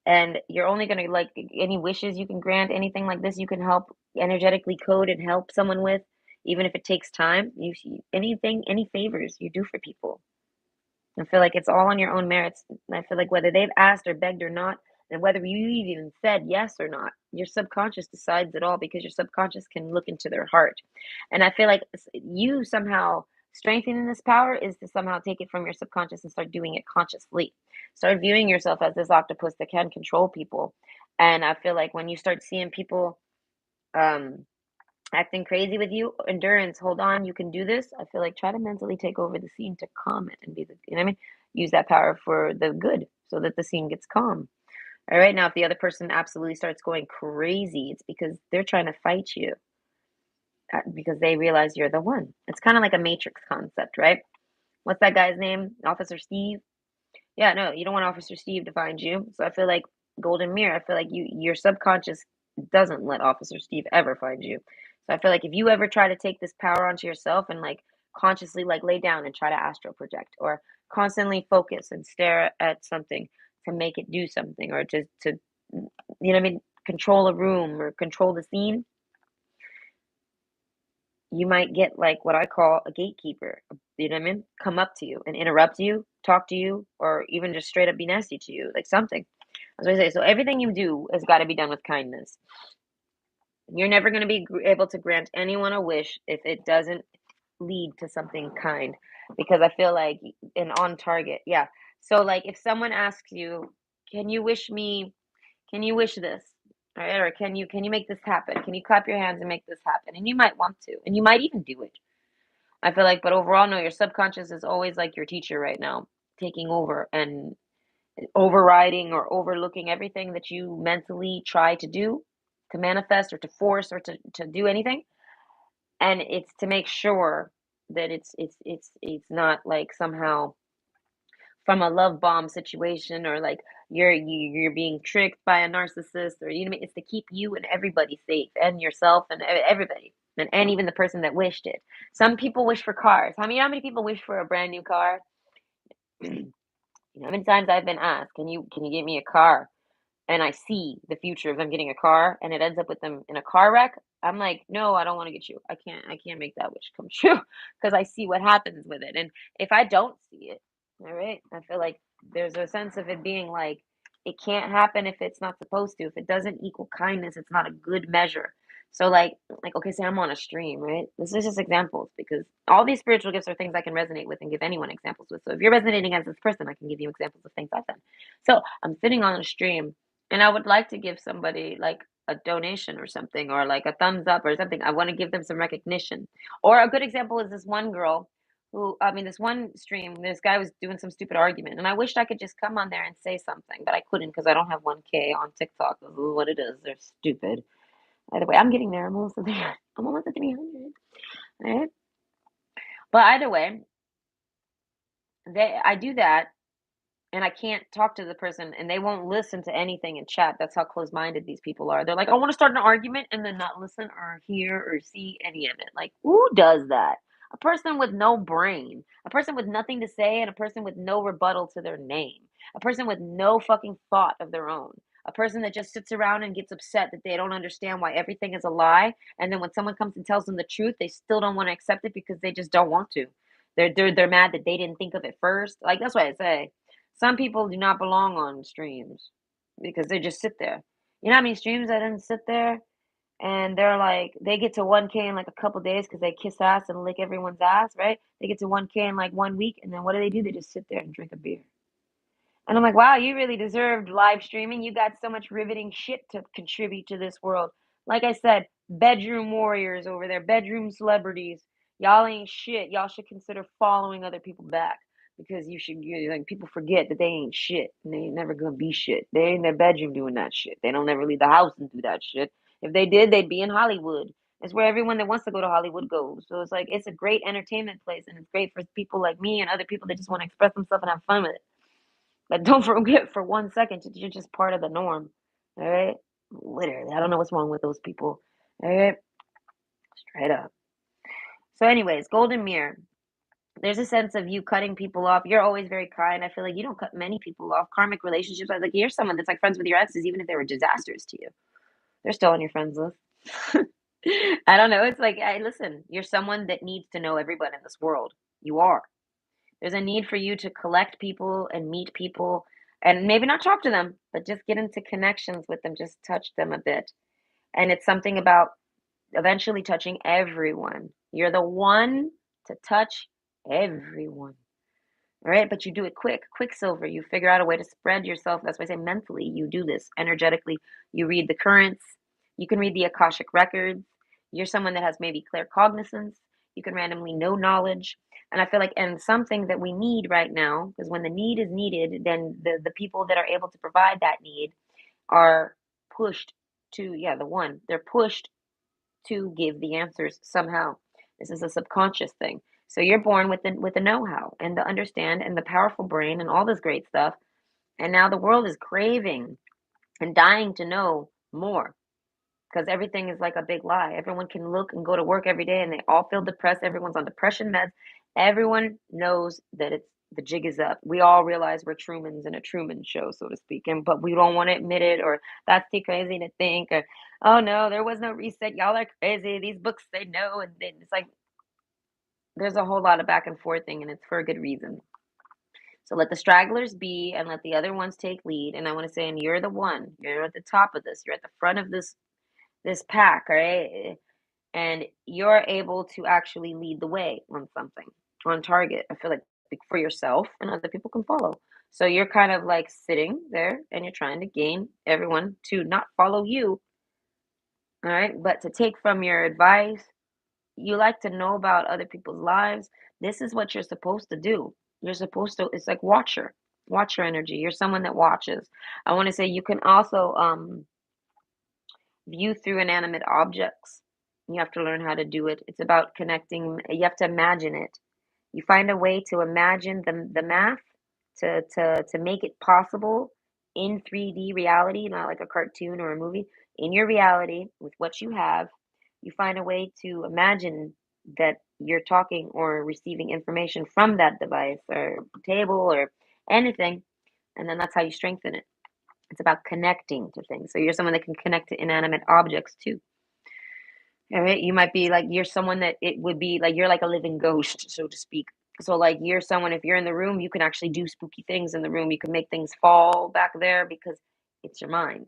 and you're only gonna like any wishes you can grant, anything like this, you can help energetically code and help someone with, even if it takes time. Anything, any favors you do for people. I feel like it's all on your own merits. I feel like whether they've asked or begged or not, And whether you even said yes or not, your subconscious decides it all because your subconscious can look into their heart. And I feel like you somehow strengthening this power is to somehow take it from your subconscious and start doing it consciously. Start viewing yourself as this octopus that can control people. And I feel like when you start seeing people um acting crazy with you, endurance, hold on, you can do this. I feel like try to mentally take over the scene to calm it and be the, you know what I mean? Use that power for the good so that the scene gets calm. All right. Now, if the other person absolutely starts going crazy, it's because they're trying to fight you because they realize you're the one. It's kind of like a matrix concept, right? What's that guy's name? Officer Steve? Yeah, no, you don't want Officer Steve to find you. So I feel like Golden Mirror, I feel like your subconscious doesn't let Officer Steve ever find you. So I feel like if you ever try to take this power onto yourself and like consciously like lay down and try to astral project or constantly focus and stare at something to make it do something or to you know what I mean, control a room or control the scene, you might get like what I call a gatekeeper. You know what I mean? Come up to you and interrupt you, talk to you, or even just straight up be nasty to you, like something. That's what I say. So everything you do has got to be done with kindness. You're never going to be able to grant anyone a wish if it doesn't lead to something kind, because I feel like and on target. Yeah. So like if someone asks you, "Can you wish me? Can you wish this?" Right? Or can you make this happen? Can you clap your hands and make this happen? And you might want to, and you might even do it. I feel like, but overall, no, your subconscious is always like your teacher right now, taking over and overriding or overlooking everything that you mentally try to do, to manifest or to force or to do anything. And it's to make sure that it's not like somehow from a love bomb situation or like you're being tricked by a narcissist or you know what I mean? It's to keep you and everybody safe and yourself and everybody and even the person that wished it. Some people wish for cars. How many people wish for a brand new car? You know how many times I've been asked, can you get me a car? And I see the future of them getting a car and it ends up with them in a car wreck. I'm like, no, I don't want to get you. I can't make that wish come true because I see what happens with it. And if I don't see it, all right, I feel like there's a sense of it being like it can't happen if it's not supposed to. If it doesn't equal kindness, it's not a good measure. So like okay, say I'm on a stream, right? This is just examples because all these spiritual gifts are things I can resonate with and give anyone examples with. So if you're resonating as this person, I can give you examples of things I've done. So I'm sitting on a stream and I would like to give somebody like a donation or something, or like a thumbs up or something. I want to give them some recognition. Or a good example is this one girl who, I mean, this one stream, this guy was doing some stupid argument, and I wished I could just come on there and say something, but I couldn't because I don't have 1K on TikTok. This is what it is. They're stupid. Either way, I'm getting there. I'm almost there. I'm almost at 300. All right. But either way, I do that and I can't talk to the person and they won't listen to anything in chat. That's how close-minded these people are. They're like, I want to start an argument and then not listen or hear or see any of it. Like, who does that? A person with no brain, a person with nothing to say, and a person with no rebuttal to their name, a person with no fucking thought of their own, a person that just sits around and gets upset that they don't understand why everything is a lie. And then when someone comes and tells them the truth, they still don't want to accept it because they just don't want to. They're mad that they didn't think of it first. Like that's what I say. Some people do not belong on streams because they just sit there. You know how many streams I didn't sit there and they're like they get to 1K in like a couple days because they kiss ass and lick everyone's ass, right? They get to 1K in like 1 week and then what do? They just sit there and drink a beer. And I'm like, wow, you really deserved live streaming. You got so much riveting shit to contribute to this world. Like I said, bedroom warriors over there, bedroom celebrities. Y'all ain't shit. Y'all should consider following other people back because like people forget that they ain't shit and they ain't never gonna be shit. They ain't in their bedroom doing that shit. They don't ever leave the house and do that shit. If they did, they'd be in Hollywood. It's where everyone that wants to go to Hollywood goes. So it's like it's a great entertainment place and it's great for people like me and other people that just want to express themselves and have fun with it. But don't forget for 1 second that you're just part of the norm. All right? Literally. I don't know what's wrong with those people. All right? Straight up. So, anyways, Golden Mirror. There's a sense of you cutting people off. You're always very kind. I feel like you don't cut many people off. Karmic relationships. I was like, you're someone that's like friends with your exes, even if they were disasters to you. They're still on your friends list. I don't know. It's like, I listen, you're someone that needs to know everyone in this world. You are. There's a need for you to collect people and meet people and maybe not talk to them, but just get into connections with them, just touch them a bit. And it's something about eventually touching everyone. You're the one to touch everyone. All right, but you do it quicksilver. You figure out a way to spread yourself. That's why I say mentally, you do this energetically. You read the currents. You can read the Akashic records. You're someone that has maybe clear cognizance. You can randomly know knowledge. And I feel like, and something that we need right now, because when the need is needed, then the people that are able to provide that need are pushed to, yeah, the one, they're pushed to give the answers somehow. This is a subconscious thing. So you're born with the know-how and the understand and the powerful brain and all this great stuff. And now the world is craving and dying to know more because everything is like a big lie. Everyone can look and go to work every day and they all feel depressed. Everyone's on depression meds. Everyone knows that it's the jig is up. We all realize we're Trumans in a Truman show, so to speak, and but we don't want to admit it, or that's too crazy to think, or oh no, there was no reset. Y'all are crazy. These books say no, and then it's like there's a whole lot of back and forthing, and it's for a good reason. So let the stragglers be, and let the other ones take lead. And I want to say, and you're the one. You're at the top of this. You're at the front of this pack, all right? And you're able to actually lead the way on something, on target. I feel like for yourself and other people can follow. So you're kind of like sitting there and you're trying to gain everyone to not follow you, all right, but to take from your advice. You like to know about other people's lives. This is what you're supposed to do. You're supposed to, it's like watcher energy. You're someone that watches. I want to say you can also view through inanimate objects. You have to learn how to do it. It's about connecting. You have to imagine it. You find a way to imagine the math to make it possible in 3D reality, not like a cartoon or a movie. In your reality, with what you have, you find a way to imagine that you're talking or receiving information from that device or table or anything, and then that's how you strengthen it. It's about connecting to things. So you're someone that can connect to inanimate objects too. All right. You might be like, you're someone that it would be like, you're like a living ghost, so to speak. So, like, you're someone, if you're in the room, you can actually do spooky things in the room. You can make things fall back there because it's your mind.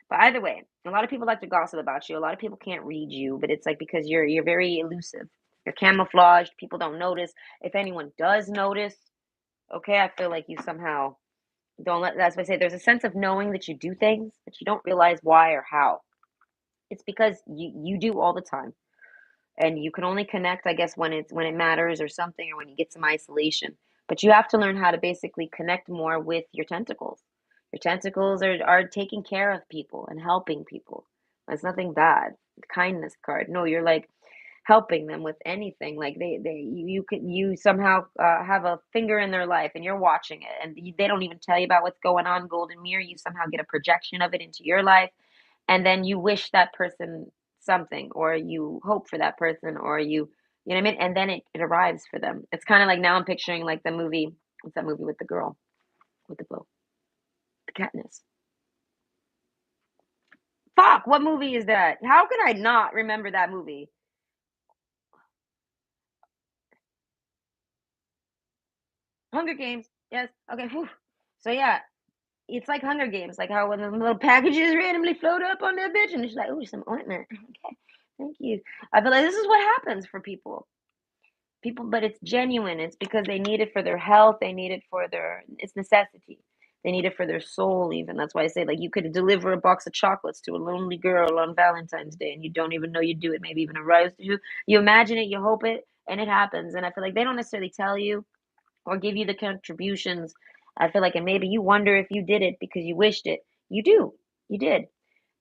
But either way, a lot of people like to gossip about you. A lot of people can't read you, but it's like because you're very elusive. You're camouflaged. People don't notice. If anyone does notice, okay, I feel like you somehow don't let. That's why I say there's a sense of knowing that you do things, but you don't realize why or how. It's because you do all the time, and you can only connect, I guess, when it matters or something, or when you get some isolation. But you have to learn how to basically connect more with your tentacles. Your tentacles are taking care of people and helping people. It's nothing bad. The kindness card. No, you're like helping them with anything. Like you could you somehow have a finger in their life and you're watching it, and they don't even tell you about what's going on. Golden mirror. You somehow get a projection of it into your life, and then you wish that person something, or you hope for that person, or you know what I mean, and then it arrives for them. It's kind of like now I'm picturing like the movie, what's that movie with the girl with the bow, the Katniss. Fuck, what movie is that? How could I not remember that movie? Hunger Games. Yes. Okay. Whew. So yeah, it's like Hunger Games, like how when the little packages randomly float up on that bitch, and it's like, oh, some ointment. Okay, thank you. I feel like this is what happens for people, but it's genuine. It's because they need it for their health. They need it for their, it's necessity. They need it for their soul, even. That's why I say, like, you could deliver a box of chocolates to a lonely girl on Valentine's Day and you don't even know you do it, maybe even a rose to you. You imagine it, you hope it, and it happens. And I feel like they don't necessarily tell you or give you the contributions. I feel like, and maybe you wonder if you did it because you wished it. You do. You did.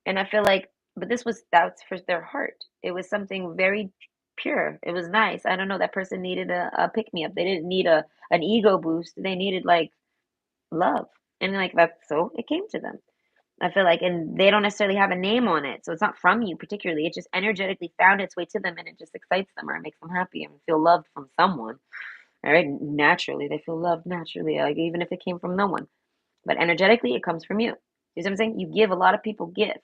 And I feel like, but that's for their heart. It was something very pure. It was nice. I don't know. That person needed a pick me up. They didn't need an ego boost. They needed like love. And like that's so it came to them. I feel like, and they don't necessarily have a name on it. So it's not from you particularly. It just energetically found its way to them and it just excites them or it makes them happy and feel loved from someone. All right. Naturally, they feel loved naturally, like even if it came from no one. But energetically, it comes from you. You see what I'm saying? You give a lot of people gifts.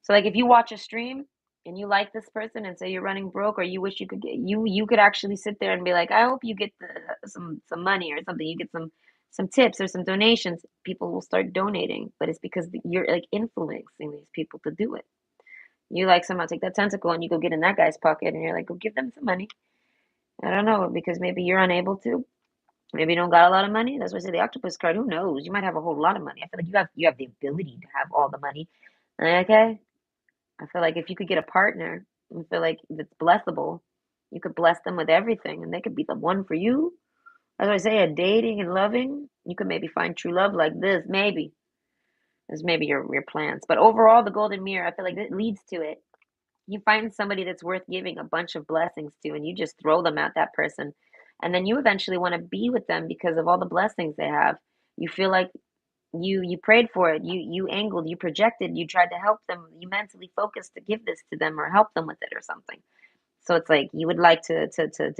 So like if you watch a stream and you like this person and say you're running broke or you wish you could get you could actually sit there and be like, I hope you get some money or something. You get some some tips or some donations, people will start donating. But it's because you're like influencing these people to do it. You like somehow take that tentacle and you go get in that guy's pocket and you're like, go give them some money. I don't know, because maybe you're unable to. Maybe you don't got a lot of money. That's why I say the octopus card. Who knows? You might have a whole lot of money. I feel like you have the ability to have all the money. Okay. I feel like if you could get a partner, I feel like it's blessable. You could bless them with everything, and they could be the one for you. As I say, a dating and loving, you could maybe find true love like this. Maybe this maybe your plans, but overall, the golden mirror, I feel like it leads to it. You find somebody that's worth giving a bunch of blessings to, and you just throw them at that person, and then you eventually want to be with them because of all the blessings they have. You feel like you prayed for it, you angled, you projected, you tried to help them, you mentally focused to give this to them or help them with it or something. So it's like you would like to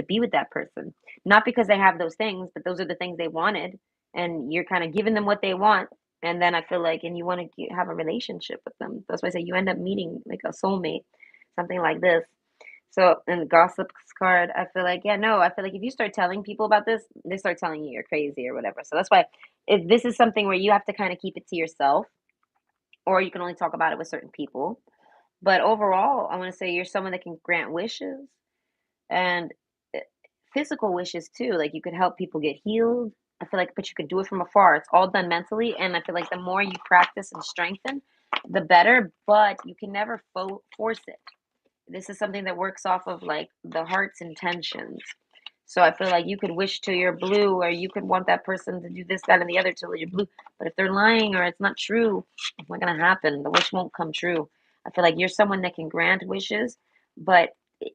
be with that person, not because they have those things, but those are the things they wanted, and you're kind of giving them what they want. And then I feel like, and you want to have a relationship with them. That's why I say you end up meeting like a soulmate, something like this. So in the gossips card, I feel like, yeah, no, I feel like if you start telling people about this, they start telling you you're crazy or whatever. So that's why if this is something where you have to kind of keep it to yourself, or you can only talk about it with certain people. But overall, I want to say you're someone that can grant wishes and uh, physical wishes too. Like you could help people get healed. I feel like, but you could do it from afar. It's all done mentally, and I feel like the more you practice and strengthen, the better. But you can never force it. This is something that works off of like the heart's intentions. So I feel like you could wish till you're blue, or you could want that person to do this, that, and the other till you're blue. But if they're lying or it's not true, it's not gonna happen. The wish won't come true. I feel like you're someone that can grant wishes, but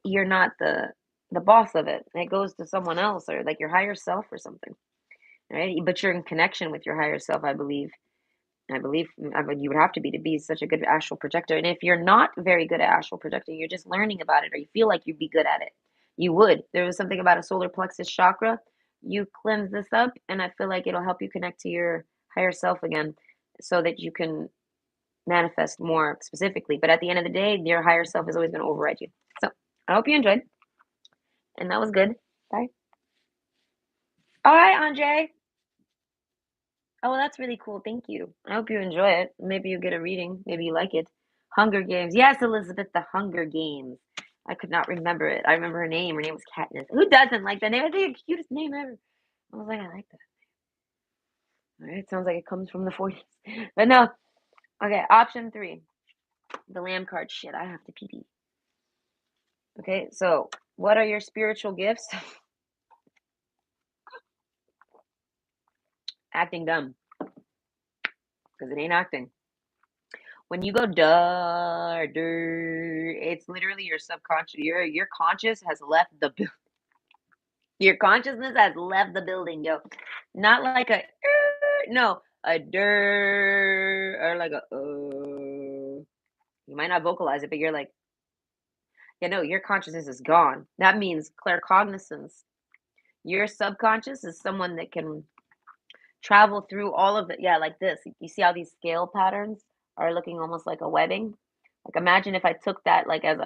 you're not the boss of it. It goes to someone else or like your higher self or something, right? But you're in connection with your higher self, I believe. I mean, you would have to be such a good astral projector. And if you're not very good at astral projecting, you're just learning about it, or you feel like you'd be good at it, you would. There was something about a solar plexus chakra. You cleanse this up, and I feel like it'll help you connect to your higher self again, so that you can manifest more specifically. But at the end of the day, your higher self is always going to override you. So I hope you enjoyed, and that was good. Bye. All right, Andre. Oh, well, that's really cool. Thank you. I hope you enjoy it. Maybe you get a reading. Maybe you like it. Hunger Games. Yes, Elizabeth, the Hunger Games. I could not remember it. I remember her name. Her name was Katniss. Who doesn't like that name? I think the cutest name ever. I was like, I like that. All right, sounds like it comes from the 40s. But no. Okay, option 3. The Lamb card. Shit, I have to pee pee. Okay, so what are your spiritual gifts? Acting dumb, because it ain't acting. When you go duh, it's literally your subconscious. Your conscious has left the your consciousness has left the building, yo. Not like a no, a or like a You might not vocalize it, but you're like, yeah, no, your consciousness is gone. That means claircognizance. Your subconscious is someone that can travel through all of it. Yeah, like this. You see how these scale patterns are looking almost like a webbing? Like imagine if I took that like as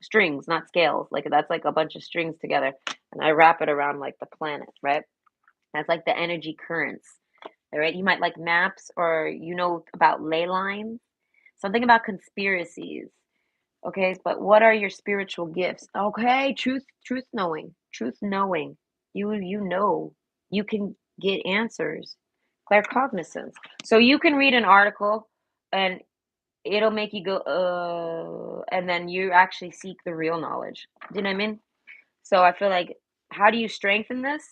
strings, not scales. Like that's like a bunch of strings together and I wrap it around like the planet, right? That's like the energy currents. All right. You might like maps or you know about ley lines, something about conspiracies. Okay, but what are your spiritual gifts? Okay, truth knowing. Truth knowing. You know. You can get answers. Claircognizance. So you can read an article and it'll make you go, and then you actually seek the real knowledge. Do you know what I mean? So I feel like, how do you strengthen this?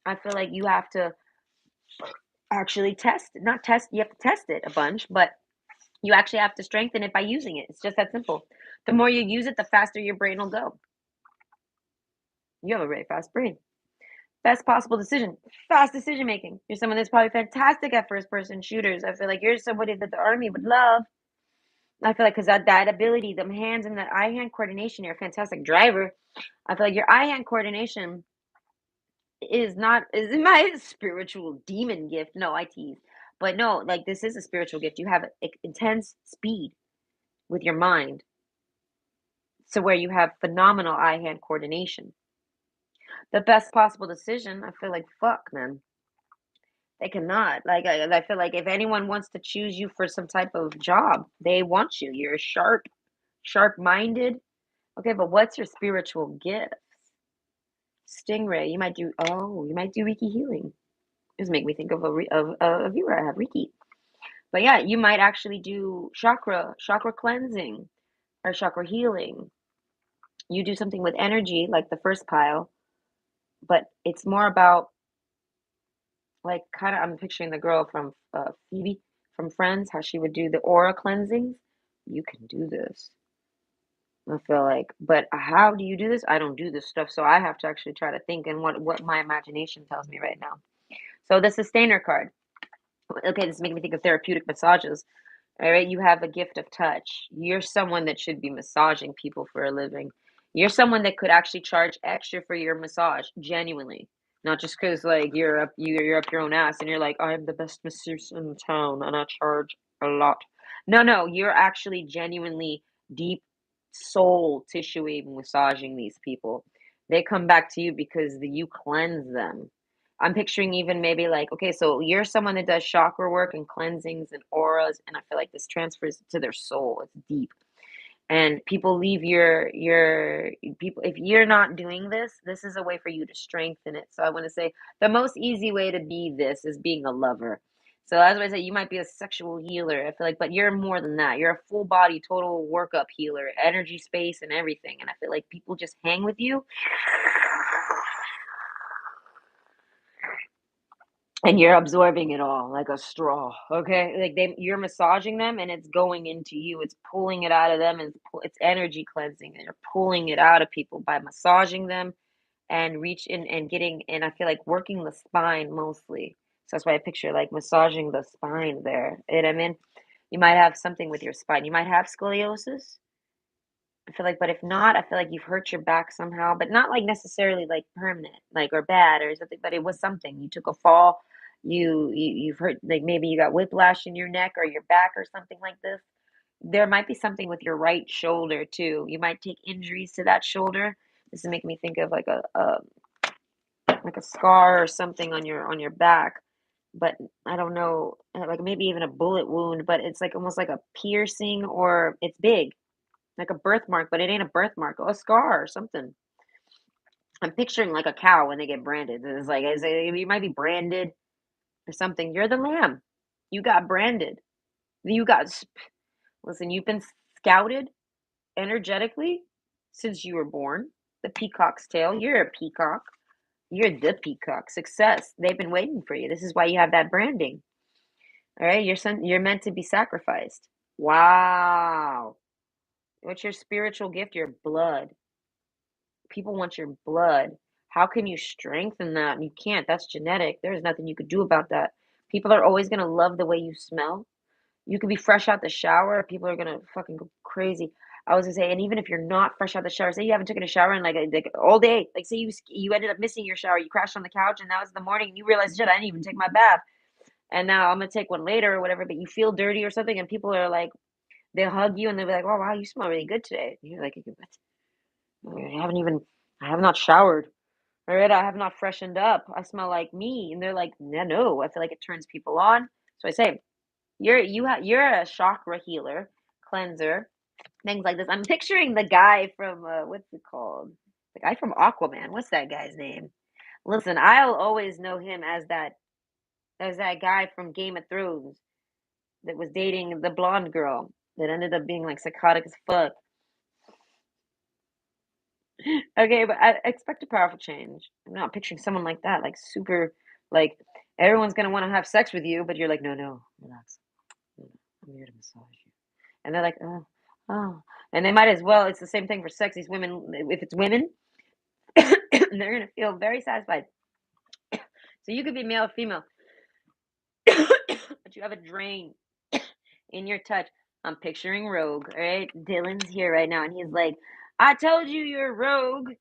I feel like you have to actually not test, you have to test it a bunch, but you actually have to strengthen it by using it. It's just that simple. The more you use it, the faster your brain will go. You have a very fast brain. Best possible decision, fast decision making. You're someone that's probably fantastic at first person shooters. I feel like you're somebody that the army would love. I feel like because that ability, the hands and the eye hand coordination, you're a fantastic driver. I feel like your eye hand coordination is my spiritual demon gift. No, I tease. But no, like this is a spiritual gift. You have intense speed with your mind. So where you have phenomenal eye hand coordination. The best possible decision, I feel like fuck, man. They cannot. Like I feel like if anyone wants to choose you for some type of job, they want you. You're sharp, sharp-minded. Okay, but what's your spiritual gift? Stingray. You might do Reiki healing. This make me think of a viewer I have, Reiki. But yeah, you might actually do chakra cleansing or chakra healing. You do something with energy like the first pile, but it's more about like kind of I'm picturing the girl from Phoebe from Friends, how she would do the aura cleansings. You can do this. I feel like, but how do you do this? I don't do this stuff, so I have to actually try to think and what my imagination tells me right now. So the sustainer card. Okay, this is making me think of therapeutic massages. All right, you have a gift of touch. You're someone that should be massaging people for a living. You're someone that could actually charge extra for your massage, genuinely. Not just because like you're up your own ass and you're like, I'm the best masseuse in town and I charge a lot. No, no, you're actually genuinely deep soul tissuing massaging these people. They come back to you because you cleanse them. I'm picturing even maybe like, okay, so you're someone that does chakra work and cleansings and auras, and I feel like this transfers to their soul. It's deep. And people leave your people if you're not doing this, this is a way for you to strengthen it. So I want to say the most easy way to be this is being a lover. So as I say, you might be a sexual healer. I feel like, but you're more than that. You're a full body, total workup healer, energy, space, and everything. And I feel like people just hang with you and you're absorbing it all like a straw, okay? Like you're massaging them and it's going into you. It's pulling it out of them and it's energy cleansing and you're pulling it out of people by massaging them and reach in and getting and I feel like working the spine mostly. So that's why I picture like massaging the spine there. You know what I mean? You might have something with your spine. You might have scoliosis. I feel like, but if not, I feel like you've hurt your back somehow, but not like necessarily like permanent, like or bad or something, but it was something. You took a fall, you've hurt like maybe you got whiplash in your neck or your back or something like this. There might be something with your right shoulder too. You might take injuries to that shoulder. This is making me think of like a scar or something on your back. But I don't know, like maybe even a bullet wound, but it's like almost like a piercing or it's big like a birthmark, but it ain't a birthmark, a scar or something. I'm picturing like a cow when they get branded. It's like you might be branded or something. You're the lamb. You got branded. You got listen. You've been scouted energetically since you were born. The peacock's tail. You're a peacock. You're the peacock. Success. They've been waiting for you. This is why you have that branding. All right. You're meant to be sacrificed. Wow. What's your spiritual gift? Your blood. People want your blood. How can you strengthen that? You can't. That's genetic. There's nothing you could do about that. People are always going to love the way you smell. You could be fresh out the shower. People are going to fucking go crazy. I was going to say, and even if you're not fresh out the shower, say you haven't taken a shower in like all day. Like say you ended up missing your shower. You crashed on the couch and that was the morning and you realized, shit, I didn't even take my bath. And now I'm going to take one later or whatever, but you feel dirty or something and people are like, they'll hug you and they'll be like, oh, wow, you smell really good today. And you're like, I haven't even, I have not showered. All right, I have not freshened up. I smell like me. And they're like, no, no. I feel like it turns people on. So I say, you're a chakra healer, cleanser, things like this. I'm picturing the guy from what's it called? The guy from Aquaman. What's that guy's name? Listen, I'll always know him as that guy from Game of Thrones that was dating the blonde girl that ended up being like psychotic as fuck. Okay, but I expect a powerful change. I'm not picturing someone like that, like super, like everyone's gonna want to have sex with you, but you're like, no, no, relax. I'm here to massage you. And they're like, oh, oh. And they might as well, it's the same thing for sex. These women, if it's women, they're gonna feel very satisfied. So you could be male or female, but you have a drain in your touch. I'm picturing Rogue, all right? Dylan's here right now, and he's like, I told you you're Rogue.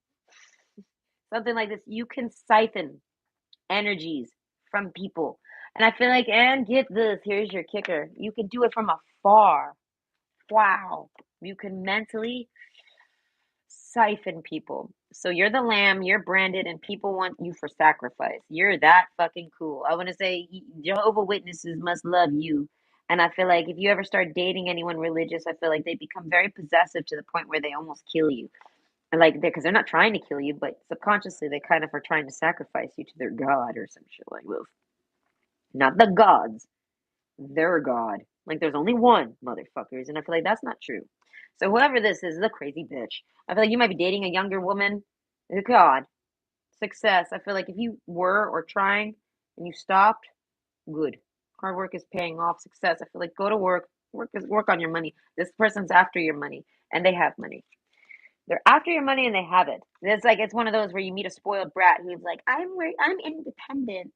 Something like this. You can siphon energies from people. And I feel like, and get this, here's your kicker. You can do it from afar. Wow. You can mentally siphon people. So you're the lamb, you're branded, and people want you for sacrifice. You're that fucking cool. I want to say Jehovah Witnesses must love you. And I feel like if you ever start dating anyone religious, I feel like they become very possessive to the point where they almost kill you. And like, because they're not trying to kill you, but subconsciously they kind of are trying to sacrifice you to their god or some shit like this. Not the gods, their god. Like there's only one, motherfuckers. And I feel like that's not true. So whoever this is a crazy bitch. I feel like you might be dating a younger woman. God, success. I feel like if you were or trying and you stopped, good. Hard work is paying off. Success. I feel like go to work. Work on your money. This person's after your money, and they have money. They're after your money and they have it. It's like it's one of those where you meet a spoiled brat who's like, I'm independent,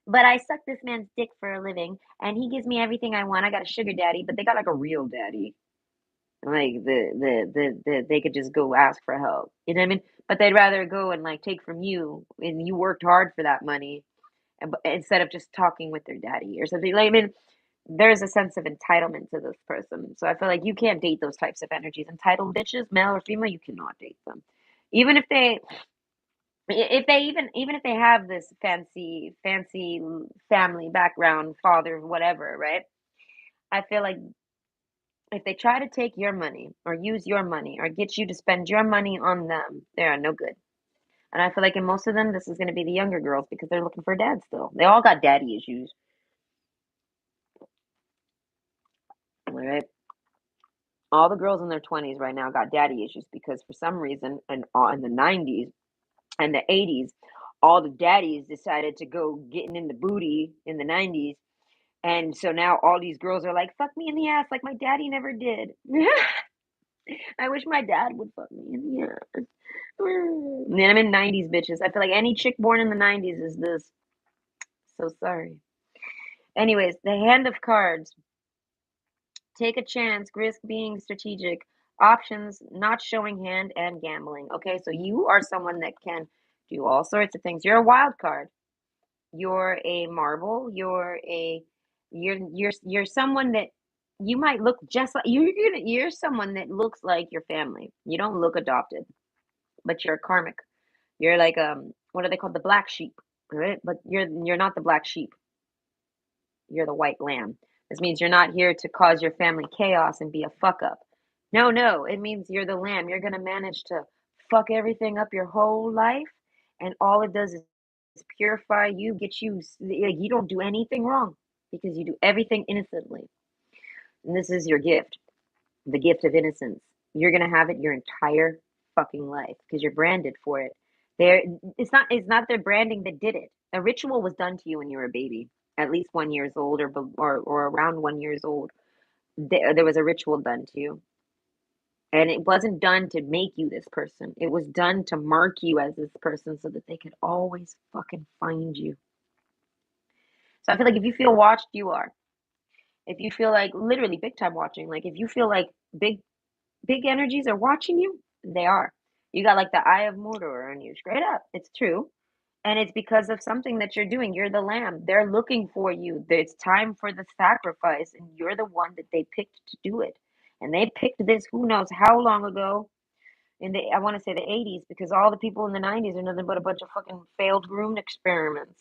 but I suck this man's dick for a living, and he gives me everything I want. I got a sugar daddy, but they got like a real daddy. Like they could just go ask for help. You know what I mean? But they'd rather go and like take from you, and you worked hard for that money, instead of just talking with their daddy or something. Like I mean, there's a sense of entitlement to this person. So I feel like you can't date those types of energies. Entitled bitches, male or female, you cannot date them. Even even if they have this fancy family background, father, whatever, right? I feel like if they try to take your money or use your money or get you to spend your money on them, they are no good. And I feel like in most of them, this is going to be the younger girls because they're looking for dad still. They all got daddy issues, all right? All the girls in their 20s right now got daddy issues because for some reason, in the 90s and the 80s, all the daddies decided to go getting in the booty in the 90s. And so now all these girls are like, fuck me in the ass like my daddy never did. I wish my dad would fuck me in the ass. And I'm in 90s bitches. I feel like any chick born in the 90s is this. So sorry. Anyways, the hand of cards. Take a chance, risk being strategic, options, not showing hand, and gambling. Okay, so you are someone that can do all sorts of things. You're a wild card. You're a marble. You're someone that you might look just like you're someone that looks like your family. You don't look adopted, but you're karmic. You're like what are they called? The black sheep, right? But you're not the black sheep. You're the white lamb. This means you're not here to cause your family chaos and be a fuck up. No, no, it means you're the lamb. You're going to manage to fuck everything up your whole life. And all it does is purify you, get you, like, you don't do anything wrong because you do everything innocently. And this is your gift, the gift of innocence. You're going to have it your entire fucking life because you're branded for it. There, it's not their branding that did it. A ritual was done to you when you were a baby, at least 1 years old or around 1 years old. There was a ritual done to you, and it wasn't done to make you this person. It was done to mark you as this person so that they could always fucking find you. So I feel like if you feel watched, you are. If you feel like literally big time watching, like if you feel like big energies are watching you, they are. You got like the eye of Mordor on you, straight up. It's true. And it's because of something that you're doing. You're the lamb. They're looking for you. It's time for the sacrifice, and you're the one that they picked to do it. And they picked this who knows how long ago in the I want to say the 80s because all the people in the 90s are nothing but a bunch of fucking failed groom experiments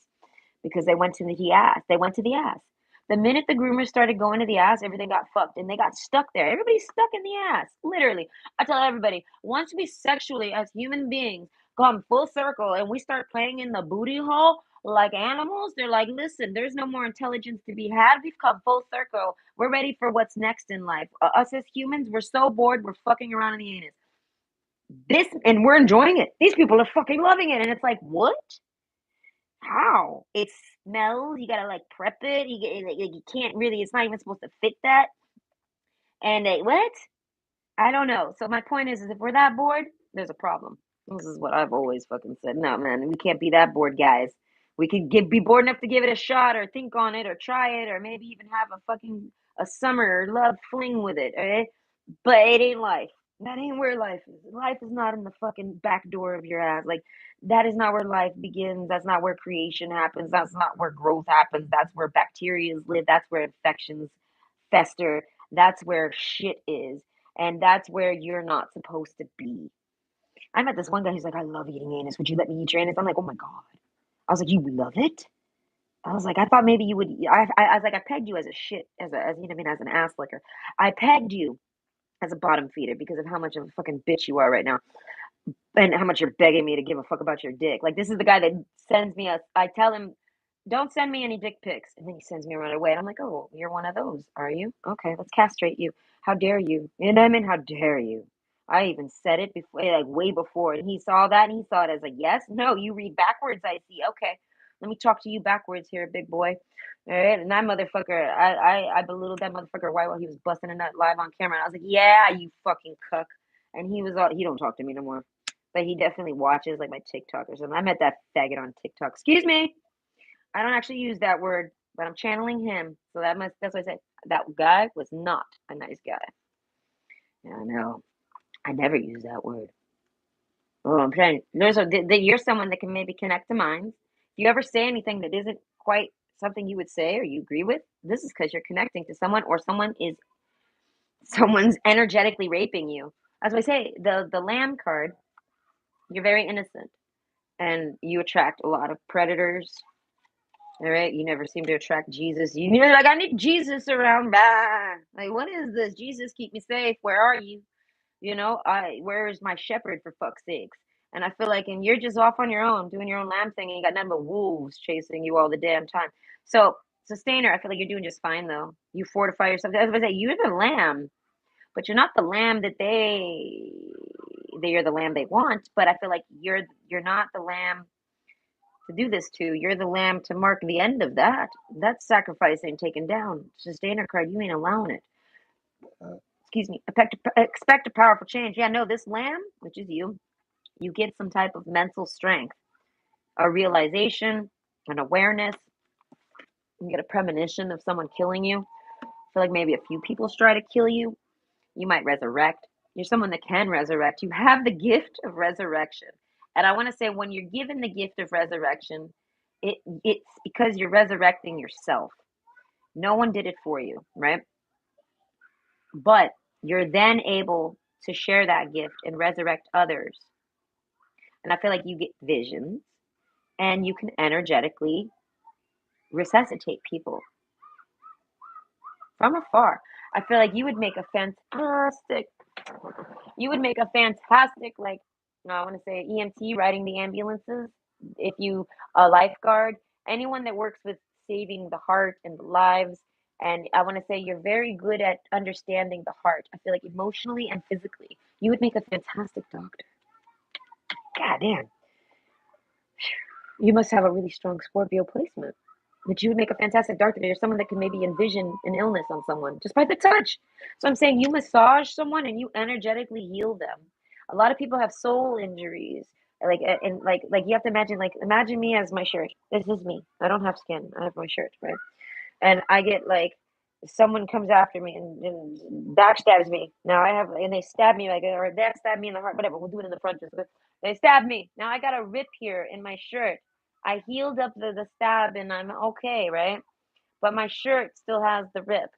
because they went to the ass. They went to the ass. The minute the groomers started going to the ass, everything got fucked and they got stuck there. Everybody's stuck in the ass, literally. I tell everybody, once we sexually, as human beings, come full circle and we start playing in the booty hole like animals, they're like, listen, there's no more intelligence to be had. We've come full circle. We're ready for what's next in life. Us as humans, we're so bored, we're fucking around in the anus. And we're enjoying it. These people are fucking loving it. And it's like, what? How? It smells. You gotta like prep it. You can't really. It's not even supposed to fit that. And what? I don't know. So my point is if we're that bored, there's a problem. This is what I've always fucking said. No, man, we can't be that bored, guys. We could be bored enough to give it a shot, or think on it, or try it, or maybe even have a summer love fling with it. Okay? But it ain't life. That ain't where life is. Life is not in the fucking back door of your ass. Like that is not where life begins. That's not where creation happens. That's not where growth happens. That's where bacteria live. That's where infections fester. That's where shit is. And that's where you're not supposed to be. I met this one guy who's like, I love eating anus. Would you let me eat your anus? I'm like, oh my God. I was like, you love it? I was like, I thought maybe you would. I was like, I pegged you as a shit, as you know, what I mean, as an ass licker. I pegged you as a bottom feeder because of how much of a fucking bitch you are right now, and how much you're begging me to give a fuck about your dick. Like this is the guy that sends me a. I tell him, don't send me any dick pics, and then he sends me right away. And I'm like, oh, you're one of those, are you? Okay, let's castrate you. How dare you? You know what I mean? How dare you? I even said it before, like way before, and he saw that, and he saw it as a yes. No, you read backwards. I see. Okay, let me talk to you backwards here, big boy. All right, and that motherfucker, I belittled that motherfucker right while he was busting a nut live on camera. And I was like, yeah, you fucking cuck. And he was all, he don't talk to me no more, but he definitely watches like my TikTok or something. I met that faggot on TikTok. Excuse me, I don't actually use that word, but I'm channeling him. So that's what I said. That guy was not a nice guy. Yeah, I know. I never use that word. Oh, I'm trying. You're someone that can maybe connect to minds. If you ever say anything that isn't quite something you would say or you agree with, this is because you're connecting to someone, or someone's energetically raping you. As I say, the Lamb card, you're very innocent, and you attract a lot of predators. All right, you never seem to attract Jesus. You're like, I need Jesus around. Bah. Like, what is this? Jesus, keep me safe. Where are you? Where is my shepherd, for fuck's sakes? And I feel like, and you're just off on your own, doing your own lamb thing, and you got nothing but wolves chasing you all the damn time. So, sustainer, I feel like you're doing just fine though. You fortify yourself. As I say, you're the lamb, but you're not the lamb you're the lamb they want. But I feel like you're not the lamb to do this to. You're the lamb to mark the end of that. That sacrifice ain't taken down. Sustainer card, you ain't allowing it. Excuse me. Expect a powerful change. Yeah, no, this lamb, which is you get some type of mental strength, a realization, an awareness. You get a premonition of someone killing you. I feel like maybe a few people try to kill you. You might resurrect. You're someone that can resurrect. You have the gift of resurrection. And I want to say, when you're given the gift of resurrection, it's because you're resurrecting yourself. No one did it for you, right? But you're then able to share that gift and resurrect others. And I feel like you get visions, and you can energetically resuscitate people from afar. I feel like you would make a fantastic, like, I want to say EMT, riding the ambulances. If you a lifeguard, anyone that works with saving the heart and the lives. And I want to say you're very good at understanding the heart. I feel like emotionally and physically, you would make a fantastic doctor. God damn, you must have a really strong Scorpio placement. But you would make a fantastic doctor. You're someone that can maybe envision an illness on someone just by the touch. So I'm saying, you massage someone and you energetically heal them. A lot of people have soul injuries. And you have to imagine me as my shirt. This is me. I don't have skin. I have my shirt, right? And I get like, someone comes after me and backstabs me. Now and they stab me, like, or they stab me in the heart, whatever. We'll do it in the front. Just they stab me. Now I got a rip here in my shirt. I healed up the stab and I'm okay, right? But my shirt still has the rip.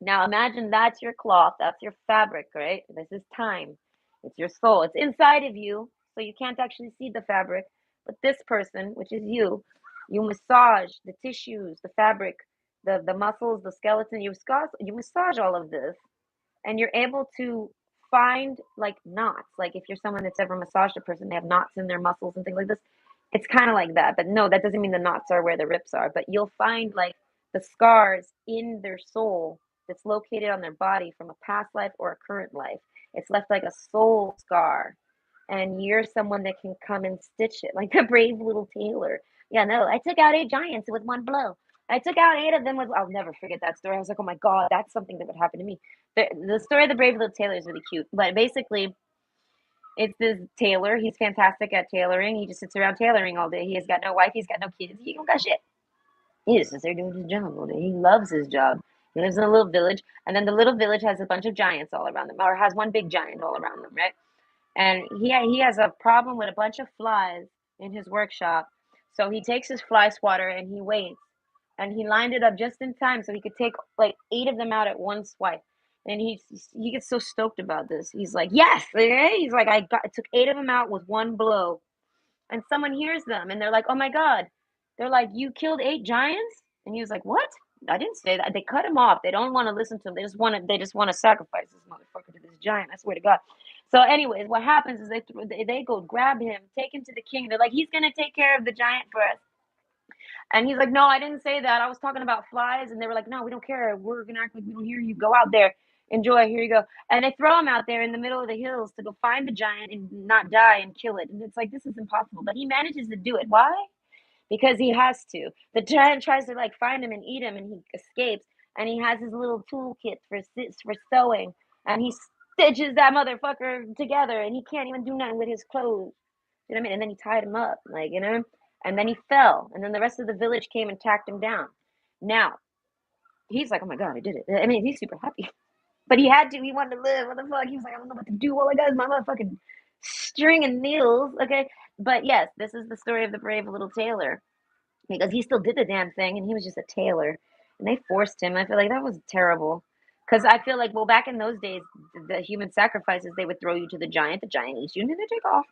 Now imagine that's your cloth, that's your fabric, right? This is time. It's your soul. It's inside of you, so you can't actually see the fabric. But this person, which is you massage the tissues, the fabric, the muscles, the skeleton. You massage all of this, and you're able to find like knots. Like if you're someone that's ever massaged a person, they have knots in their muscles and things like this. It's kind of like that, but no, that doesn't mean the knots are where the rips are. But you'll find like the scars in their soul that's located on their body from a past life or a current life. It's left like a soul scar, and you're someone that can come and stitch it, like a brave little tailor. Yeah, no, I took out 8 giants with one blow. I took out 8 of them with. I'll never forget that story. I was like, oh my God, that's something that would happen to me. The story of the brave little tailor is really cute, but basically, it's this tailor. He's fantastic at tailoring. He just sits around tailoring all day. He has got no wife. He's got no kids. He don't got shit. He just sits there doing his job all day. He loves his job. He lives in a little village, and then the little village has a bunch of giants all around them, or has one big giant all around them, right? And he has a problem with a bunch of flies in his workshop. So he takes his fly swatter and he waits, and he lined it up just in time so he could take like 8 of them out at one swipe. And he gets so stoked about this. He's like, yes, okay? He's like, I took 8 of them out with one blow. And someone hears them and they're like, oh my God. They're like, you killed 8 giants? And he was like, what? I didn't say that. They cut him off. They don't want to listen to him. They just want to sacrifice this motherfucker to this giant. I swear to God. So, anyways, what happens is they go grab him, take him to the king. They're like, he's gonna take care of the giant for us. And he's like, no, I didn't say that. I was talking about flies. And they were like, no, we don't care. We're going to act like we don't hear you. Go out there. Enjoy. Here you go. And they throw him out there in the middle of the hills to go find the giant and not die and kill it. And it's like, this is impossible. But he manages to do it. Why? Because he has to. The giant tries to like find him and eat him and he escapes. And he has his little toolkit for sewing. And he stitches that motherfucker together and he can't even do nothing with his clothes. You know what I mean? And then he tied him up, like, and then he fell. And then the rest of the village came and tacked him down. Now, he's like, oh my God, I did it. I mean, he's super happy. But he had to. He wanted to live. What the fuck? He was like, I don't know what to do. All I got is my motherfucking string and needles. Okay. But yes, this is the story of the brave little tailor because he still did the damn thing and he was just a tailor. And they forced him. I feel like that was terrible. Because I feel like, well, back in those days, the human sacrifices, they would throw you to the giant eats you, and then they take off.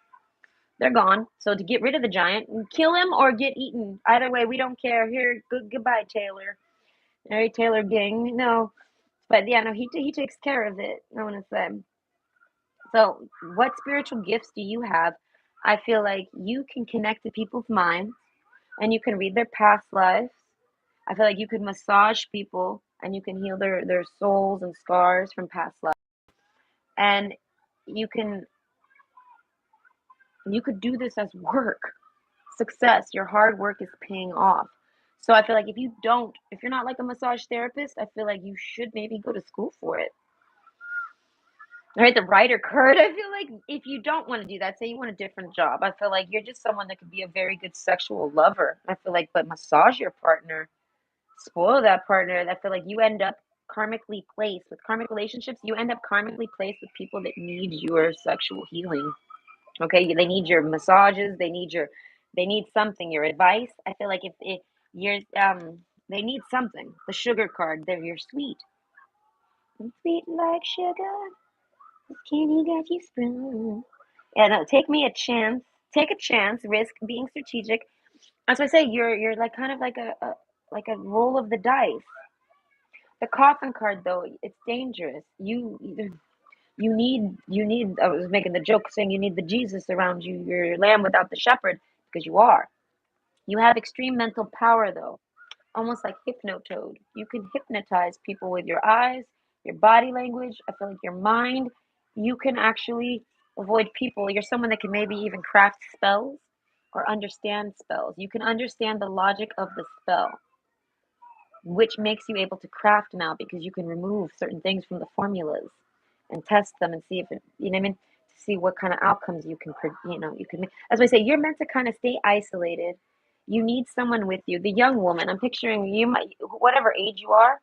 They're gone. So to get rid of the giant, kill him or get eaten. Either way, we don't care. Here, goodbye, Taylor. All right, Taylor gang. No, but yeah, no, he takes care of it. I want to say. So, what spiritual gifts do you have? I feel like you can connect to people's minds, and you can read their past lives. I feel like you could massage people, and you can heal their souls and scars from past lives. And you can you could do this as work. Success, your hard work is paying off. So I feel like if you're not like a massage therapist, I feel like you should maybe go to school for it. All right, the writer card. I feel like if you don't want to do that, say you want a different job, I feel like you're just someone that could be a very good sexual lover. I feel like, but massage your partner, spoil that partner. I feel like you end up karmically placed with karmic relationships. You end up karmically placed with people that need your sexual healing. Okay, they need your massages. They need something. Your advice. I feel like if you're they need something. The sugar card. You're sweet. I'm sweet like sugar. This candy got you sprung. Yeah, no. Take me a chance. Take a chance. Risk being strategic. As I say, you're like kind of like a roll of the dice. The coffin card though, it's dangerous. You need I was making the joke saying you need the Jesus around you, your lamb without the shepherd, because you are. You have extreme mental power though, almost like hypnotoad. You can hypnotize people with your eyes, your body language. I feel like your mind. You can actually avoid people. You're someone that can maybe even craft spells or understand spells. You can understand the logic of the spell, which makes you able to craft now because you can remove certain things from the formulas and test them and see if it, you know what I mean, to see what kind of outcomes you can, you can make. As I say, you're meant to kind of stay isolated. You need someone with you. The young woman, I'm picturing you, might, whatever age you are,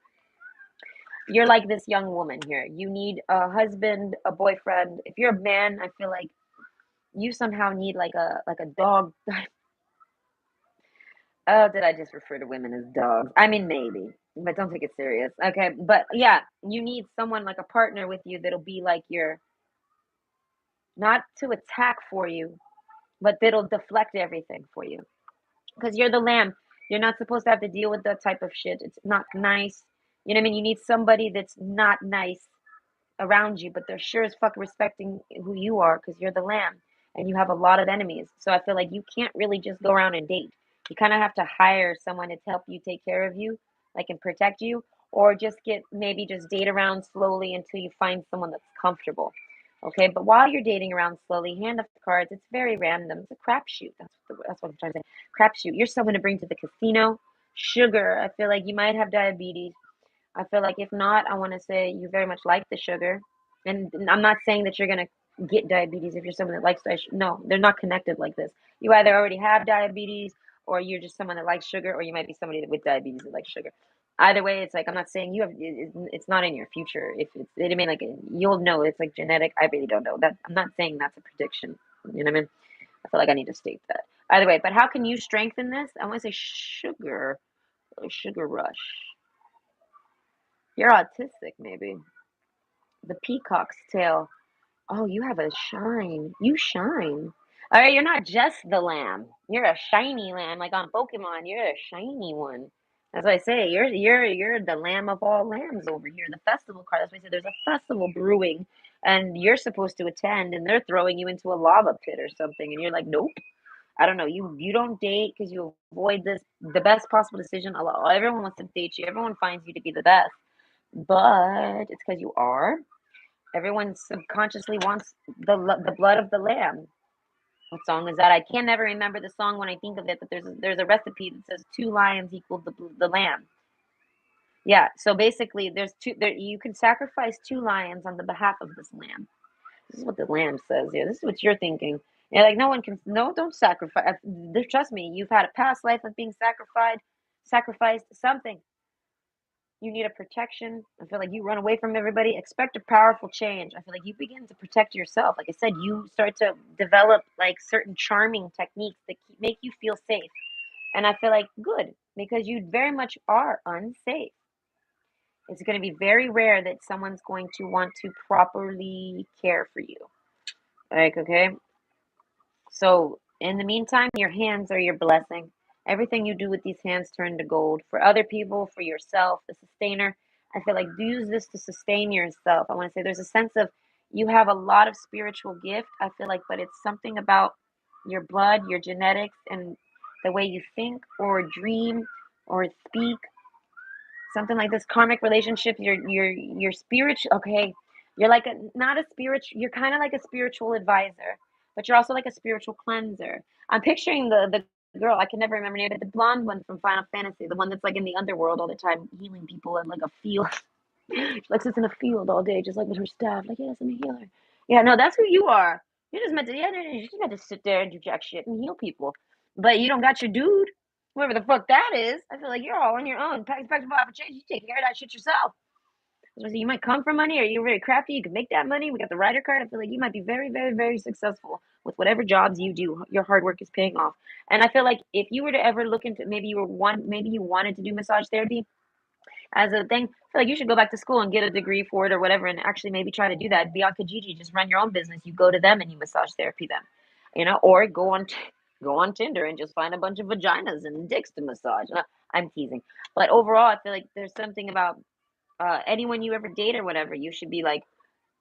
you're like this young woman here. You need a husband, a boyfriend. If you're a man, I feel like you somehow need like a dog. Oh, did I just refer to women as dogs? I mean, maybe, but don't take it serious. Okay, but yeah, you need someone like a partner with you that'll be like your, not to attack for you, but that'll deflect everything for you. Because you're the lamb. You're not supposed to have to deal with that type of shit. It's not nice. You know what I mean? You need somebody that's not nice around you, but they're sure as fuck respecting who you are because you're the lamb and you have a lot of enemies. So I feel like you can't really just go around and date. You kind of have to hire someone to help you take care of you, like and protect you, or just maybe just date around slowly until you find someone that's comfortable. Okay, but while you're dating around slowly, hand up the cards. It's very random. It's a crapshoot. That's what I'm trying to say. Crapshoot. You're someone to bring to the casino. Sugar. I feel like you might have diabetes. I feel like if not, I want to say you very much like the sugar. And I'm not saying that you're going to get diabetes if you're someone that likes diabetes. No, they're not connected like this. You either already have diabetes or you're just someone that likes sugar, or you might be somebody with diabetes that likes sugar. Either way, it's like I'm not saying you have. It's not in your future. If it's, I mean, like you'll know. It's like genetic. I really don't know that. I'm not saying that's a prediction. You know what I mean? I feel like I need to state that. Either way, but how can you strengthen this? I want to say sugar, sugar rush. You're autistic, maybe. the peacock's tail. Oh, you have a shine. You shine. All right, you're not just the lamb. You're a shiny lamb, like on Pokemon. You're a shiny one. That's what I say. You're the lamb of all lambs over here. The festival card. That's why I said there's a festival brewing, and you're supposed to attend, and they're throwing you into a lava pit or something, and you're like, nope. I don't know. You don't date because you avoid this. The best possible decision. Everyone wants to date you. Everyone finds you to be the best, but it's because you are. Everyone subconsciously wants the blood of the lamb. What song is that? I can never remember the song when I think of it, but there's a recipe that says two lions equal the lamb. Yeah, so basically there's two there you can sacrifice two lions on the behalf of this lamb. This is what the lamb says here. This is what you're thinking. Yeah, like no one can no don't sacrifice. Trust me, you've had a past life of being sacrificed something. You need a protection. I feel like you run away from everybody. Expect a powerful change. I feel like you begin to protect yourself. Like I said, you start to develop like certain charming techniques that make you feel safe. And I feel like good because you very much are unsafe. It's going to be very rare that someone's going to want to properly care for you. Like, okay, so, in the meantime, your hands are your blessing. Everything you do with these hands turn to gold. For other people, for yourself, the sustainer, I feel like use this to sustain yourself. I want to say there's a sense of you have a lot of spiritual gift, I feel like, but it's something about your blood, your genetics, and the way you think or dream or speak something like this karmic relationship you're spiritual. Okay, you're like a not a spiritual, you're kind of like a spiritual advisor, but you're also like a spiritual cleanser. I'm picturing the girl, I can never remember her name, but the blonde one from Final Fantasy, the one that's like in the underworld all the time healing people in like a field. She like sits in a field all day just like with her staff, like, yes, I'm a healer. Yeah, no, that's who you are. You're just meant to, yeah, no, you're just meant to sit there and do jack shit and heal people, but you don't got your dude, whoever the fuck that is. I feel like you're all on your own. Pack for change. You take care of that shit yourself. So you might come from money, or you're very crafty. You can make that money. We got the writer card. I feel like you might be very, very, very successful with whatever jobs you do. Your hard work is paying off. And I feel like if you were to ever look into, maybe you wanted to do massage therapy as a thing. I feel like you should go back to school and get a degree for it or whatever, and actually maybe try to do that. Be on Kijiji, just run your own business. You go to them and you massage therapy them, or go on Tinder and just find a bunch of vaginas and dicks to massage. I'm teasing, but overall, I feel like there's something about anyone you ever date or whatever, you should be like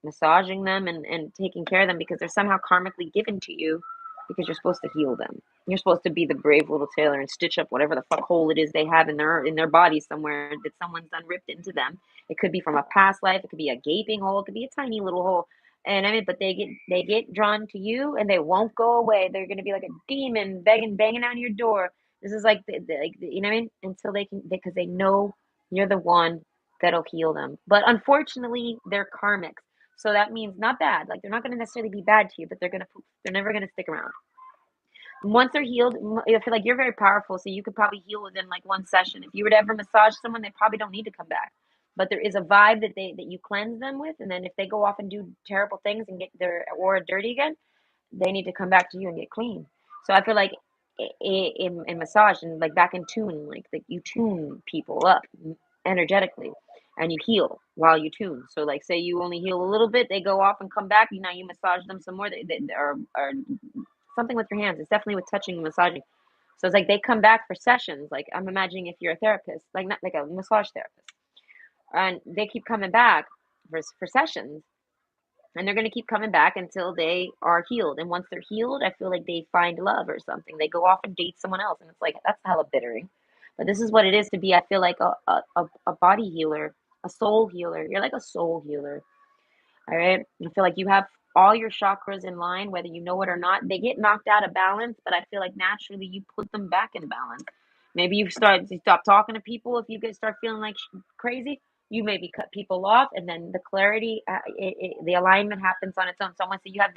massaging them and taking care of them because they're somehow karmically given to you because you're supposed to heal them. You're supposed to be the brave little tailor and stitch up whatever the fuck hole it is they have in their body somewhere that someone's done ripped into them. It could be from a past life, it could be a gaping hole, it could be a tiny little hole. And I mean, but they get drawn to you and they won't go away. They're gonna be like a demon begging, banging on your door. This is like you know what I mean? Until because they know you're the one that'll heal them. But unfortunately, they're karmics. So that means not bad. Like they're not going to necessarily be bad to you, but they're never going to stick around. Once they're healed, I feel like you're very powerful, so you could probably heal within like one session. If you were to ever massage someone, they probably don't need to come back. But there is a vibe that you cleanse them with, and then if they go off and do terrible things and get their aura dirty again, they need to come back to you and get clean. So I feel like in massage and like back in tune, like you tune people up energetically and you heal while you tune. So like say you only heal a little bit, they go off and come back. Now you massage them some more. They are something with your hands. It's definitely with touching and massaging. So it's like they come back for sessions. Like I'm imagining if you're a therapist, like not like a massage therapist, and they keep coming back for sessions and they're going to keep coming back until they are healed. And once they're healed, I feel like they find love or something. They go off and date someone else, and it's like that's hella bittering. But this is what it is to be. I feel like a body healer, a soul healer. You're like a soul healer. All right. I feel like you have all your chakras in line, whether you know it or not. They get knocked out of balance, but I feel like naturally you put them back in balance. Maybe you stop talking to people if you get start feeling like crazy. You maybe cut people off, and then the clarity, the alignment happens on its own. So once you have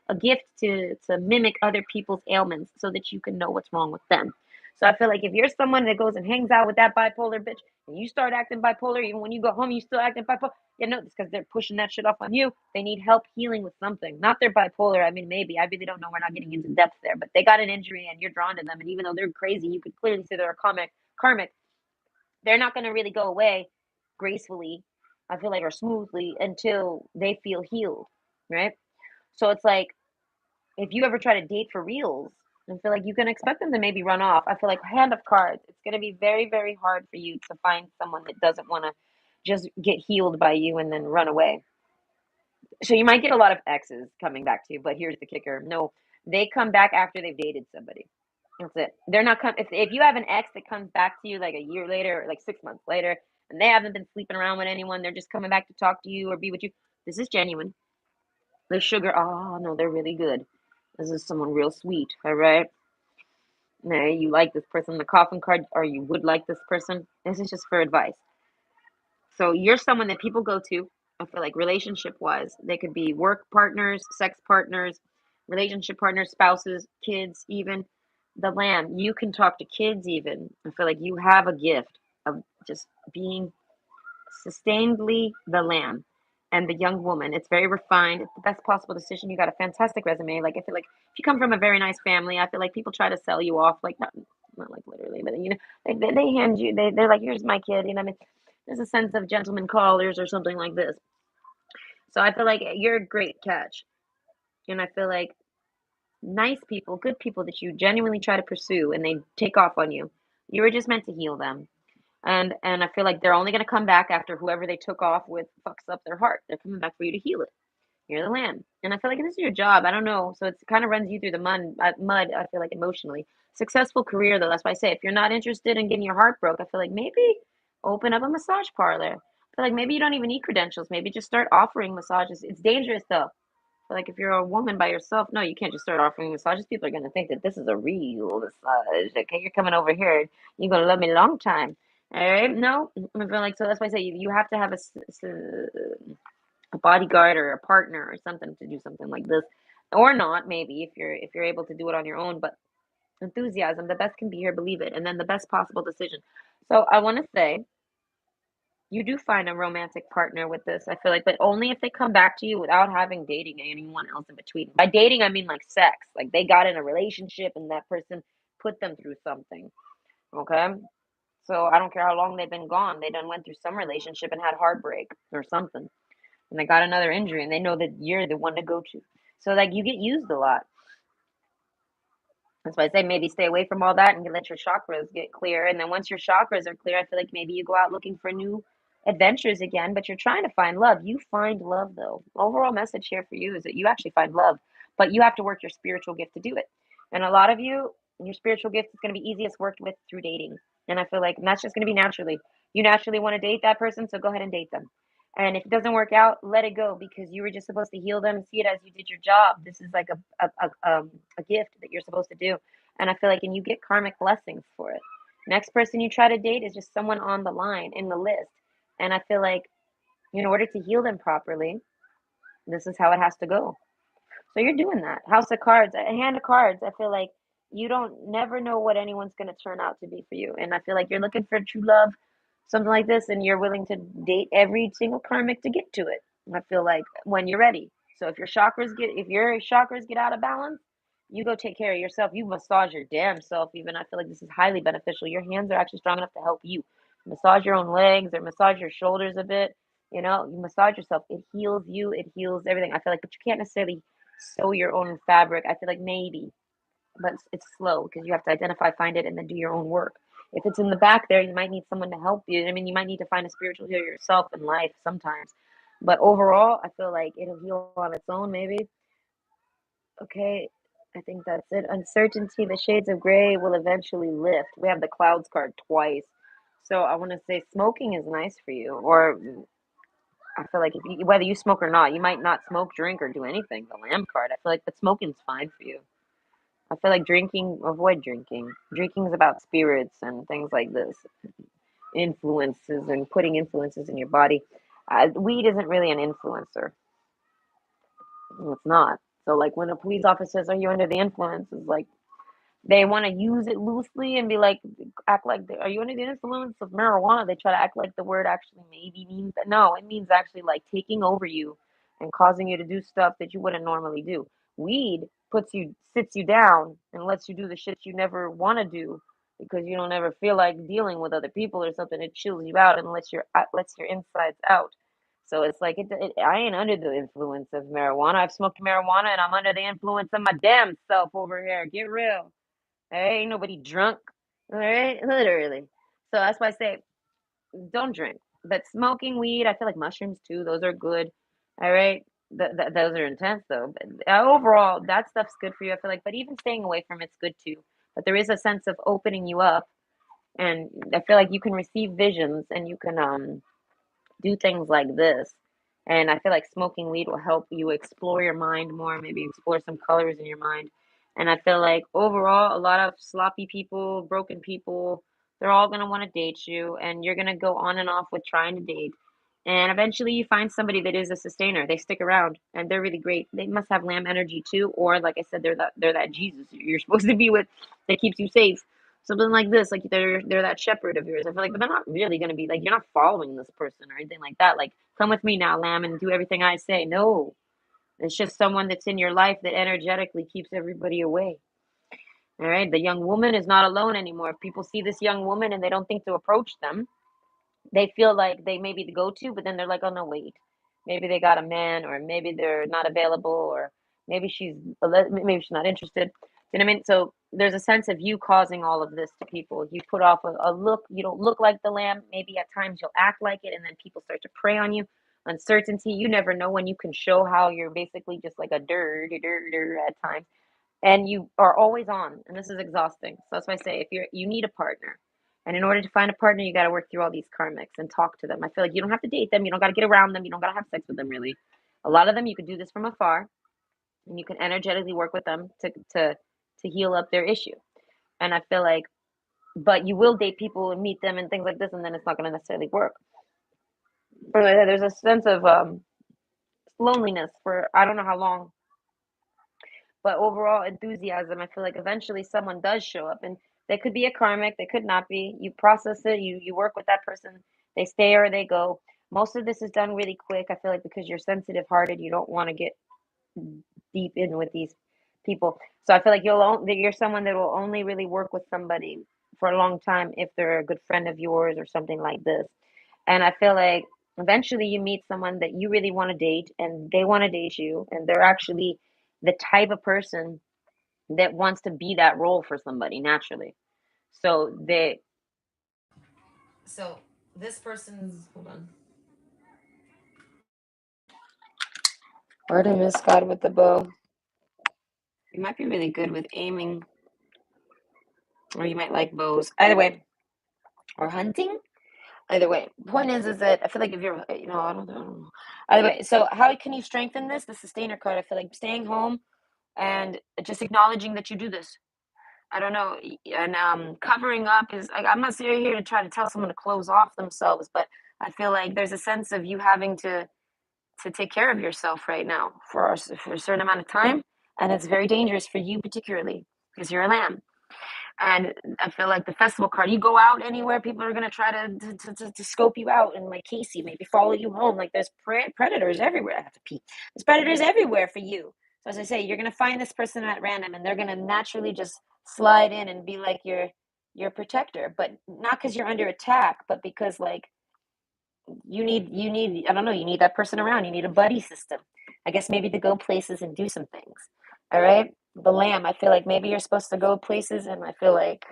a gift to mimic other people's ailments, so that you can know what's wrong with them. So I feel like if you're someone that goes and hangs out with that bipolar bitch, and you start acting bipolar, even when you go home, you still acting bipolar. Yeah, no, it's because they're pushing that shit off on you. They need help healing with something. Not their bipolar. I mean, maybe. I really don't know. We're not getting into depth there. But they got an injury and you're drawn to them. And even though they're crazy, you could clearly see they're karmic. They're not going to really go away gracefully. I feel like, or smoothly until they feel healed, right? So it's like if you ever try to date for reals, I feel like you can expect them to maybe run off. I feel like hand of cards, it's going to be very, very hard for you to find someone that doesn't want to just get healed by you and then run away. So you might get a lot of exes coming back to you, but here's the kicker. No, they come back after they've dated somebody. That's it. They're not come if you have an ex that comes back to you like a year later or like 6 months later and they haven't been sleeping around with anyone, they're just coming back to talk to you or be with you. This is genuine. The sugar, oh no, they're really good. This is someone real sweet, all right? Nah, you like this person, the coffin card, or you would like this person. This is just for advice. So you're someone that people go to, I feel like relationship wise. They could be work partners, sex partners, relationship partners, spouses, kids, even the lamb. You can talk to kids even. I feel like you have a gift of just being sustainedly the lamb and the young woman. It's very refined. It's the best possible decision. You got a fantastic resume. Like I feel like if you come from a very nice family, I feel like people try to sell you off, like not like literally, but you know, they hand you they're like, here's my kid, you know what I mean? There's a sense of gentleman callers or something like this. So I feel like you're a great catch. And I feel like nice people, good people that you genuinely try to pursue and they take off on you. You were just meant to heal them. And I feel like they're only going to come back after whoever they took off with fucks up their heart. They're coming back for you to heal it. You're the lamb, and I feel like this is your job. I don't know, so it kind of runs you through the mud. I feel like emotionally successful career though. That's why I say if you're not interested in getting your heart broke, I feel like maybe open up a massage parlor. I feel like maybe you don't even need credentials. Maybe just start offering massages. It's dangerous though. Like if you're a woman by yourself, no, you can't just start offering massages. People are gonna think that this is a real massage. Okay, you're coming over here, you're gonna love me a long time. All right, no, I feel like so. That's why I say you have to have a bodyguard or a partner or something to do something like this, or not. Maybe if you're able to do it on your own, but enthusiasm, the best can be here, believe it, and then the best possible decision. So I want to say you do find a romantic partner with this, I feel like, but only if they come back to you without having dating anyone else in between. By dating, I mean like sex. Like they got in a relationship and that person put them through something. Okay. So I don't care how long they've been gone. They done went through some relationship and had heartbreak or something. And they got another injury and they know that you're the one to go to. So like you get used a lot. That's why I say maybe stay away from all that and let your chakras get clear. And then once your chakras are clear, I feel like maybe you go out looking for new adventures again, but you're trying to find love. You find love though. Overall message here for you is that you actually find love, but you have to work your spiritual gift to do it. And a lot of you, your spiritual gift is going to be easiest worked with through dating. And I feel like and that's just going to be naturally. You naturally want to date that person, so go ahead and date them. And if it doesn't work out, let it go because you were just supposed to heal them and see it as you did your job. This is like a gift that you're supposed to do. And I feel like, and you get karmic blessings for it. Next person you try to date is just someone on the line in the list. And I feel like in order to heal them properly, this is how it has to go. So you're doing that. House of cards, a hand of cards. I feel like you don't never know what anyone's going to turn out to be for you. And I feel like you're looking for true love, something like this, and you're willing to date every single karmic to get to it. I feel like when you're ready. So if your chakras get out of balance, you go take care of yourself. You massage your damn self. Even I feel like this is highly beneficial. Your hands are actually strong enough to help you massage your own legs or massage your shoulders a bit. You know, you massage yourself. It heals you. It heals everything. I feel like, but you can't necessarily sew your own fabric. I feel like maybe, but it's slow because you have to identify, find it, and then do your own work. If it's in the back there, you might need someone to help you. I mean, you might need to find a spiritual healer yourself in life sometimes. But overall, I feel like it'll heal on its own, maybe. Okay, I think that's it. Uncertainty, the shades of gray will eventually lift. We have the clouds card twice. So I want to say smoking is nice for you, or I feel like if you, whether you smoke or not, you might not smoke, drink, or do anything. The lamb card, I feel like, but smoking's fine for you. I feel like drinking, avoid drinking. Drinking is about spirits and things like this, influences and putting influences in your body. Weed isn't really an influencer. It's not. So, like, when a police officer says, "Are you under the influence?" It's like they want to use it loosely and be like, act like, are you under the influence of marijuana? They try to act like the word actually maybe means that. No, it means actually like taking over you and causing you to do stuff that you wouldn't normally do. Weed sits you down and lets you do the shit you never want to do because you don't ever feel like dealing with other people or something. It chills you out and lets your insides out. So it's like I ain't under the influence of marijuana. I've smoked marijuana and I'm under the influence of my damn self over here. Get real. Ain't nobody drunk. All right, literally. So that's why I say don't drink. But smoking weed, I feel like mushrooms too. Those are good. All right. Those are intense though. But overall, that stuff's good for you. I feel like, but even staying away from it's good too. But there is a sense of opening you up, and I feel like you can receive visions and you can do things like this. And I feel like smoking weed will help you explore your mind more, maybe explore some colors in your mind. And I feel like overall, a lot of sloppy people, broken people, they're all going to want to date you, and you're going to go on and off with trying to date. And eventually, you find somebody that is a sustainer. They stick around, and they're really great. They must have lamb energy too, or like I said, they're that Jesus you're supposed to be with that keeps you safe. Something like this, like they're that shepherd of yours. I feel like, but they're not really gonna be like you're not following this person or anything like that. Like, come with me now, lamb, and do everything I say. No, it's just someone that's in your life that energetically keeps everybody away. All right, the young woman is not alone anymore. If people see this young woman and they don't think to approach them, they feel like they may be the go-to, but then they're like, oh no, wait, maybe they got a man, or maybe they're not available, or maybe she's not interested. You know what I mean? So there's a sense of you causing all of this to people. You put off a look. You don't look like the lamb. Maybe at times you'll act like it, and then people start to prey on you. Uncertainty. You never know when you can show how you're basically just like a at times, and you are always on, and this is exhausting. So that's why I say if you need a partner, and in order to find a partner you got to work through all these karmics and talk to them. I feel like you don't have to date them, you don't got to get around them, you don't got to have sex with them really. A lot of them you could do this from afar, and you can energetically work with them to heal up their issue. And I feel like, but you will date people and meet them and things like this, and then it's not going to necessarily work. Or there's a sense of loneliness for I don't know how long, but overall enthusiasm. I feel like eventually someone does show up, and they could be a karmic, they could not be. You process it, you work with that person, they stay or they go. Most of this is done really quick. I feel like because you're sensitive hearted, you don't want to get deep in with these people. So I feel like you're someone that will only really work with somebody for a long time if they're a good friend of yours or something like this. And I feel like eventually you meet someone that you really want to date and they want to date you, and they're actually the type of person that wants to be that role for somebody naturally. So they so this person's hold on. Artemis God with the bow. You might be really good with aiming, or you might like bows. Either way, or hunting. Either way, point is that I feel like if you're, I don't know. Either way, so how can you strengthen this? The sustainer card. I feel like staying home and just acknowledging that you do this. I don't know, and covering up is like I'm not here to try to tell someone to close off themselves, but I feel like there's a sense of you having to take care of yourself right now for a certain amount of time, and it's very dangerous for you particularly because you're a lamb. And I feel like the festival card, you go out anywhere, people are gonna try to scope you out and like Casey, maybe follow you home. Like there's predators everywhere. I have to pee. There's predators everywhere for you. So as I say, you're gonna find this person at random, and they're gonna naturally just slide in and be like your protector, but not because you're under attack, but because like you need I don't know, you need that person around. You need a buddy system. I guess maybe to go places and do some things. All right. The lamb, I feel like maybe you're supposed to go places, and I feel like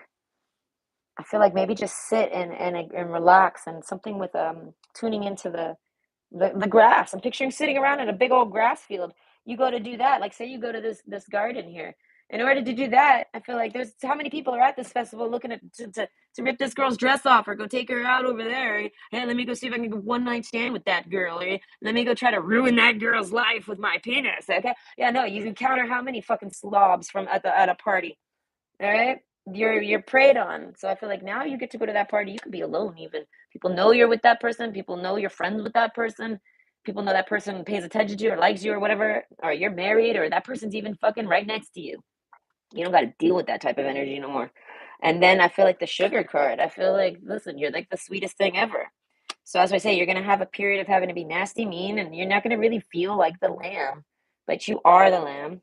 maybe just sit and relax, and something with tuning into the grass. I'm picturing sitting around in a big old grass field. You go to do that, like say you go to this garden here. In order to do that, I feel like there's how many people are at this festival looking to rip this girl's dress off or go take her out over there. Hey, let me go see if I can get one night stand with that girl. Or let me go try to ruin that girl's life with my penis. Okay, yeah, no, you encounter how many fucking slobs from at a party. All right. You're preyed on. So I feel like now you get to go to that party. You could be alone even. People know you're with that person. People know you're friends with that person. People know that person pays attention to you or likes you or whatever. Or you're married or that person's even fucking right next to you. You don't got to deal with that type of energy no more. And then I feel like the sugar card. I feel like, listen, you're like the sweetest thing ever. So as I say, you're gonna have a period of having to be nasty mean, and you're not gonna really feel like the lamb, but you are the lamb.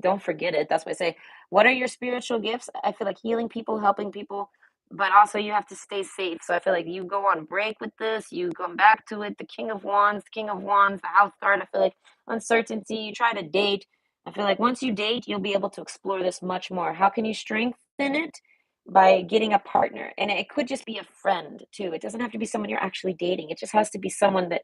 Don't forget it. That's why I say, what are your spiritual gifts? I feel like healing people, helping people, but also you have to stay safe. So I feel like you go on break with this, you come back to it. The King of Wands, the House card. I feel like uncertainty. You try to date. I feel like once you date, you'll be able to explore this much more. How can you strengthen it? By getting a partner. And it could just be a friend too. It doesn't have to be someone you're actually dating. It just has to be someone that,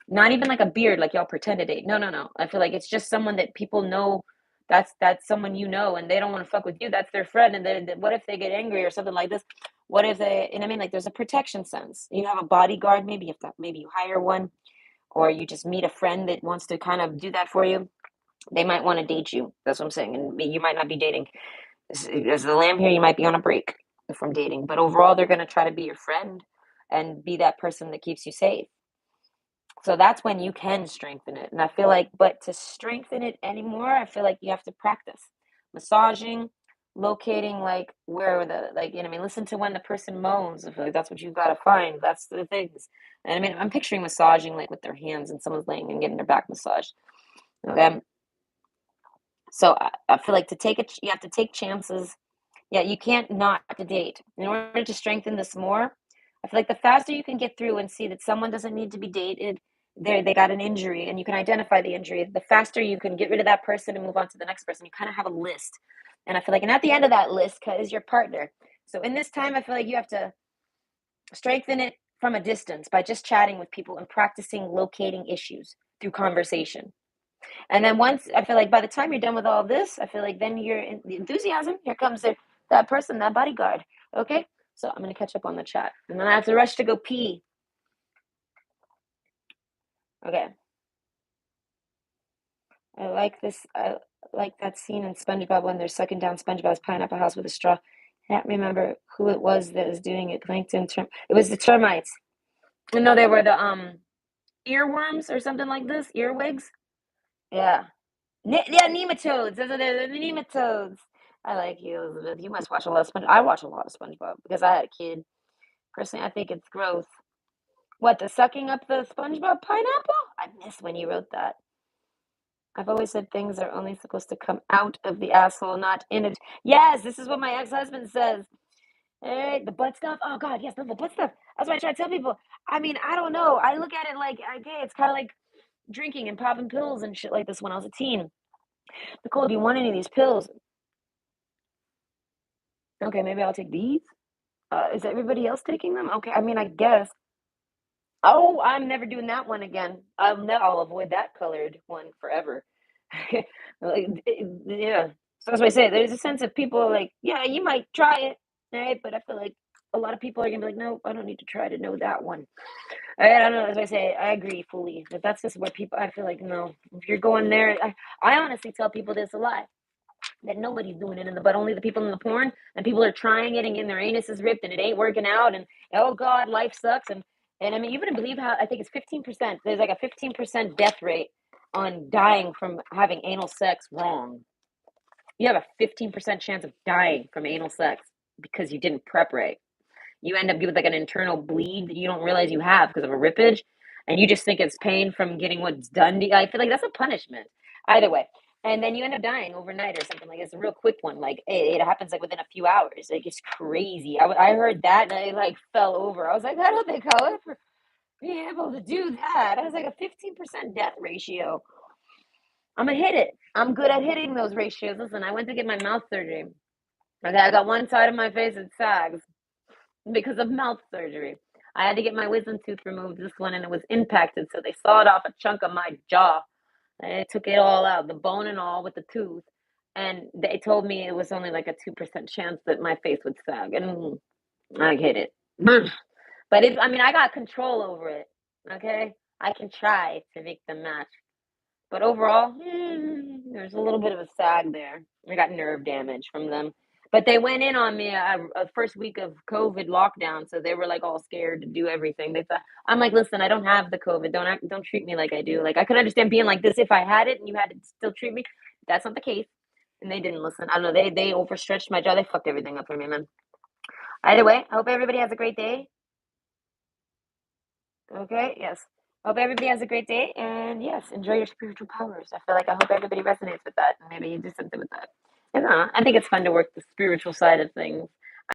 not even like a beard, like y'all pretend to date. No, no, no. I feel like it's just someone that people know. That's someone you know, and they don't want to fuck with you. That's their friend, and then what if they get angry or something like this? What if they? And I mean, like, there's a protection sense. You have a bodyguard, maybe if that, maybe you hire one, or you just meet a friend that wants to kind of do that for you. They might want to date you. That's what I'm saying, and you might not be dating. As the lamb here, you might be on a break from dating, but overall, they're gonna try to be your friend and be that person that keeps you safe. So that's when you can strengthen it. And I feel like, but to strengthen it anymore, I feel like you have to practice massaging, locating like where the, like, you know, I mean, listen to when the person moans. I feel like that's what you've got to find. That's the things. And I mean, I'm picturing massaging like with their hands and someone's laying and getting their back massaged. Okay. So I feel like to take it, you have to take chances. Yeah, you can't not to date. In order to strengthen this more, I feel like the faster you can get through and see that someone doesn't need to be dated, they got an injury, and you can identify the injury, the faster you can get rid of that person and move on to the next person. You kind of have a list. And I feel like, and at the end of that list is your partner. So in this time, I feel like you have to strengthen it from a distance by just chatting with people and practicing locating issues through conversation. And then once I feel like by the time you're done with all this, I feel like then you're in the enthusiasm. Here comes that person, that bodyguard. Okay, so I'm gonna catch up on the chat, and then I have to rush to go pee. Okay, I like this. I like that scene in SpongeBob when they're sucking down SpongeBob's pineapple house with a straw. Can't remember who it was that was doing it. Plankton term. It was the termites. No, they were the earworms or something like this. Earwigs. Yeah. Yeah, nematodes. Those are the nematodes. I like you, Elizabeth. You must watch a lot of SpongeBob. I watch a lot of SpongeBob because I had a kid. Personally, I think it's gross. What, the sucking up the SpongeBob pineapple? I miss when you wrote that. I've always said things are only supposed to come out of the asshole, not in it. Yes, this is what my ex-husband says. Hey, the butt stuff. Oh God, yes, no, the butt stuff. That's what I try to tell people. I mean, I don't know. I look at it like, okay, it's kind of like drinking and popping pills and shit like this when I was a teen. Nicole, do you want any of these pills? Okay, maybe I'll take these. Is everybody else taking them? Okay, I mean, I guess. Oh, I'm never doing that one again. I'll avoid that colored one forever. Like, yeah. So that's what I say. There's a sense of people like, yeah, you might try it, right? But I feel like a lot of people are gonna be like, no, I don't need to try to know that one. I don't know. As I say, I agree fully. But that's just what people. I feel like no. If you're going there, I honestly tell people this a lot that nobody's doing it in the but only the people in the porn, and people are trying it and getting their anuses ripped and it ain't working out, and oh God, life sucks. And I mean, you wouldn't believe how I think it's 15%. There's like a 15% death rate on dying from having anal sex wrong. You have a 15% chance of dying from anal sex because you didn't prep right. You end up with like an internal bleed that you don't realize you have because of a rippage, and you just think it's pain from getting what's done to you. I feel like that's a punishment. Either way. And then you end up dying overnight or something like it's a real quick one. Like it happens like within a few hours. Like it's crazy. I heard that and I like fell over. I was like, I don't think I'll ever be able to do that. I was like a 15% death ratio. I'm gonna hit it. I'm good at hitting those ratios. Listen, I went to get my mouth surgery. Okay, I got one side of my face that sags because of mouth surgery. I had to get my wisdom tooth removed, this one, and it was impacted. So they sawed off a chunk of my jaw. And they took it all out, the bone and all with the tooth. And they told me it was only like a 2% chance that my face would sag. And I hit it. But I mean, I got control over it. Okay? I can try to make them match. But overall, there's a little bit of a sag there. I got nerve damage from them. But they went in on me a first week of COVID lockdown, so they were like all scared to do everything. They thought I'm like, listen, I don't have the COVID. Don't treat me like I do. Like I could understand being like this if I had it and you had to still treat me. That's not the case. And they didn't listen. I don't know. They overstretched my jaw. They fucked everything up for me, man. Either way, I hope everybody has a great day. Okay, yes. Hope everybody has a great day, and yes, enjoy your spiritual powers. I feel like I hope everybody resonates with that, and maybe you do something with that. I don't know. I think it's fun to work the spiritual side of things.